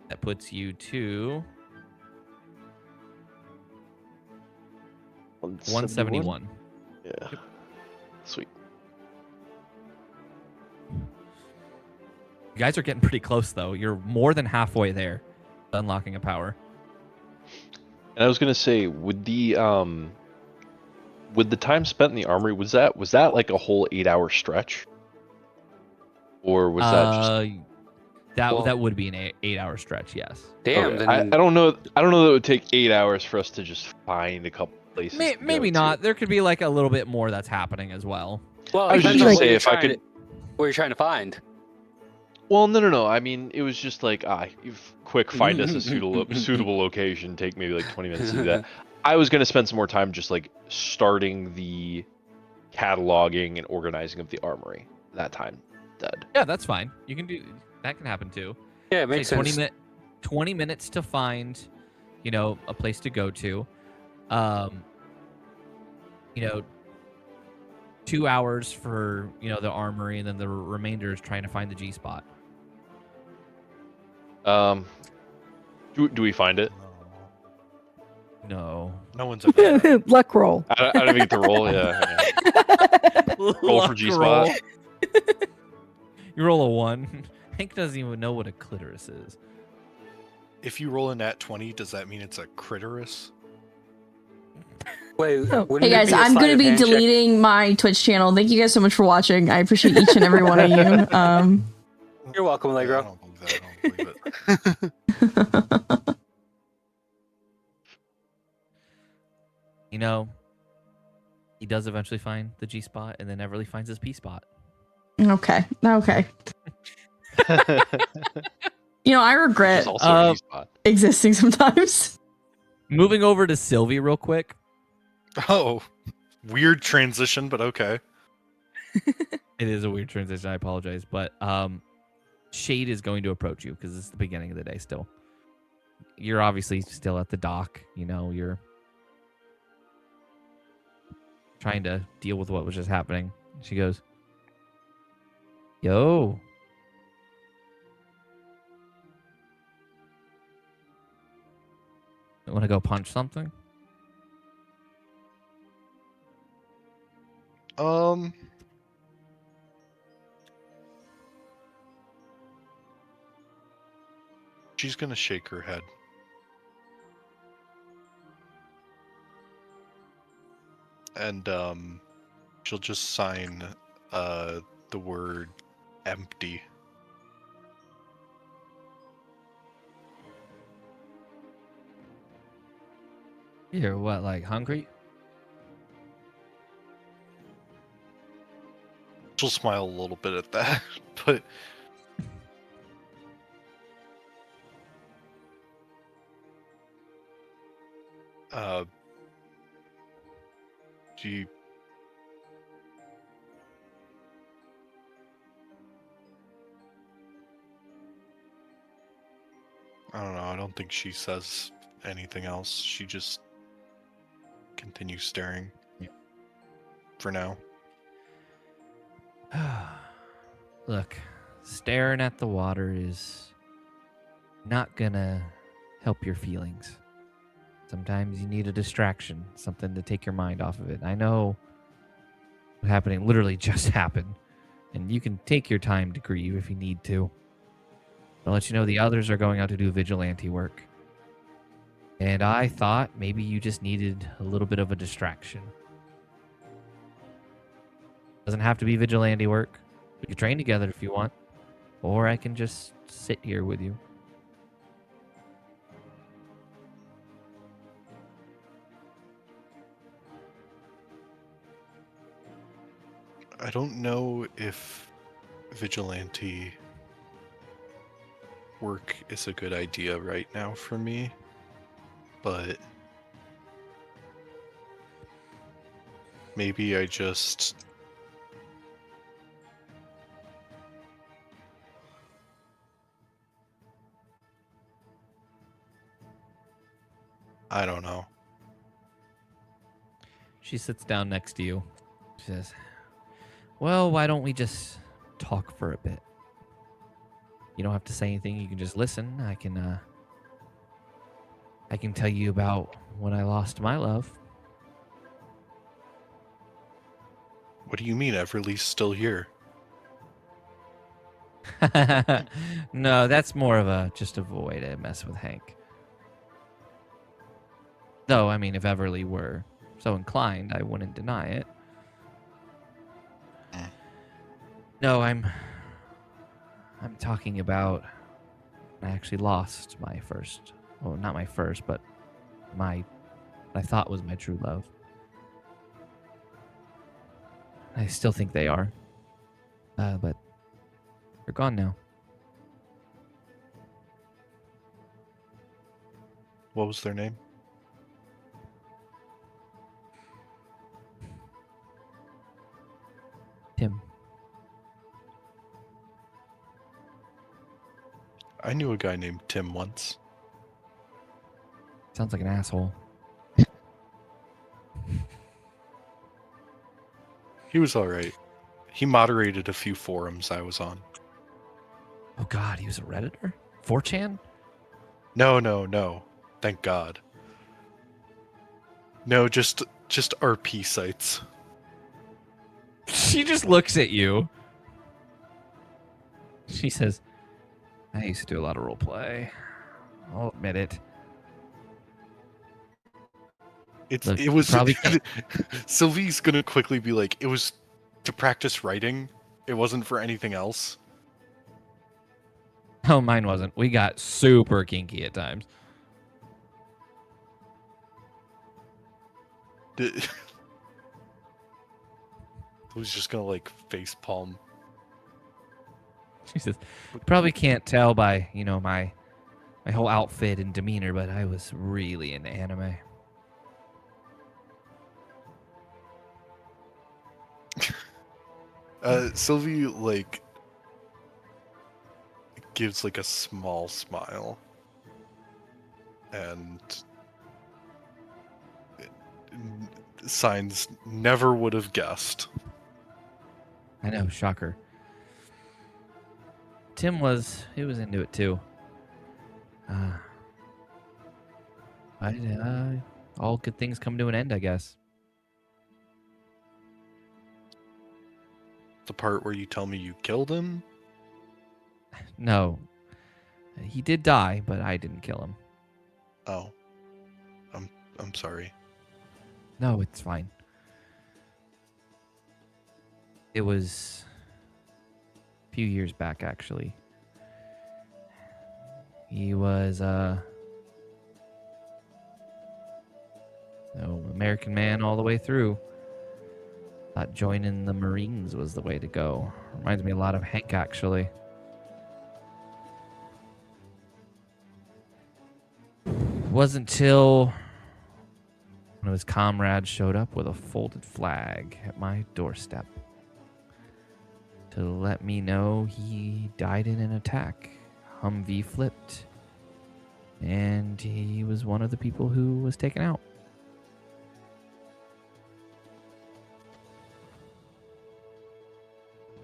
That puts you to 171. Yeah. Sweet. You guys are getting pretty close, though. You're more than halfway there, unlocking a power. And I was gonna say, would the time spent in the armory, was that like a whole 8-hour stretch, or was that just that would be an 8-hour stretch? Yes. Damn. okay? Then I don't know. I don't know that it would take 8 hours for us to just find a couple places. to Maybe go not. To. there could be like a little bit more that's happening as well. well, I it was just depends on gonna what say you're if I trying could. to- what you're trying to find. Well, no. I mean, it was just like, quick, find us a suitable location. Take maybe like 20 minutes to do that. I was gonna spend some more time just like starting the cataloging and organizing of the armory. That time, dead. Yeah, that's fine. You can do that. Can happen too. Yeah, it makes Say sense. 20 minutes to find, a place to go to. 2 hours for the armory, and then the remainder is trying to find the G spot. Do we find it? No. No one's ever tried. Luck roll. I don't even get to roll. Yeah. Roll for G spot. You roll a 1. Hank doesn't even know what a clitoris is. If you roll a nat 20, does that mean it's a critoris? Wait, Oh. wouldn't Hey it guys, be a I'm sleight going to of be hand check? deleting my Twitch channel. Thank you guys so much for watching. I appreciate each and every one of you. You're welcome, Yeah, I Allegro. don't believe that. I don't believe it. He does eventually find the G spot, and then Everly finds his P spot. Okay. I regret It's also a G spot. existing sometimes. Moving over to Sylvie real quick. Oh, weird transition, but okay. It is a weird transition. I apologize, but Shade is going to approach you because it's the beginning of the day still. You're obviously still at the dock. You're trying to deal with what was just happening. She goes, "Yo, want to go punch something?" She's gonna shake her head. And she'll just sign the word empty. You're what, like hungry? She'll smile a little bit at that, but she I don't know, I don't think she says anything else. She just continues staring. For now. Look, staring at the water is not gonna help your feelings. Sometimes you need a distraction, something to take your mind off of it. I know what's happening literally just happened, and you can take your time to grieve if you need to. I'll let you know the others are going out to do vigilante work. And I thought maybe you just needed a little bit of a distraction. Doesn't have to be vigilante work. We can train together if you want. Or I can just sit here with you. I don't know if vigilante work is a good idea right now for me, but maybe I just I don't know. She sits down next to you. She says, well, why don't we just talk for a bit? You don't have to say anything. You can just listen. I can tell you about when I lost my love. What do you mean Everly's still here? No, that's more of just a way to mess with Hank. Though, I mean, if Everly were so inclined, I wouldn't deny it. No, I'm talking about I actually lost my first, well, not my first, but what I thought was my true love. I still think they are. But they're gone now. What was their name? Tim. I knew a guy named Tim once. Sounds like an asshole. He was alright. He moderated a few forums I was on. Oh God, he was a Redditor? 4chan? No. Thank God. No, just RP sites. She just looks at you. She says, I used to do a lot of roleplay. I'll admit it. Look, It was probably Sylvie's gonna quickly be like, it was to practice writing. It wasn't for anything else. Oh, mine wasn't. We got super kinky at times. It was just gonna like face palm. She says, probably can't tell by, my whole outfit and demeanor, but I was really into anime. Sylvie like gives like a small smile and signs never would have guessed. I know, shocker. Tim was into it too. But all good things come to an end, I guess. The part where you tell me you killed him? No. He did die, but I didn't kill him. Oh. I'm sorry. No, it's fine. It was a few years back, actually. He was, American man all the way through. Thought joining the Marines was the way to go. Reminds me a lot of Hank, actually. Wasn't till one of his comrades showed up with a folded flag at my doorstep to let me know he died in an attack. Humvee flipped, and he was one of the people who was taken out.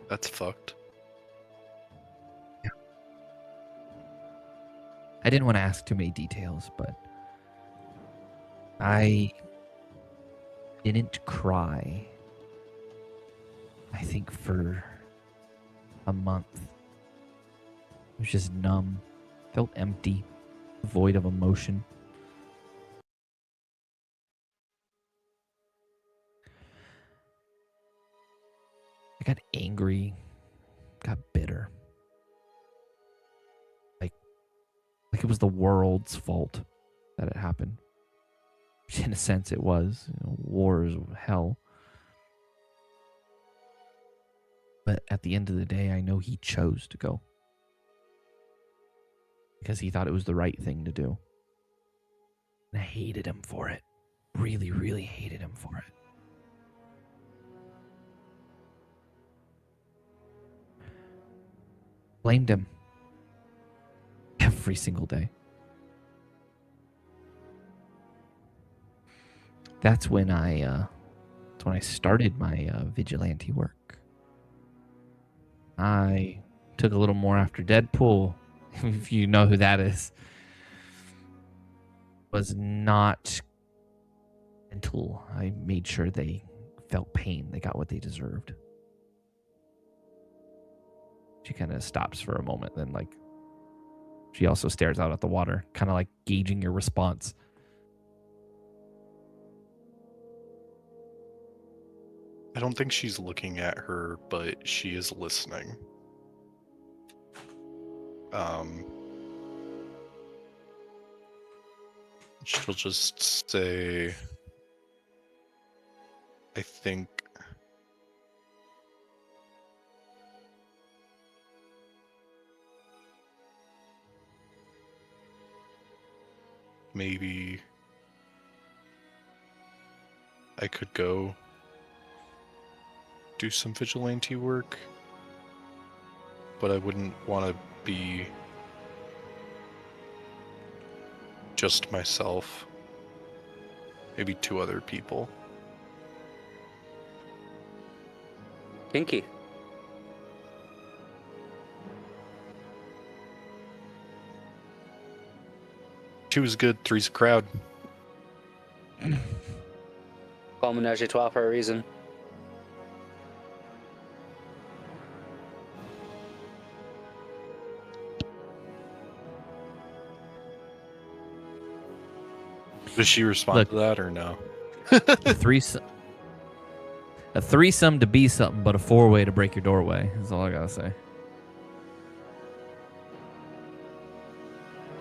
That's fucked. Yeah. I didn't want to ask too many details, but I didn't cry, I think, for a month. It was just numb, felt empty, void of emotion. I got angry, got bitter. Like it was the world's fault that it happened. In a sense, it was. War is hell. But at the end of the day, I know he chose to go. Because he thought it was the right thing to do. And I hated him for it. Really, really hated him for it. Blamed him. Every single day. That's when I That's when I started my vigilante work. I took a little more after Deadpool, if you know who that is. Was not gentle. I made sure they felt pain. They got what they deserved. She kind of stops for a moment, then like she also stares out at the water, kind of like gauging your response. I don't think she's looking at her, but she is listening. She'll just say, I think maybe I could go do some vigilante work, but I wouldn't want to be just myself. Maybe 2 other people. Kinky. Two is good, 3's a crowd. Call Menage a Trois for a reason. Does she respond Look. to that or no? A threesome to be something, but a 4-way to break your doorway. That's all I gotta say.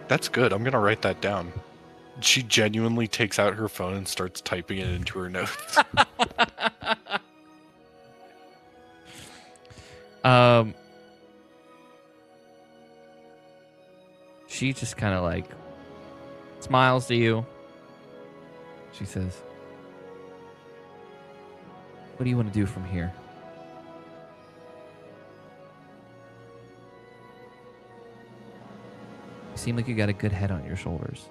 That's good. I'm gonna write that down. She genuinely takes out her phone and starts typing it into her notes. She just kind of like smiles to you. She says, "What do you want to do from here?" You seem like you got a good head on your shoulders.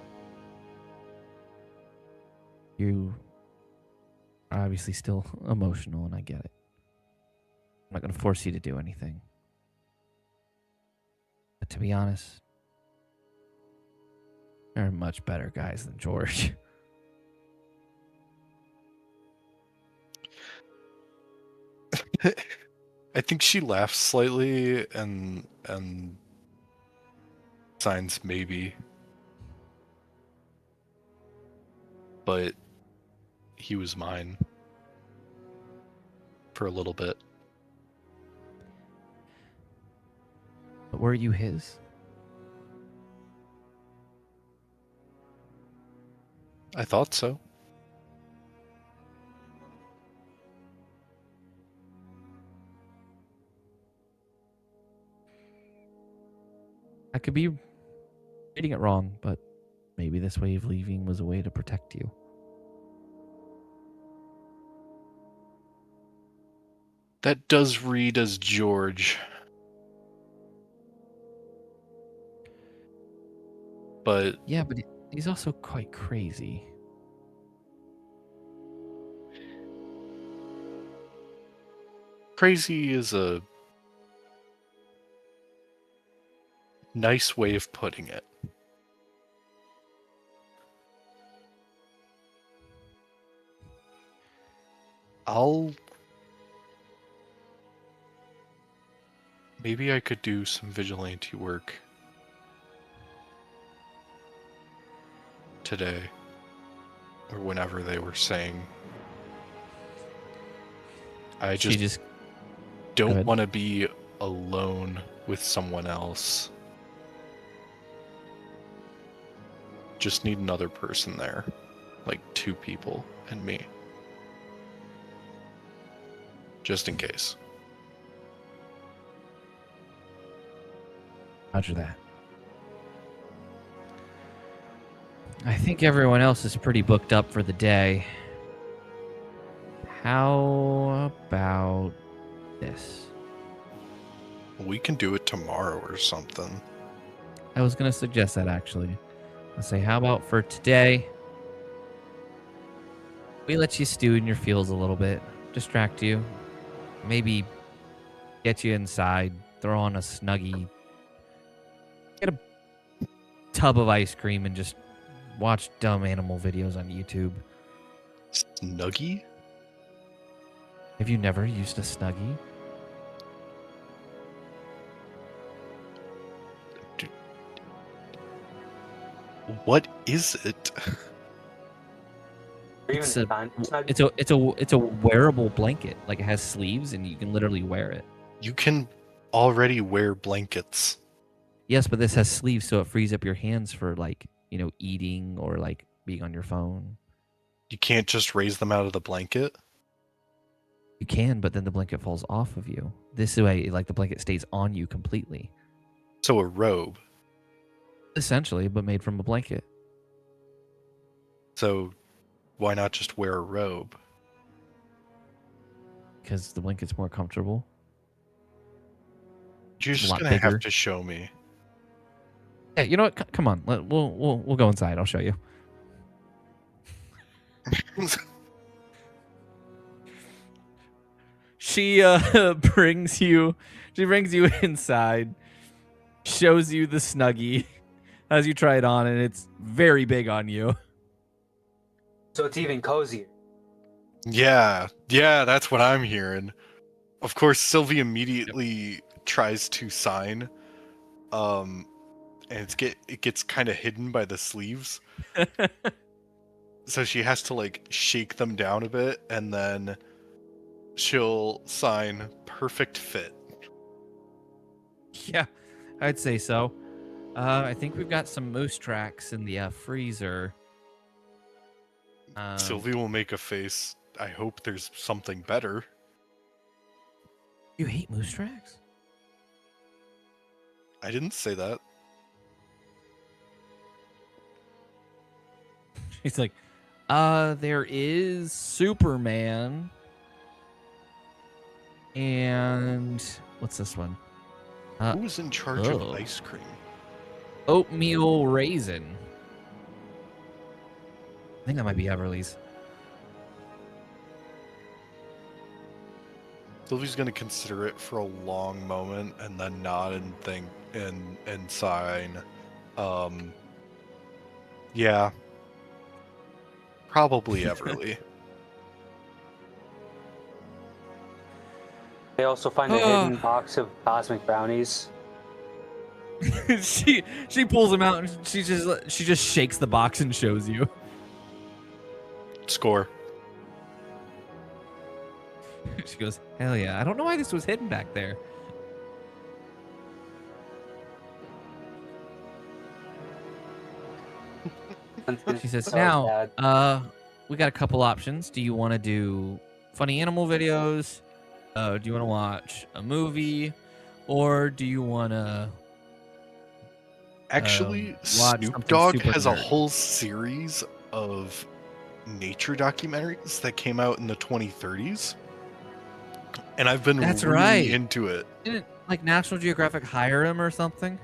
You are obviously still emotional, and I get it. I'm not going to force you to do anything. But to be honest, there are much better guys than George. I think she laughs slightly and signs maybe. But he was mine for a little bit. But were you his? I thought so. I could be reading it wrong, but maybe this way of leaving was a way to protect you. That does read as George. But Yeah, but he's also quite crazy. crazy is a nice way of putting it. Maybe I could do some vigilante work today, or whenever they were saying. I just don't want to be alone with someone else. Just need another person there, like 2 people and me. Just in case. Roger that. I think everyone else is pretty booked up for the day. How about this? We can do it tomorrow or something. I was going to suggest that, actually. I'll say, how about for today? We let you stew in your feels a little bit, distract you, maybe get you inside, throw on a Snuggie, get a tub of ice cream, and just watch dumb animal videos on YouTube. Snuggie? Have you never used a Snuggie? What is it? It's a wearable blanket. Like it has sleeves and you can literally wear it. You can already wear blankets. Yes, but this has sleeves, so it frees up your hands for like, eating or like being on your phone. You can't just raise them out of the blanket? You can, but then the blanket falls off of you. This way, like the blanket stays on you completely. So a robe. Essentially, but made from a blanket. So why not just wear a robe? Because the blanket's more comfortable. You're It's a just lot gonna bigger. have to show me. Yeah, you know what? Come on, we'll go inside. I'll show you. She brings you inside, shows you the Snuggie as you try it on, and it's very big on you. So it's even cozier. Yeah, that's what I'm hearing. Of course, Sylvie immediately tries to sign, and it gets kind of hidden by the sleeves. So she has to like shake them down a bit, and then she'll sign perfect fit. Yeah, I'd say so. I think we've got some moose tracks in the freezer. Sylvie will make a face. I hope there's something better. You hate moose tracks? I didn't say that. He's like, there is Superman. And what's this one? Who's in charge of ice cream? Oatmeal raisin. I think that might be Everly's. Sylvie's gonna consider it for a long moment and then nod and think and sign. Yeah. Probably Everly. They also find a hidden box of cosmic brownies. she pulls them out and she just shakes the box and shows you. Score. She goes, hell yeah. I don't know why this was hidden back there. She says, So now, bad. we got a couple options. Do you want to do funny animal videos? Do you want to watch a movie? Or do you want to... Actually, watch Snoop something Dogg super has a nerdy. whole series of nature documentaries that came out in the 2030s. And I've been That's really right. into it. Didn't, like, National Geographic hire him or something?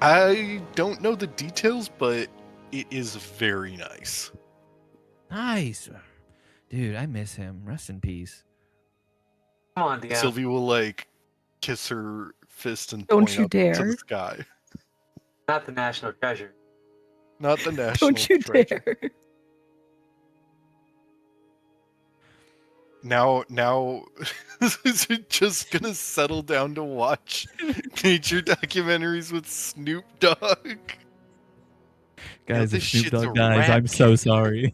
I don't know the details, but it is very nice. Nice. Dude, I miss him. Rest in peace. Come on, Deanna. Sylvie will like kiss her fist and Don't point you up to dare. the sky. Not the national treasure. Not the national Don't you treasure. dare. Now is it just gonna settle down to watch nature documentaries with Snoop Dogg? Guys, this if Snoop shit's a Dogg dies, rap I'm so kid. sorry.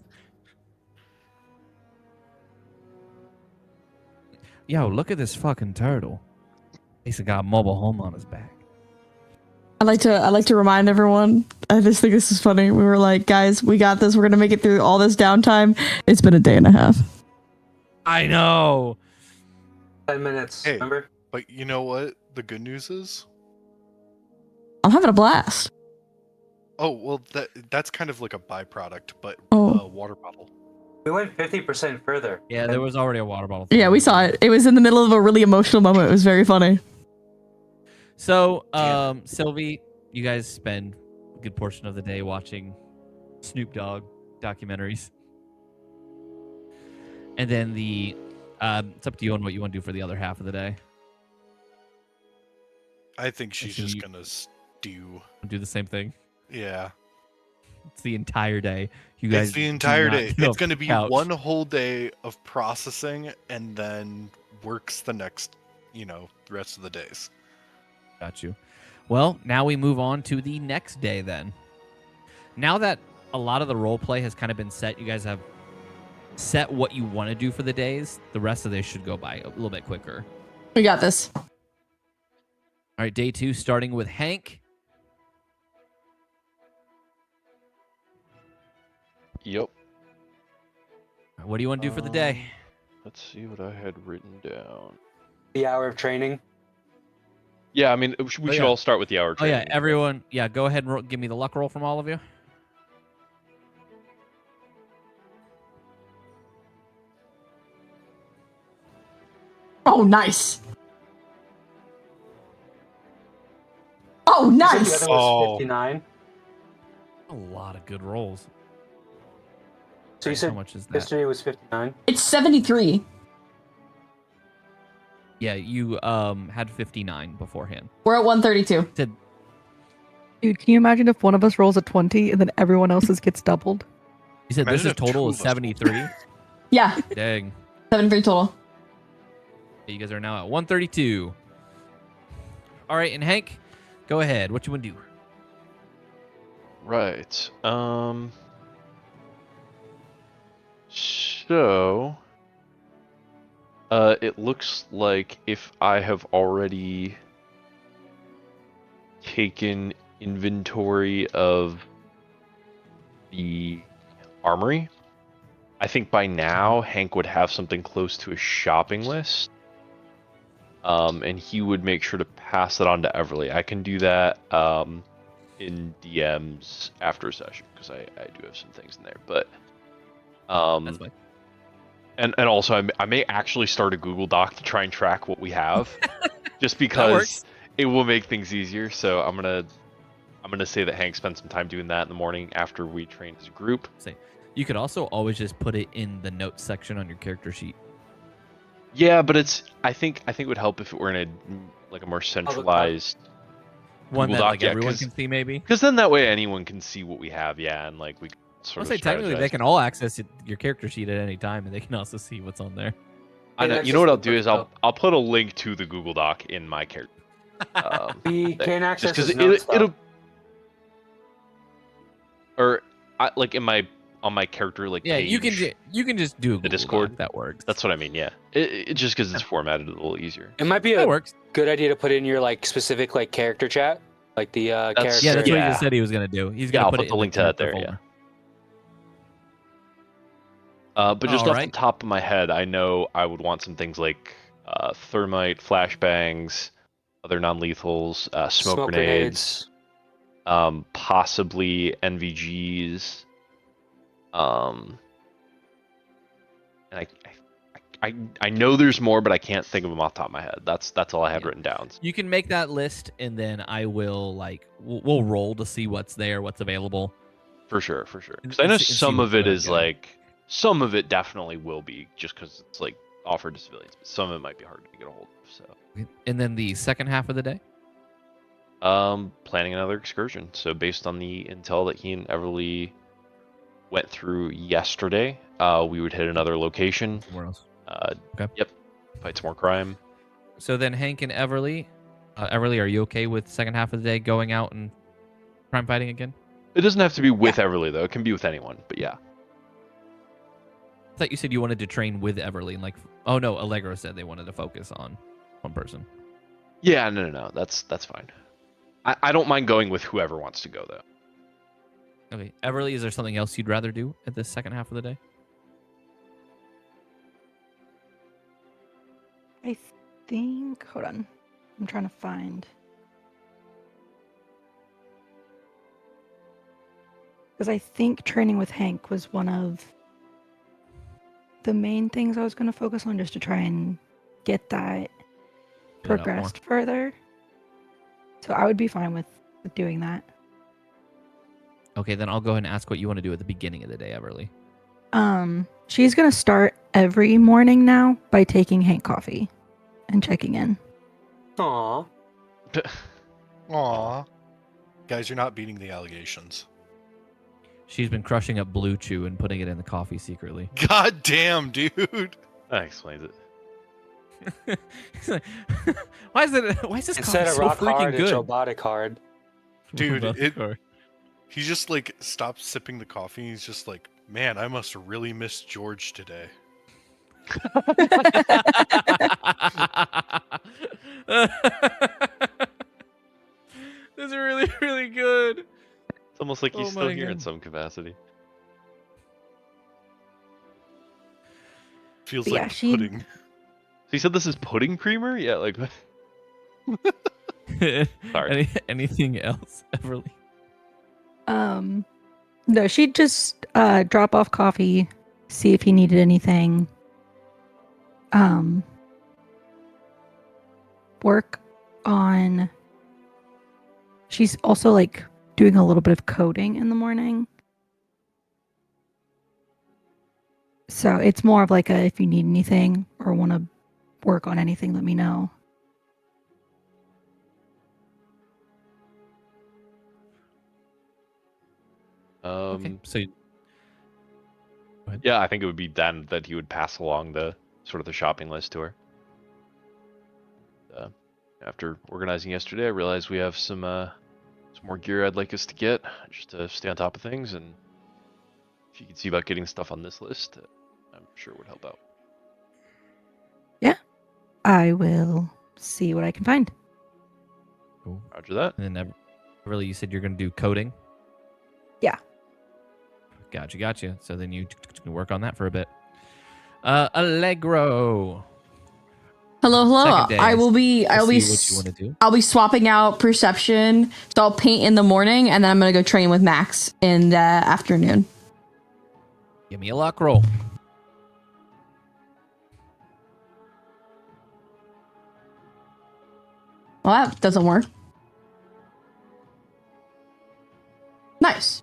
Yo, look at this fucking turtle. He's got a mobile home on his back. I like to remind everyone. I just think this is funny. We were like, guys, we got this. We're gonna make it through all this downtime. It's been a day and a half. I know. 10 minutes, Hey. remember? But you know what? The good news is, I'm having a blast. oh well, that's kind of like a byproduct, but Oh. water bottle. We went 50% further. Yeah, there was already a water bottle. Yeah, we saw it. It was in the middle of a really emotional moment. It was very funny. So, Sylvie, you guys spend a good portion of the day watching Snoop Dogg documentaries. And then the it's up to you on what you want to do for the other half of the day. I think she's So just you- gonna stew. Do the same thing. Yeah. It's the entire day. You guys It's the do entire not day. get It's off going to the be couch. one whole day of processing and then works the next, the rest of the days. Got you. Well, now we move on to the next day then. Now that a lot of the role play has kind of been set, you guys have set what you want to do for the days, the rest of this should go by a little bit quicker. We got this. All right, day 2, starting with Hank. Yep. What do you want to do for the day? Let's see what I had written down. The hour of training. Yeah, I mean, we should yeah. all start with the hour Oh, training. yeah, everyone. Yeah, go ahead and give me the luck roll from all of you. Oh, nice. Oh, You said nice. The other was Oh. 59. A lot of good rolls. So you How said much is that? history was 59. It's 73. Yeah, you had 59 beforehand. We're at 132. Dude, can you imagine if one of us rolls a 20 and then everyone else's gets doubled? You said this Imagine is if total two is of us rolled. 73. Yeah, Dang. 73 total. You guys are now at 132. All right, and Hank, go ahead. What you want to do? Right. So, it looks like if I have already taken inventory of the armory, I think by now Hank would have something close to a shopping list. And he would make sure to pass it on to Everly. I can do that in DMs after a session because I do have some things in there. But That's fine. and also I may actually start a Google Doc to try and track what we have, just That because works. it will make things easier. So I'm gonna say that Hank spent some time doing that in the morning after we train as a group. You could also always just put it in the notes section on your character sheet. Yeah, but I think it would help if it were in a more centralized One Google that Doc, like yeah, everyone 'cause- can see, maybe. because then that way anyone can see what we have. Yeah, and we can sort I'll of say technically they strategize. can all access your character sheet at any time, and they can also see what's on there. I know. that's You know what just I'll the do is first I'll put a link to the Google Doc in my character. We thing. can't access Just his because notes, though. it'll or in my on my character Yeah, page. you can just do a Google Discord? Doc. That works. That's what I mean. Yeah, it just because it's formatted a little easier. It might be that a works. good idea to put in your specific character chat, the character. Yeah, that's what he Yeah. just said he was gonna do. He's Yeah, gonna I'll put put it the in link to that character there. Yeah. folder. But just off Alright. the top of my head, I know I would want some things like thermite, flashbangs, other non-lethals, smoke grenades, possibly NVGs. And I know there's more, but I can't think of them off the top of my head. That's all I had Yeah. written down. You can make that list, and then I will we'll roll to see what's there, what's available. For sure. Because And I know see some what's of it gonna is go. some of it definitely will be just because it's offered to civilians, but some of it might be hard to get a hold of. So, And then the second half of the day. planning another excursion. So based on the intel that he and Everly went through yesterday, we would hit another location. Somewhere else. Yep. Fight some more crime. So then Hank and Everly. Everly, are you okay with second half of the day going out and crime fighting again? It doesn't have to be with Everly though. It can be with anyone. But yeah. I thought you said you wanted to train with Everly, and oh no, Allegro said they wanted to focus on one person. Yeah. No. That's fine. I don't mind going with whoever wants to go though. Okay, Everly, is there something else you'd rather do at this second half of the day? I think. Hold on. I'm trying to find. Because I think training with Hank was one of the main things I was going to focus on just to try and get that Fill it out more. progressed further. So I would be fine with doing that. Okay, then I'll go ahead and ask what you want to do at the beginning of the day, Everly. She's gonna start every morning now by taking Hank coffee and checking in. Aw. Aw. Guys, you're not beating the allegations. She's been crushing up Blue Chew and putting it in the coffee secretly. God damn, dude. That explains it. He's like, why is this Instead coffee of so rock freaking hard, it's good? robotic hard. Dude, Robotic hard. He just like stops sipping the coffee. He's just like, man, I must really miss George today. This is really, really good. It's almost like he's Oh still my here in God. some capacity. Feels But like yeah, she- pudding. So you said this is pudding creamer? Yeah, like Sorry. Anything else, Everly? No, she'd just drop off coffee, see if he needed anything. Work on. She's also like doing a little bit of coding in the morning. So it's more of like a if you need anything or want to work on anything, let me know. Okay, so Yeah, I think it would be then that he would pass along the sort of the shopping list to her. After organizing yesterday, I realized we have some more gear I'd like us to get just to stay on top of things, and if you could see about getting stuff on this list, I'm sure it would help out. I will see what I can find. cool. Roger that. And then Everly, you said you're going to do coding? Yeah. Gotcha. So then you work on that for a bit. Allegro. Hello. Second day. I'll be See what you want to do. I'll be swapping out perception. So I'll paint in the morning, and then I'm gonna go train with Max in the afternoon. Give me a luck roll. Well, that doesn't work. Nice.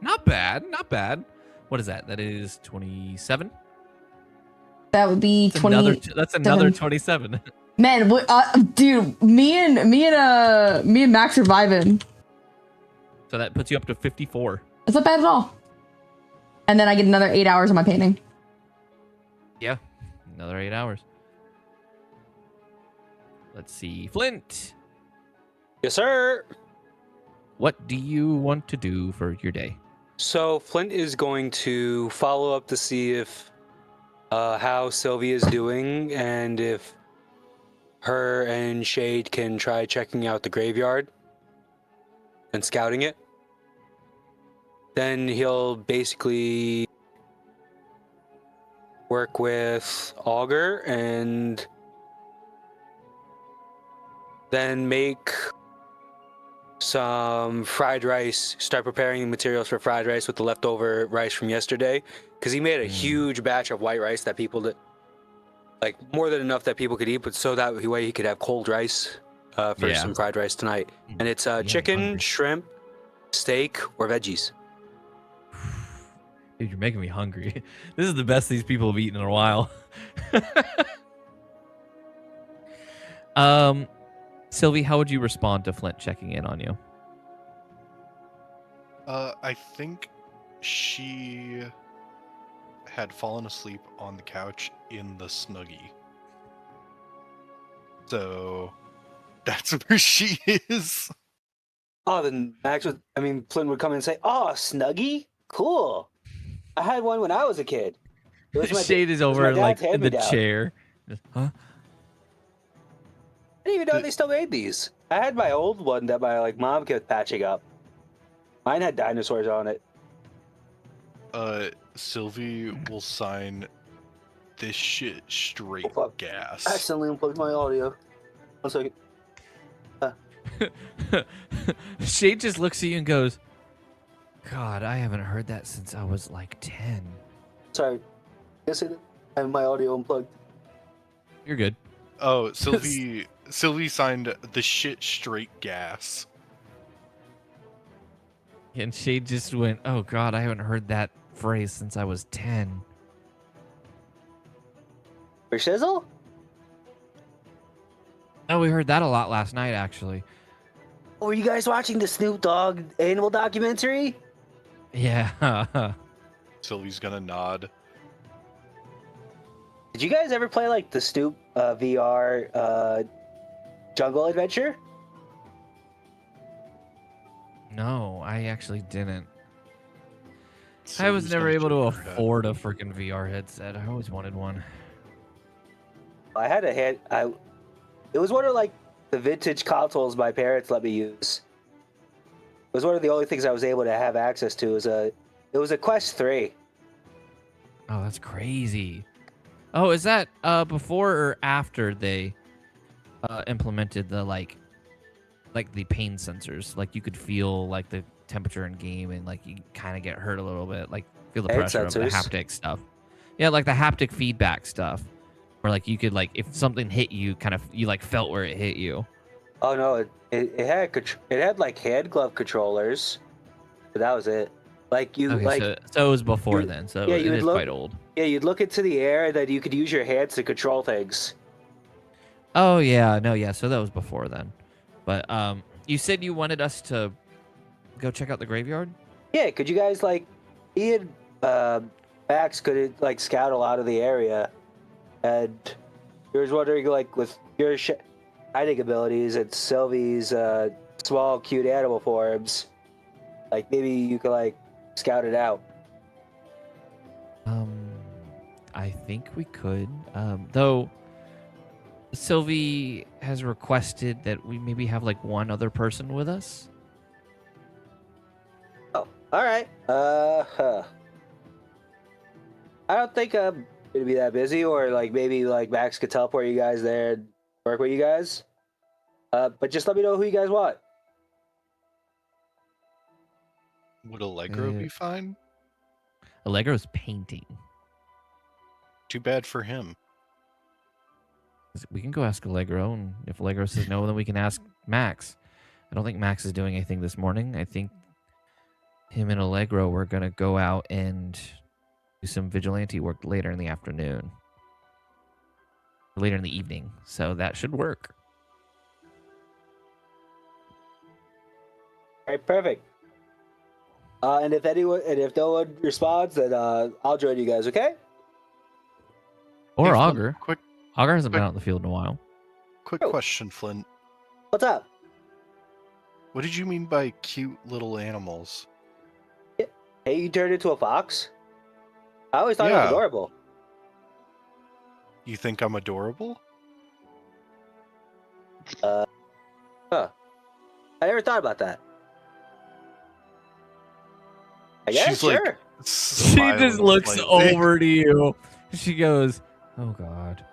Not bad. What is that? That is 27. That would be That's 20. that's another seven. 27. Man, what, dude, me and Max are vibing. So that puts you up to 54. That's not bad at all. And then I get another 8 hours of my painting. Yeah, another 8 hours. Let's see. Flint, Yes, sir. what do you want to do for your day? So Flint is going to follow up to see if how Sylvie is doing and if her and Shade can try checking out the graveyard and scouting it. Then he'll basically work with Augur and then make some fried rice, start preparing the materials for fried rice with the leftover rice from yesterday, because he made a huge batch of white rice that people like more than enough that people could eat, but so that way he could have cold rice for Yeah. some fried rice tonight. And it's I'm chicken, hungry. shrimp, steak, or veggies. Dude, you're making me hungry. This is the best these people have eaten in a while. Sylvie, how would you respond to Flint checking in on you? I think she had fallen asleep on the couch in the Snuggie. So that's where she is. Oh, then Flint would come in and say, "Oh, Snuggie, cool. I had one when I was a kid." It was my Shade is it was my over like dad's in the hand-me-down. chair. Just, huh? I didn't even know they still made these. I had my old one that my mom kept patching up. Mine had dinosaurs on it. Sylvie will sign this shit straight Oh, fuck. gas. I accidentally unplugged my audio. 1 second. Shade just looks at you and goes, God, I haven't heard that since I was like 10. Sorry. Yes, I have my audio unplugged. You're good. Oh, Sylvie signed the shit straight gas. And Shade just went, oh God, I haven't heard that phrase since I was 10. For shizzle? Oh, we heard that a lot last night, actually. Were you guys watching the Snoop Dogg animal documentary? Yeah. Sylvie's gonna nod. Did you guys ever play like the Snoop VR Jungle Adventure? No, I actually didn't. I was Sylvie's never gonna able to shake her head. afford a freaking VR headset. I always wanted one. I had a head. It was one of like the vintage consoles my parents let me use. It was one of the only things I was able to have access to. It was a Quest 3. Oh, that's crazy. Oh, is that before or after they implemented the like the pain sensors? Like you could feel like the temperature in game and like you kind of get hurt a little bit, like feel the Pain pressure of the sensors? haptic stuff. Yeah, like the haptic feedback stuff. Where like you could like if something hit you, kind of you like felt where it hit you. Oh no, it had like hand glove controllers, but that was it. Like you Okay, like so it was before you- then. So yeah, it you would is look- quite old. yeah, you'd look into the air and then you could use your hands to control things. Oh yeah, no, yeah. So that was before then. But you said you wanted us to go check out the graveyard. Yeah, could you guys like me and Max could like scout a lot of the area, and you was wondering like with your hiding abilities and Sylvie's small cute animal forms, like maybe you could like scout it out. I think we could. Though Sylvie has requested that we maybe have like one other person with us. Oh, all right. I don't think I'm gonna be that busy, or like maybe like Max could teleport you guys there and work with you guys. But just let me know who you guys want. Would Allegro Uh, be fine? Allegro's painting. Too bad for him. We can go ask Allegro, and if Allegro says no, then we can ask Max. I don't think Max is doing anything this morning. I think him and Allegro were gonna go out and do some vigilante work later in the afternoon, later in the evening. So that should work. All right, perfect. And if no one responds, then I'll join you guys. Okay? Or Hey, Flint, Augur. Quick Augur hasn't been quick- out in the field in a while. Oh. question, Flint. What's up? What did you mean by cute little animals? Hey, you turned into a fox? I always thought it Yeah. was adorable. You think I'm adorable? I never thought about that. I guess, She's like, sure. She smiling just looks slightly. over to you. She goes, "Oh God."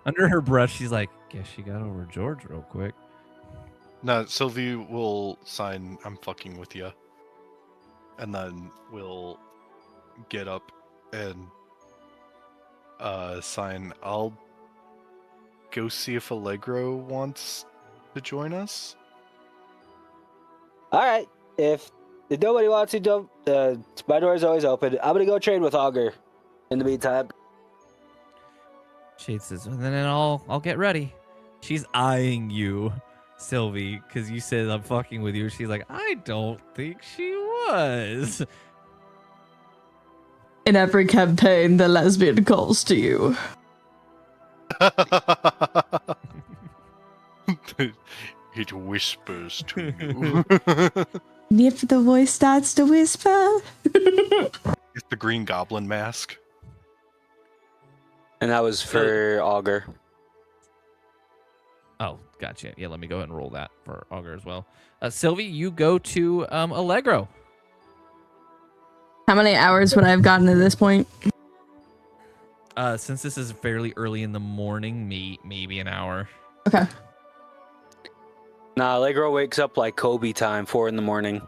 Under her breath, she's like, "Guess she got over George real quick." No, Sylvie will sign I'm fucking with you. And then we'll get up and sign I'll go see if Allegro wants to join us. All right. If nobody wants to, don't. My door is always open. I'm gonna go trade with Augur. In the meantime, Shade says, "And then I'll get ready." She's eyeing you, Sylvie, because you said I'm fucking with you. She's like, "I don't think she was." In every campaign, the lesbian calls to you. It whispers to you. And if the voice starts to whisper, It's the Green Goblin mask. And that was for Augur. Oh, gotcha. Yeah, let me go ahead and roll that for Augur as well. Sylvie, you go to Allegro. how many hours would I have gotten at this point? Since this is fairly early in the morning, maybe an hour. Okay. Nah, Allegro wakes up like Kobe time, 4 in the morning.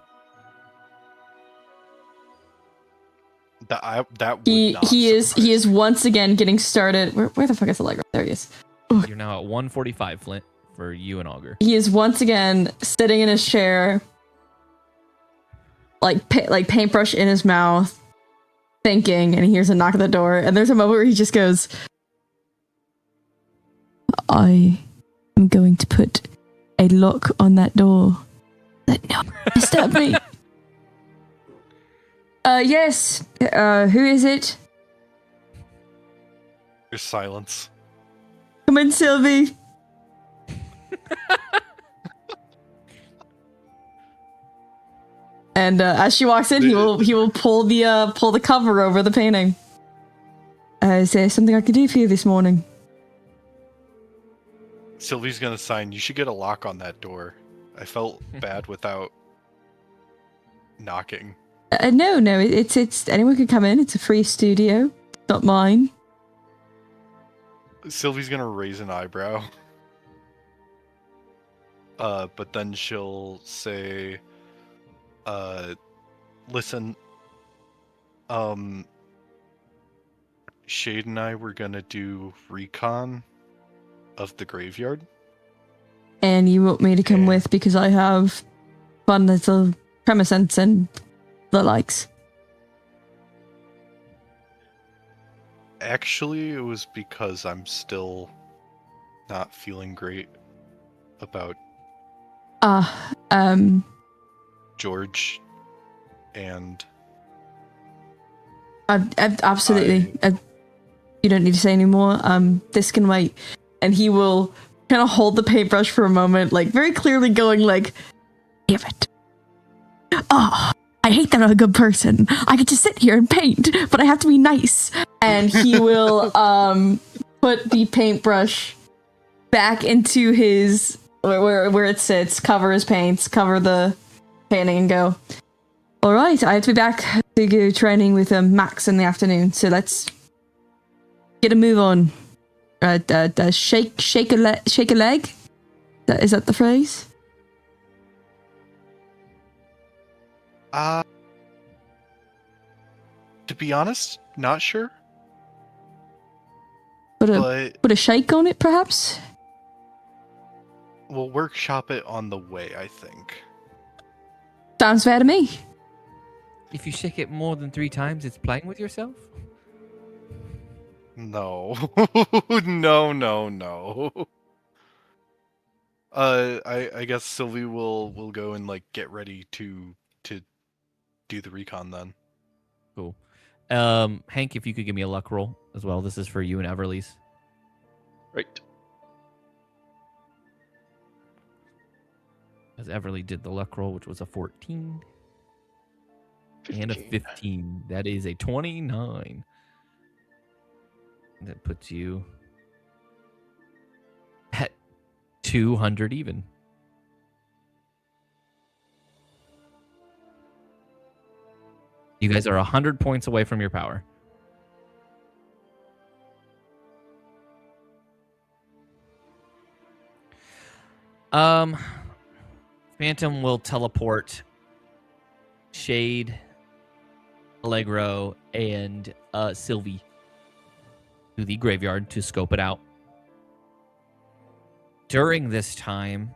That would He not he surprise is once again getting started. Where the fuck is Allegro? There he is. You're now at 1:45, Flint, for you and Augur. He is once again sitting in his chair, like paintbrush in his mouth, thinking, and he hears a knock at the door, and there's a moment where he just goes, I am going to put a lock on that door. Let no one disturb me. Yes. Who is it? There's silence. Come in, Sylvie. And as she walks in, he will pull the cover over the painting. Is there something I can do for you this morning? Sylvie's gonna sign. You should get a lock on that door. I felt bad without knocking. No, it's anyone can come in. It's a free studio, not mine. Sylvie's gonna raise an eyebrow. But then she'll say, listen, Shade and I were gonna do recon of the graveyard. And you want me to come with because I have fun little premises and the likes. Actually, it was because I'm still not feeling great about George and absolutely. You don't need to say any more. This can wait. And he will kind of hold the paintbrush for a moment, like very clearly going like, damn it. Oh, I hate that I'm a good person. I get to sit here and paint, but I have to be nice. And he will put the paintbrush back into his where it sits, cover his paints, cover the painting, and go, all right, I have to be back to go training with Max in the afternoon, so let's get a move on. Shake a leg? Is that the phrase? To be honest, not sure. Put a shake on it, perhaps? We'll workshop it on the way, I think. Sounds fair to me. If you shake it more than 3 times, it's playing with yourself? No. No. I guess Sylvie will go and like get ready to do the recon then. Cool. Hank, if you could give me a luck roll as well. This is for you and Everly's. Right. As Everly did the luck roll, which was a 14. 15. And a 15. That is a 29. That puts you at 200 even. You guys are 100 points away from your power. Phantom will teleport Shade, Allegro, and Sylvie to the graveyard to scope it out. During this time,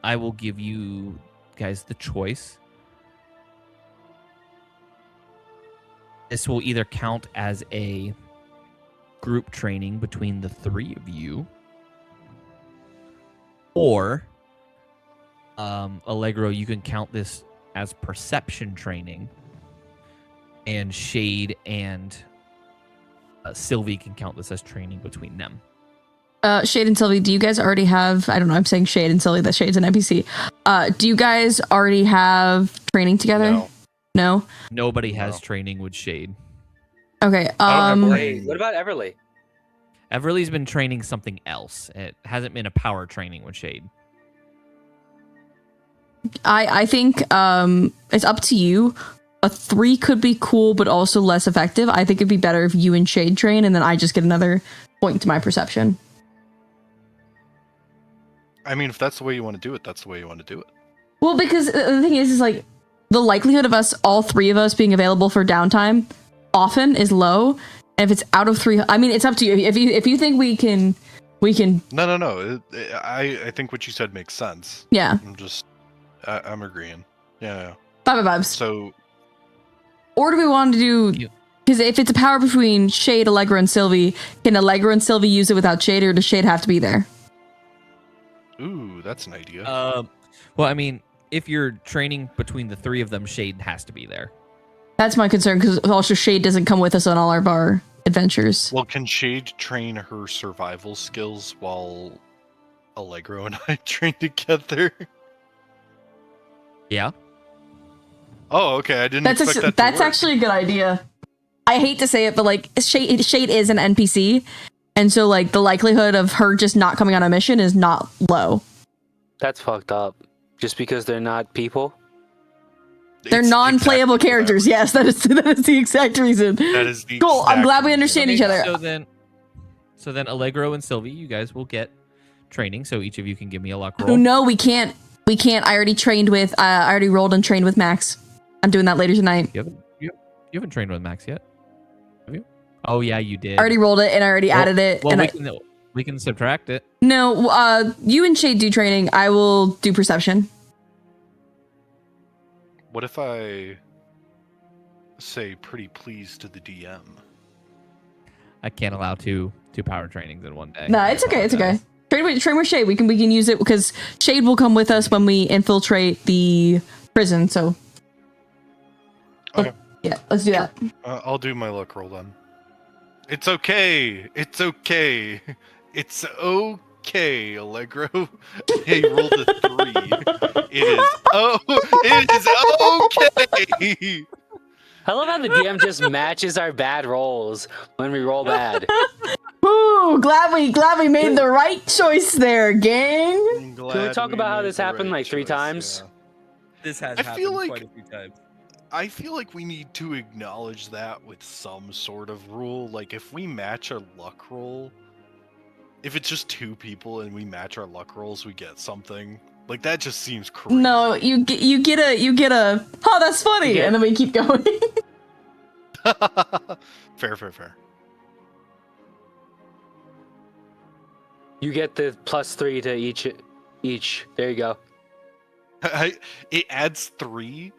I will give you guys the choice. This will either count as a group training between the 3 of you, or Allegro, you can count this as perception training, and Shade and Sylvie can count this as training between them. Shade and Sylvie, do you guys already have, I don't know, I'm saying Shade and Sylvie, that Shade's an NPC. Do you guys already have training together? No? Nobody has training with Shade. Okay, Wait, what about Everly? Everly's been training something else. It hasn't been a power training with Shade. I think it's up to you. A 3 could be cool, but also less effective. I think it'd be better if you and Shade train, and then I just get another point to my perception. I mean, if that's the way you want to do it, that's the way you want to do it. Well, because the thing is like, the likelihood of us, all 3 of us, being available for downtime often is low. And if it's out of 3, I mean, it's up to you. If you think we We can, No. I think what you said makes sense. yeah. I'm agreeing. Yeah. Vibes. So Or do we want to do? You- Because if it's a power between Shade, Allegro, and Sylvie, can Allegro and Sylvie use it without Shade, or does Shade have to be there? ooh, that's an idea. Well, I mean, if you're training between the three of them, Shade has to be there. That's my concern, because also Shade doesn't come with us on all of our adventures. Well, can Shade train her survival skills while Allegro and I train together? Yeah. Oh, okay. I didn't That's expect that to that's work. actually a good idea. I hate to say it, but like Shade is an NPC, and so like the likelihood of her just not coming on a mission is not low. That's fucked up. Just because they're not people. They're It's non-playable exactly what I characters. was- Yes, that is the exact reason. That is the Cool. I'm exact glad we reason. understand each other. So then Allegro and Sylvie, you guys will get training. So each of you can give me a luck roll. No, we can't. We can't. I already trained with. I already rolled and trained with Max. I'm doing that later tonight. You haven't trained with Max yet, have you? Oh yeah, you did. I already rolled it and I already added it. Well, and we can subtract it. No, you and Shade do training. I will do perception. What if I say pretty please to the DM? I can't allow two power trainings in one day. No, it's I okay. It's okay. apologize. Train with Shade. We can use it because Shade will come with us when we infiltrate the prison. So Okay. yeah, let's do that. I'll do my luck roll then. It's okay. It's okay. It's okay, Allegro. He rolled a 3. It is okay. I love how the DM just matches our bad rolls when we roll bad. Woo! Glad we made the right choice there, gang. I'm Can we glad talk about how made this the happened right like 3 choice, times? yeah. This has I happened feel like- quite a few times. I feel like we need to acknowledge that with some sort of rule. Like if we match our luck roll, if it's just 2 people and we match our luck rolls, we get something. Like that just seems crazy. No, you get a. Oh, that's funny, Yeah. and then we keep going. Fair. You get the +3 to each. There you go. It adds 3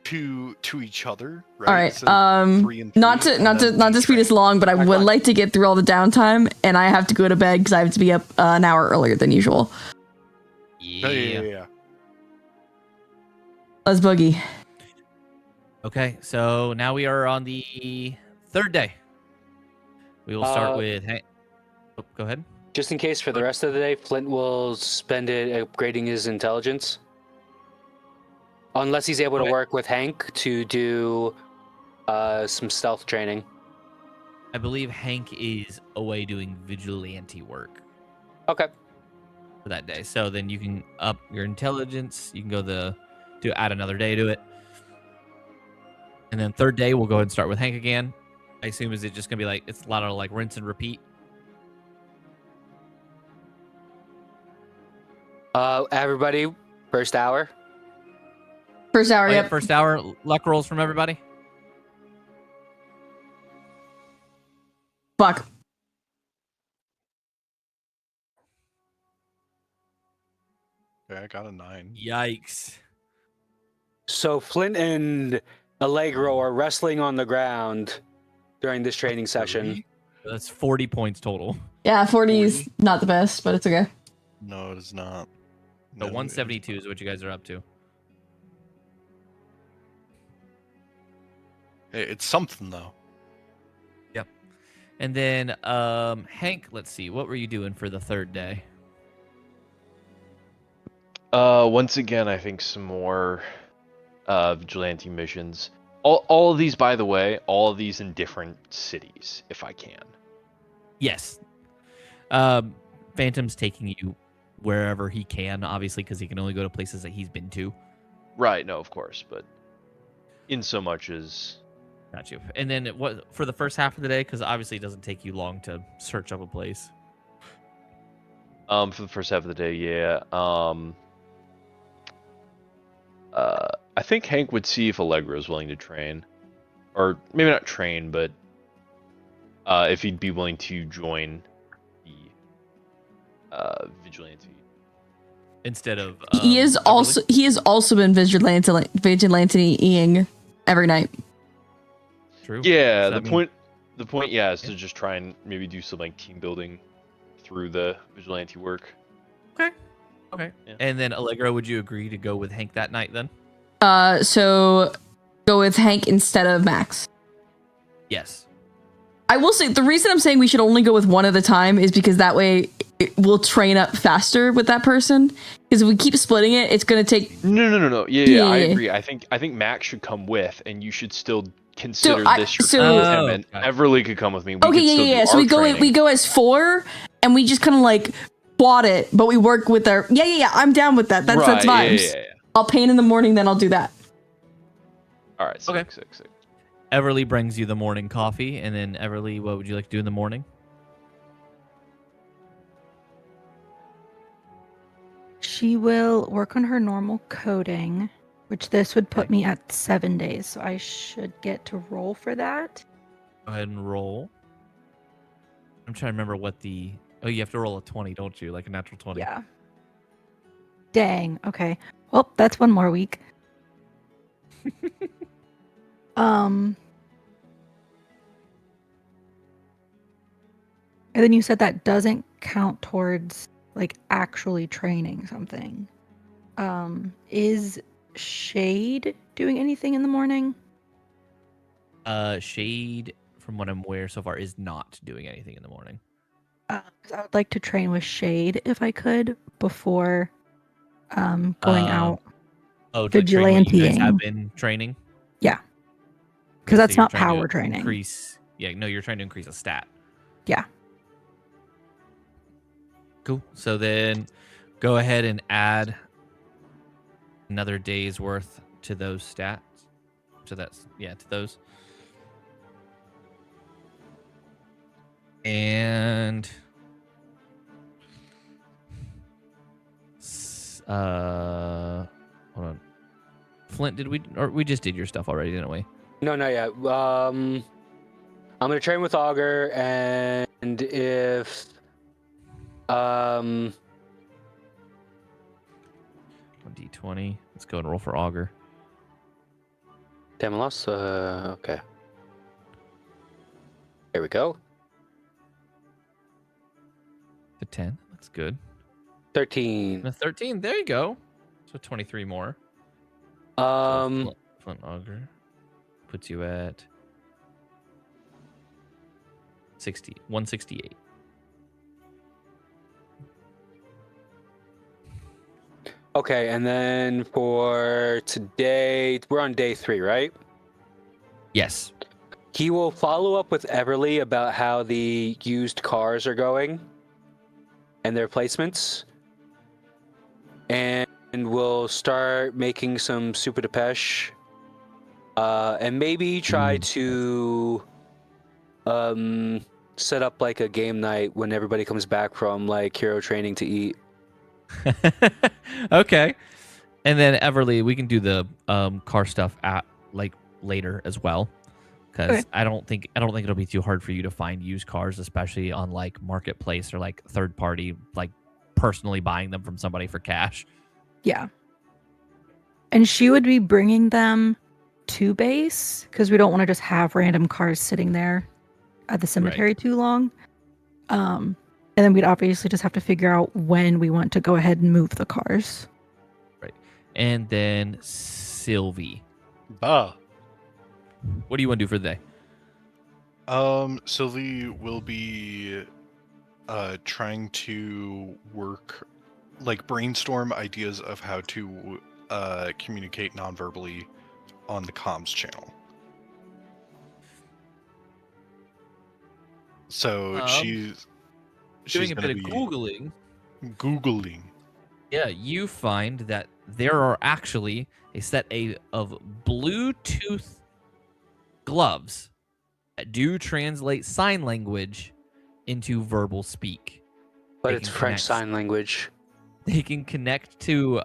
to each other, right? All right. So 3 and 3, Not and to then speed us train. along, but I Back would on. like to get through all the downtime, and I have to go to bed because I have to be up an hour earlier than usual. Yeah. Let's boogie. Okay, so now we are on the 3rd day. We will start with. Oh, go ahead. Just in case for the rest of the day, Flint will spend it upgrading his intelligence. Unless he's able to Okay. work with Hank to do some stealth training. I believe Hank is away doing vigilante work Okay. for that day. So then you can up your intelligence. You can go add another day to it. And then 3rd day, we'll go ahead and start with Hank again. I assume is it just gonna be like it's a lot of like rinse and repeat. Everybody, first hour. First hour, Okay, yep. first hour luck rolls from everybody. Fuck. Okay, I got a 9. Yikes. So Flint and Allegro are wrestling on the ground during this training session. That's 40 points total. Yeah, 40 is not the best, but it's okay. No, it is not. So No, 172 is what you guys are up to. It's something though. And then Hank, let's see, what were you doing for the 3rd day? Once again, I think some more vigilante missions. All of these, by the way, all of these in different cities, if I can. Yes. Phantom's taking you wherever he can, obviously, because he can only go to places that he's been to. Right, no, of course, but in so much as... Got you. And then what for the first half of the day, because obviously it doesn't take you long to search up a place. For the first half of the day, yeah. I think Hank would see if Allegro is willing to train. Or maybe not train, but if he'd be willing to join the vigilante. Instead of he is also been vigilanteing every night. True. Yeah, So, the point, yeah, is to just try and maybe do some like team building through the vigilante work. Okay. Yeah. And then Allegro, would you agree to go with Hank that night then? So go with Hank instead of Max. Yes. I will say the reason I'm saying we should only go with one at a time is because that way we'll train up faster with that person. Because if we keep splitting it, it's gonna take. No. Yeah, I agree. I think Max should come with, and you should still consider this your training with him, and Everly could come with me. So we go as 4, and we just kind of like quad it, but we work with our. Yeah. I'm down with that. That's vibes. Yeah. I'll paint in the morning, then I'll do that. All right. Sick. Everly brings you the morning coffee, and then Everly, what would you like to do in the morning? She will work on her normal coding, which this would put me at 7 days, so I should get to roll for that. Go ahead and roll. I'm trying to remember what the... Oh, you have to roll a 20, don't you? Like a natural 20. Yeah. Dang. Okay. Well, that's one more week. And then you said that doesn't count towards like actually training something. Is Shade doing anything in the morning? Shade, from what I'm aware so far, is not doing anything in the morning. 'Cause I would like to train with Shade if I could before going out. Oh, to train what you guys have Vigilanteing. been training? Yeah. Because that's you're not trying to power training. You're trying to increase a stat. Yeah. Cool. So then go ahead and add another day's worth to those stats. So that's, to those. And hold on. Flint, we just did your stuff already, didn't we? No, not yet. I'm gonna train with Augur, and if 1d20. Let's go and roll for Augur. Damn, I lost. Okay. There we go. To 10. Looks good. 13. And a 13. There you go. So 23 more. Um, Flint Augur puts you at 168. Okay, and then for today, we're on day 3, right? Yes. He will follow up with Everly about how the used cars are going and their placements. And we'll start making some super depeche. And maybe try to set up like a game night when everybody comes back from like hero training to eat. Okay. And then Everly, we can do the car stuff at like later as well. Because I don't think it'll be too hard for you to find used cars, especially on like marketplace or like third party, like personally buying them from somebody for cash. Yeah. And she would be bringing them to base because we don't want to just have random cars sitting there at the cemetery too long. And then we'd obviously just have to figure out when we want to go ahead and move the cars. Right. And then Sylvie. Bah. What do you want to do for the day? Sylvie will be trying to work, like brainstorm ideas of how to communicate non-verbally on the comms channel. So she's doing a bit of Googling. Yeah, you find that there are actually a set of Bluetooth gloves that do translate sign language into verbal speak. But it's French sign language. They can connect to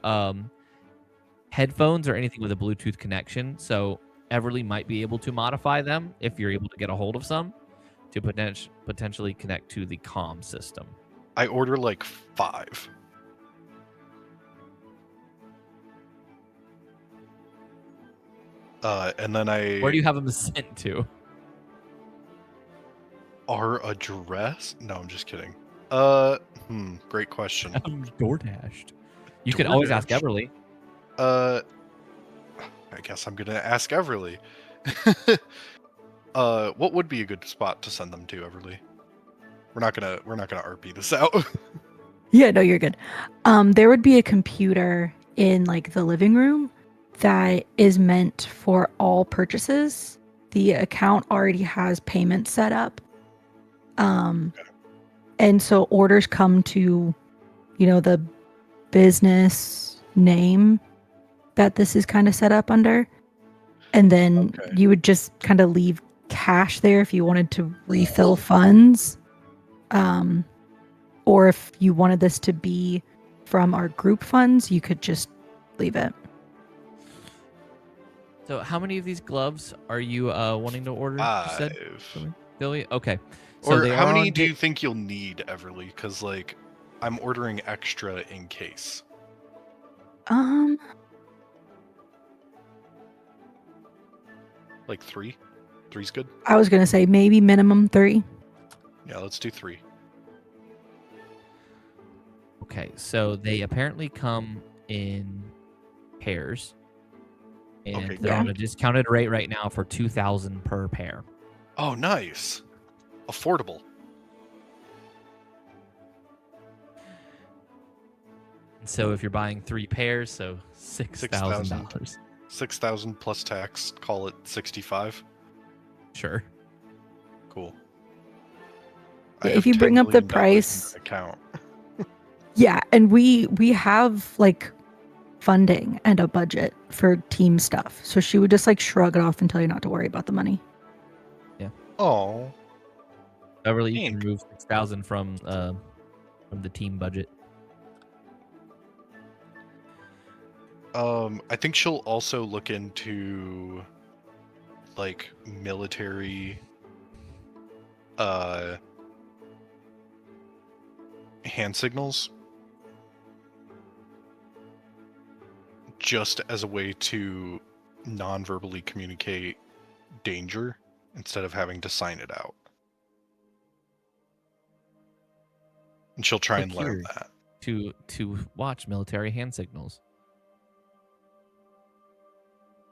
headphones or anything with a Bluetooth connection. So Everly might be able to modify them if you're able to get a hold of some to potentially connect to the comm system. I order like 5. And then Where do you have them sent to? Our address? No, I'm just kidding. Great question. DoorDashed. You could always ask DoorDash? Everly. I guess I'm gonna ask Everly. What would be a good spot to send them to, Everly? We're not gonna RP this out. Yeah, no, you're good. There would be a computer in like the living room that is meant for all purchases. The account already has payments set up. And so orders come to, the business name that this is kind of set up under. And then you would just kind of leave cash there if you wanted to refill funds. Or if you wanted this to be from our group funds, you could just leave it. So how many of these gloves are you wanting to order? You said? 5. Billy? Okay. So Or they how are many on do you think you'll need, Everly? Because like, I'm ordering extra in case. Like 3? 3's good. I was gonna say maybe minimum 3. Yeah, let's do 3. Okay, so they apparently come in pairs. And Okay, they're yeah. on a discounted rate right now for $2,000 per pair. Oh, nice. Affordable. And so if you're buying 3 pairs, so $6,000. 6,000 plus tax. Call it 65. Sure. Cool. Yeah, I if have you $10 bring up the million in price- my account. Yeah, and we have like funding and a budget for team stuff. So she would just like shrug it off and tell you not to worry about the money. Oh. Beverly, you can Pink. remove 6,000 from the team budget. I think she'll also look into like military hand signals just as a way to non-verbally communicate danger instead of having to sign it out. And she'll try and learn Click that. To watch military hand signals.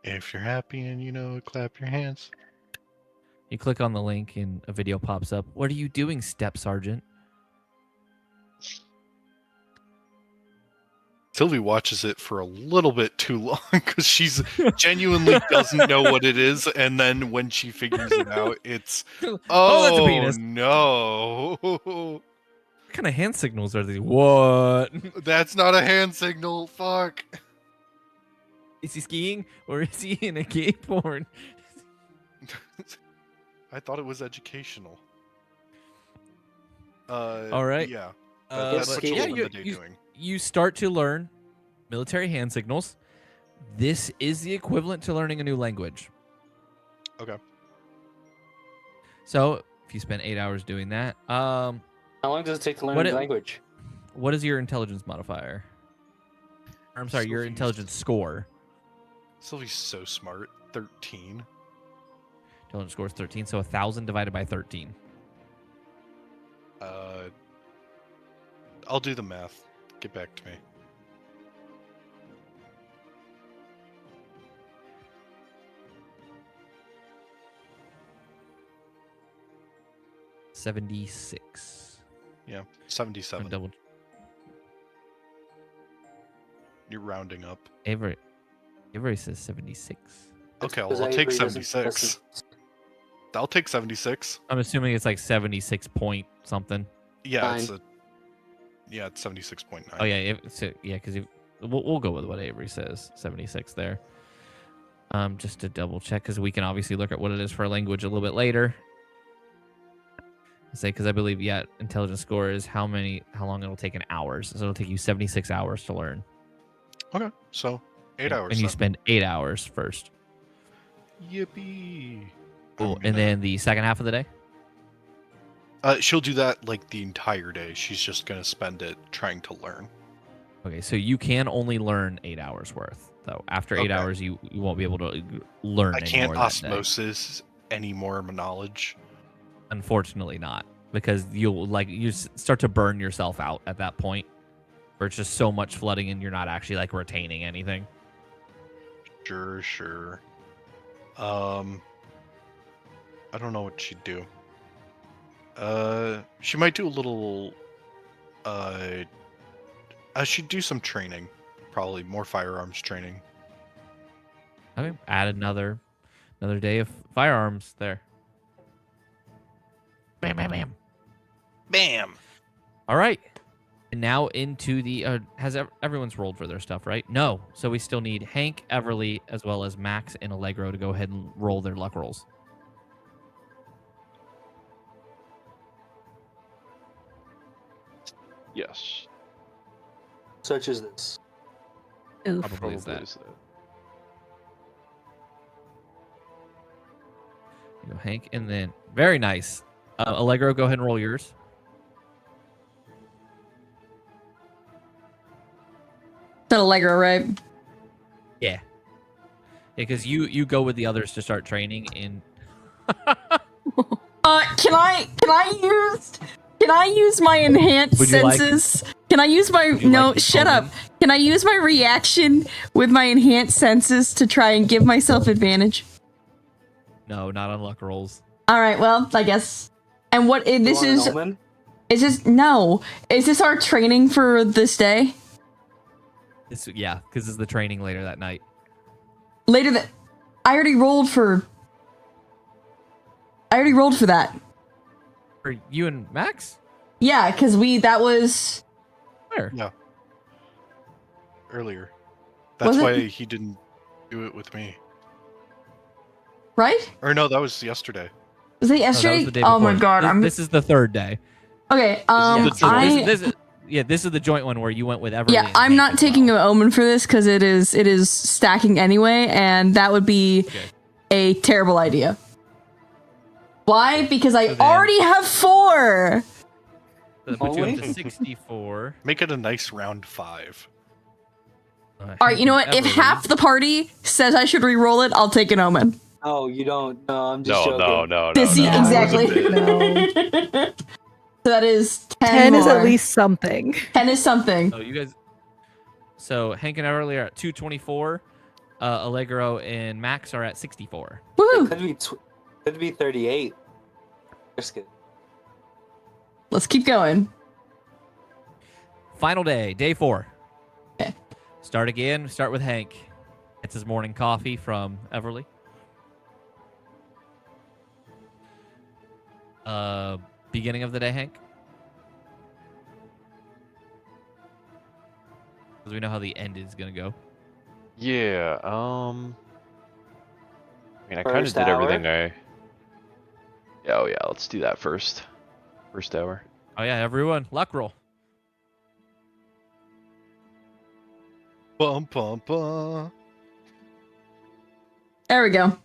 If you're happy and clap your hands. You click on the link and a video pops up. What are you doing, Step Sergeant? Sylvie watches it for a little bit too long because she's genuinely doesn't know what it is, and then when she figures it out, it's That's a oh penis. no, What kind of hand signals are these? What? that's not a hand signal. Fuck. Is he skiing or is he in a gay porn? I thought it was educational. All right. Yeah. But That's what yeah, she'll spend you- the day doing. You start to learn military hand signals. This is the equivalent to learning a new language. Okay. So if you spend 8 hours doing that, How long does it take to learn What a it- language? what is your intelligence modifier? Or, I'm sorry, your Sylvie's- intelligence score. Sylvie's so smart. 13. Intelligence score is 13, so 1,000 divided by 13. I'll do the math. Get back to me. $76. Yeah, 77. Double. You're rounding up. Avery says 76. Okay, Because I'll take Avery doesn't- 76. I'll take 76. I'm assuming it's like 76 point something. Yeah, it's 76.9. Oh yeah, because we'll go with what Avery says, 76 there. Just to double check, because we can obviously look at what it is for a language a little bit later. Because I believe intelligence score is how long it'll take in hours. So it'll take you 76 hours to learn. Okay, so 8 hours. And you then. spend 8 hours first. Yippee! Cool. I'm And gonna- then the second half of the day. She'll do that like the entire day. She's just gonna spend it trying to learn. Okay, so you can only learn 8 hours worth. So after 8 Okay. hours, you won't be able to learn I any can't more that day. osmosis any more knowledge. Unfortunately, not, because you start to burn yourself out at that point, where it's just so much flooding and you're not actually like retaining anything. Sure. I don't know what she'd do. She might do a little. She'd do some training, probably more firearms training. Okay, add another day of firearms there. Bam, bam, bam. Bam. All right. And now into the everyone's rolled for their stuff, right? No. So we still need Hank, Everly, as well as Max and Allegro to go ahead and roll their luck rolls. Yes. Such as this. Oof. Probably is that. You go Hank, and then very nice. Allegro, go ahead and roll yours. That Allegro, right? Yeah, because you go with the others to start training in. Can I use my enhanced Would you like- senses? Can I use my Would you no? like Shut up. Conan? Can I use my reaction with my enhanced senses to try and give myself advantage? No, not on luck rolls. All right. Well, I guess. And what You this want an is? omen? Is this no? Is this our training for this day? Yeah, because it's the training later that night. Later that I already rolled for that. For you and Max? Yeah, because that was Where? Earlier. That's Was it? why he didn't do it with me. right. Or no, that was yesterday. Was it No, that yesterday? was the day Oh my before. god! This is the third day. Okay. the joint- This is the joint one where you went with Everly. Yeah, and I'm Hank not as taking well. an omen for this because it is stacking anyway, and that would be Okay. a terrible idea. Why? Because I So then- already have 4. So that puts you up Only? to 64. Make it a nice round 5. All right, you know what? If Everly- half the party says I should re-roll it, I'll take an omen. No, you don't. No, I'm just No, joking. no. See, no. exactly. No. So that is 10. 10 is more. at least something. 10 is something. So you guys. So Hank and Everly are at 224. Allegro and Max are at 64. Woo! Could be 38. Risk it. Let's keep going. Final day, day 4. Okay. Start again. Start with Hank. It's his morning coffee from Everly. Beginning of the day, Hank. Because we know how the end is gonna go. Yeah. I mean, I kind of First did hour? everything I. Yeah, oh yeah. Let's do that first. First hour. Oh yeah, everyone, luck roll. Bum, bum, bum. There we go.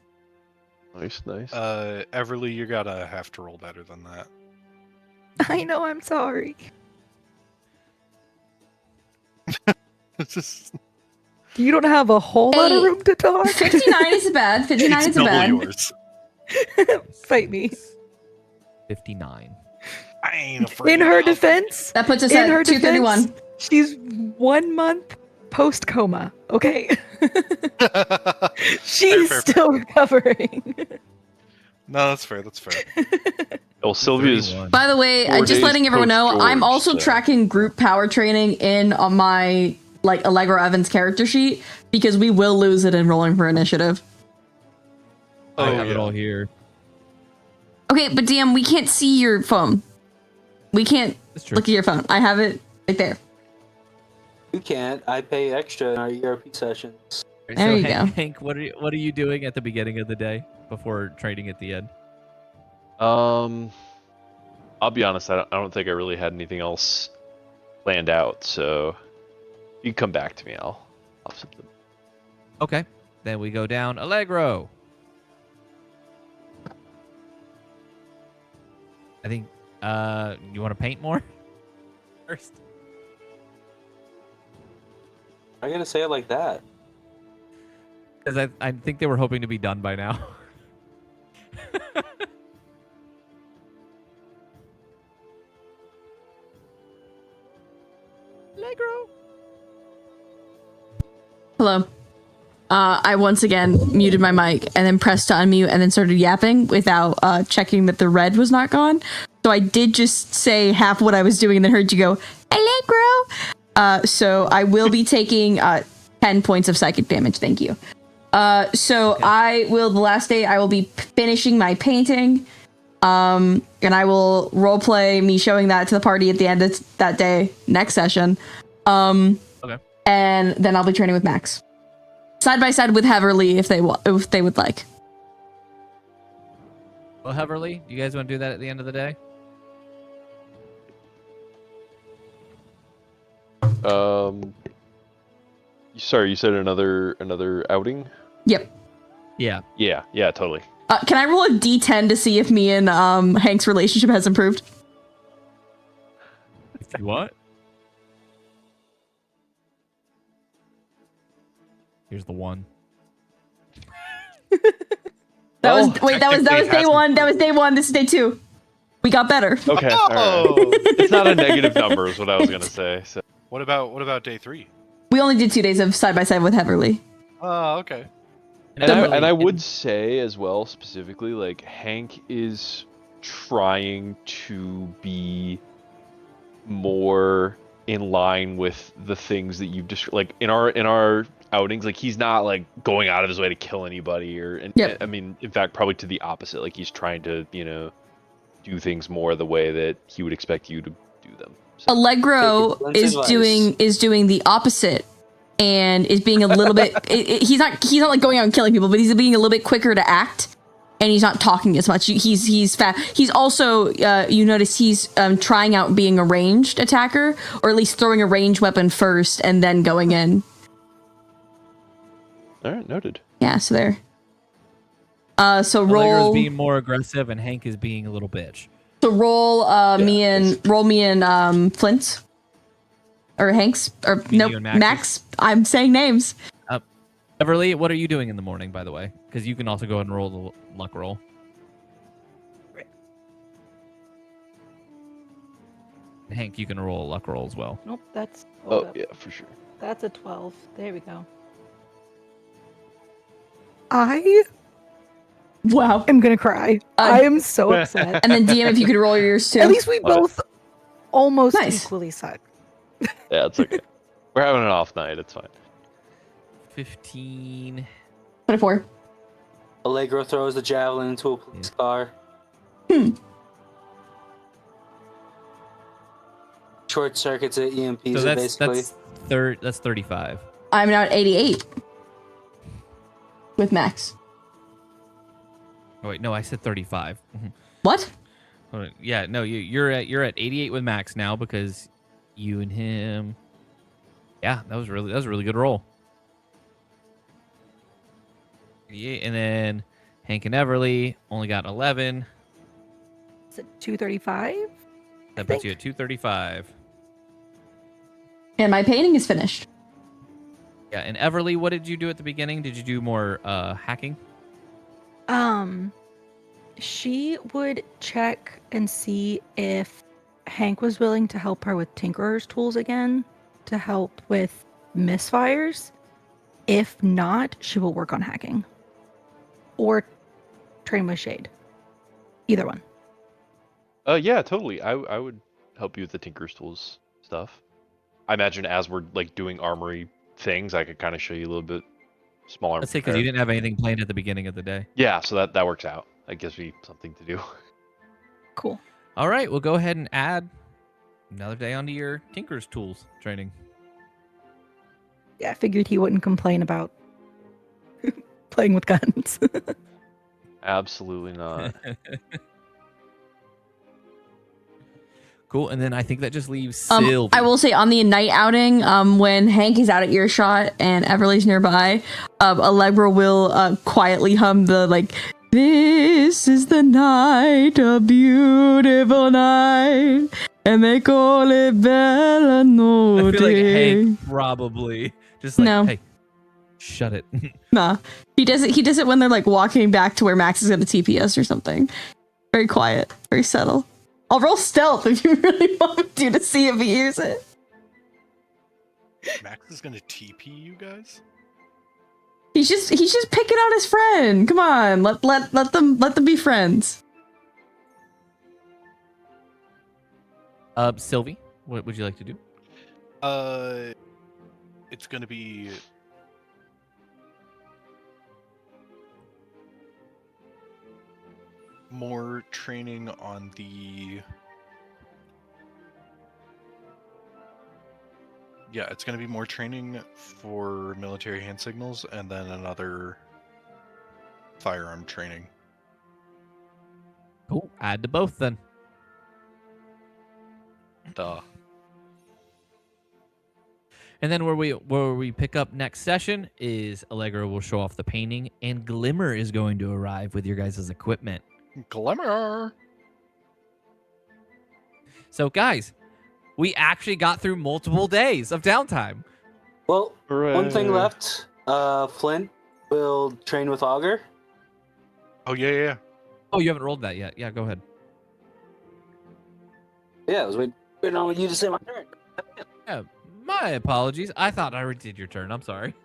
Nice. Everly, you're gonna have to roll better than that. I know, I'm sorry. It's just You don't have a whole lot of Hey, room to talk. 59 is bad. 59 it's is double bad. yours. Fight me. 59. I ain't afraid. In her of- defense, That puts us In at her 231. defense- she's 1 month post coma. Okay, she's fair. still recovering. No, that's fair. That's fair. Well, Sylvia's 31. By the way, 4 just days letting everyone know, post-George, I'm also so- tracking group power training in on my like Allegro Evans character sheet because we will lose it in rolling for initiative. I Oh, have it yeah. all here. Okay, but DM, we can't see your phone. We can't That's true. look at your phone. I have it right there. You can't. I pay extra in our ERP sessions. There you Hank, go. Hank, what are you doing at the beginning of the day before training at the end? I'll be honest. I don't think I really had anything else planned out. So you come back to me. I'll have something. Okay. Then we go down I think You want to paint more first? I'm gonna say it like that. Because I think they were hoping to be done by now. Allegro. Hello. I once again muted my mic and then pressed to unmute and then started yapping without checking that the red was not gone. So I did just say half what I was doing and then heard you go, Allegro. So I will be taking 10 points of psychic damage. Thank you. So okay. I will, the last day, I will be finishing my painting. And I will roleplay me showing that to the party at the end of that day, next session. Okay. And then I'll be training with Max. Side by side with Heverly if they would like. Well, Heverly, do you guys want to do that at the end of the day? Sorry, you said another outing? Yep. Yeah. Yeah, totally. Can I roll a D10 to see if me and Hank's relationship has improved? If you want. Here's the one. That was day one. That was day one. This is day two. We got better. Okay. Oh! All right. It's not a negative number, is what I was gonna say. So. What about day 3? We only did 2 days of side by side with Heverly. Oh, okay. And I would say as well, specifically, like Hank is trying to be more in line with the things that you've just like in our outings. Like he's not like going out of his way to kill anybody, I mean, in fact, probably to the opposite. Like he's trying to, do things more the way that he would expect you to do them. So. Allegro is doing the opposite. And is being a little bit. He's not like going out and killing people, but he's being a little bit quicker to act, and he's not talking as much. He's fast. He's also you notice he's trying out being a ranged attacker, or at least throwing a ranged weapon first and then going in. All right, noted. Yeah, so there. So Allegro's roll. being more aggressive, and Hank is being a little bitch. So roll me and Flint. Or Hank's, or nope, Max. I'm saying names. Beverly, what are you doing in the morning, by the way? Because you can also go ahead and roll the luck roll. Right. Hank, you can roll a luck roll as well. Nope, that's. Yeah, for sure. That's a 12. There we go. Wow. I'm gonna cry. I am so upset. And then DM, if you could roll yours too. At least we both almost equally suck. Yeah, it's okay. We're having an off night. It's fine. 15. 24. Allegro throws the javelin into a police car. Short circuits it, EMPs So it basically. That's 35. I'm now at 88. With Max. Oh wait, no, I said 35. What? Yeah, no, you're at 88 with Max now because you and him. Yeah, that was a really good roll. Yeah, and then Hank and Everly only got 11. Is it 235? That puts you at 235. And my painting is finished. Yeah, and Everly, what did you do at the beginning? Did you do more hacking? She would check and see if Hank was willing to help her with Tinkerer's tools again to help with misfires. If not, she will work on hacking. Or train with Shade. Either one. Yeah, totally. I would help you with the Tinker's Tools stuff. I imagine as we're like doing armory things, I could kind of show you a little bit smaller. Let's say because you didn't have anything planned at the beginning of the day. Yeah, so that works out. That gives me something to do. Cool. All right, we'll go ahead and add another day onto your Tinker's Tools training. Yeah, I figured he wouldn't complain about playing with guns. Absolutely not. Cool, and then I think that just leaves Sylvie. I will say on the night outing, when Hank is out at earshot and Everly's nearby, Allegro will quietly hum the like This is the night, a beautiful night, and they call it Bella Notte. I feel like Hank probably just like, No. hey, shut it. Nah, he does it. He does it when they're like walking back to where Max is gonna TP us or something. Very quiet, very subtle. I'll roll stealth if you really want to see if he hears it. Max is gonna TP you guys. He's just picking on his friend. Come on, let them be friends. Sylvie, what would you like to do? It's gonna be more training on the. Yeah, it's gonna be more training for military hand signals, and then another firearm training. Cool. Add to both then. Duh. And then where we pick up next session is Allegro will show off the painting, and Glimmer is going to arrive with your guys' equipment. Glimmer. So guys, we actually got through multiple days of downtime. Well, one thing Hooray. left. Flint will train with Augur. Oh yeah. Oh, you haven't rolled that yet. Yeah, go ahead. Yeah, I was waiting on you to say my turn. Yeah, my apologies. I thought I already did your turn. I'm sorry.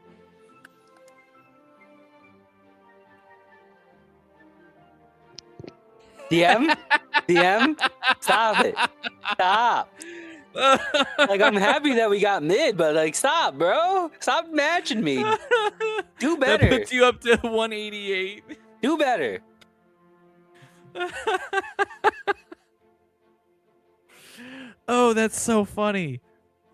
DM, stop it. Stop. Like, I'm happy that we got mid, but like, stop, bro. Stop matching me. Do That better. puts you up to 188. Do better. Oh, that's so funny.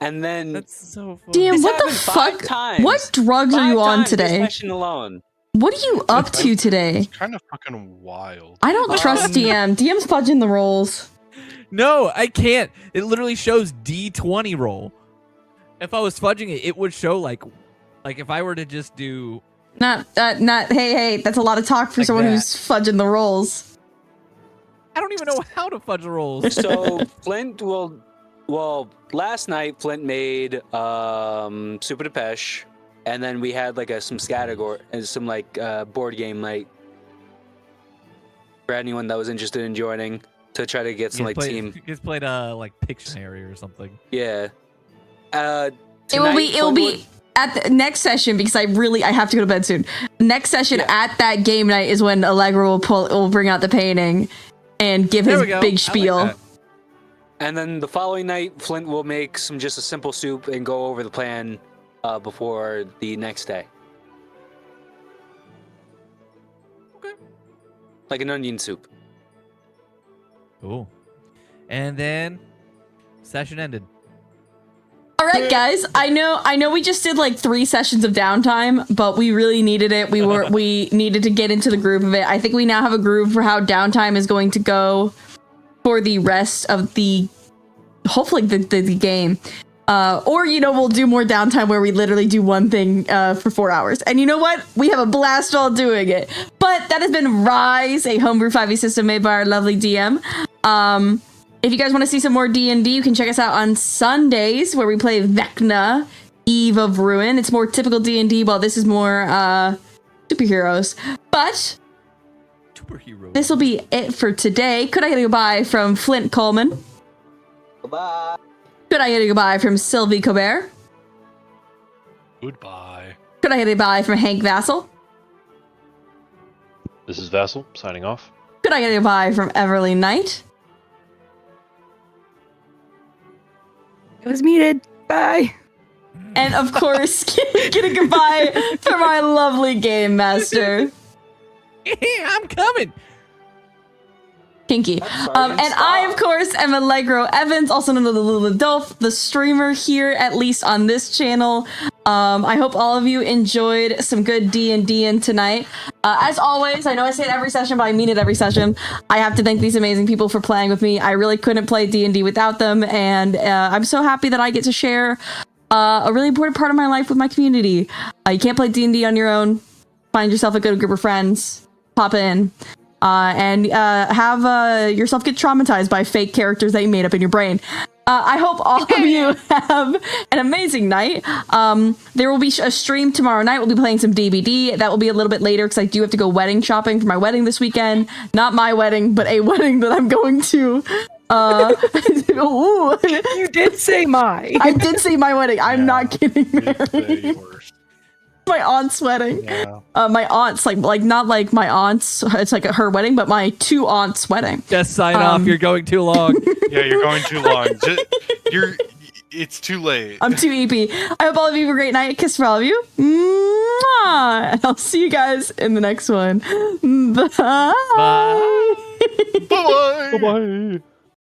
And then That's so funny. Damn, This what the happened 5 fuck? times. What drugs are 5 you on times this today? session alone. What are you up to today? It's kind of fucking wild. I don't trust DM. DM's fudging the rolls. No, I can't. It literally shows D20 roll. If I was fudging it, it would show like if I were to just do. Not. Hey, that's a lot of talk for Like someone that. who's fudging the rolls. I don't even know how to fudge the rolls. So Flint will. Well, last night Flint made Super Depeche, and then we had like some Scattergore and some like board game night for anyone that was interested in joining to try to get some like team. He's played like Pictionary or something. Yeah. It will be at the next session because I have to go to bed soon. Next session at that game night is when Allegro will bring out the painting and give There his we go. big I like spiel. that. And then the following night, Flint will make just a simple soup and go over the plan before the next day. Okay. Like an onion soup. Cool. And then session ended. All right, guys. I know we just did like 3 sessions of downtime, but we really needed it. We needed to get into the groove of it. I think we now have a groove for how downtime is going to go for the rest of hopefully the game. Or we'll do more downtime where we literally do one thing for 4 hours. And you know what? We have a blast while doing it. But that has been R.I.S.E, a homebrew 5e system made by our lovely DM. If you guys want to see some more D&D, you can check us out on Sundays where we play Vecna, Eve of Ruin. It's more typical D&D, while this is more superheroes. But Superhero. this will be it for today. Could I get a goodbye from Flint Colman? Bye. Could I get a goodbye from Sylvie Kober? Goodbye. Could I get a goodbye from Hank Vassal? This is Vassal, signing off. Could I get a goodbye from Everly Knight? It was muted. Bye. And of course, get a goodbye from our lovely game master, I'm coming. Kinky. And I, of course, am Allegro Evans, also known as AlulaTheDolf, the streamer here, at least on this channel. I hope all of you enjoyed some good D&D tonight. As always, I know I say it every session, but I mean it every session. I have to thank these amazing people for playing with me. I really couldn't play D&D without them, and I'm so happy that I get to share a really important part of my life with my community. You can't play D&D on your own. Find yourself a good group of friends. pop in and have yourself get traumatized by fake characters that you made up in your brain. I hope all of you have an amazing night. There will be a stream tomorrow night. We'll be playing some DBD. That will be a little bit later because I do have to go wedding shopping for my wedding this weekend. Not my wedding, but a wedding that I'm going to. Ooh. You did say my. I did say my wedding. I'm not getting married. Yours. My aunt's wedding. Yeah. My aunt's like not like my aunt's. It's like her wedding, but my 2 aunts' wedding. Just sign off. You're going too long. Yeah, you're going too long. It's too late. I'm too EP. I hope all of you have a great night. Kiss for all of you. Mwah! And I'll see you guys in the next one. Bye. Bye. Bye. Bye-bye.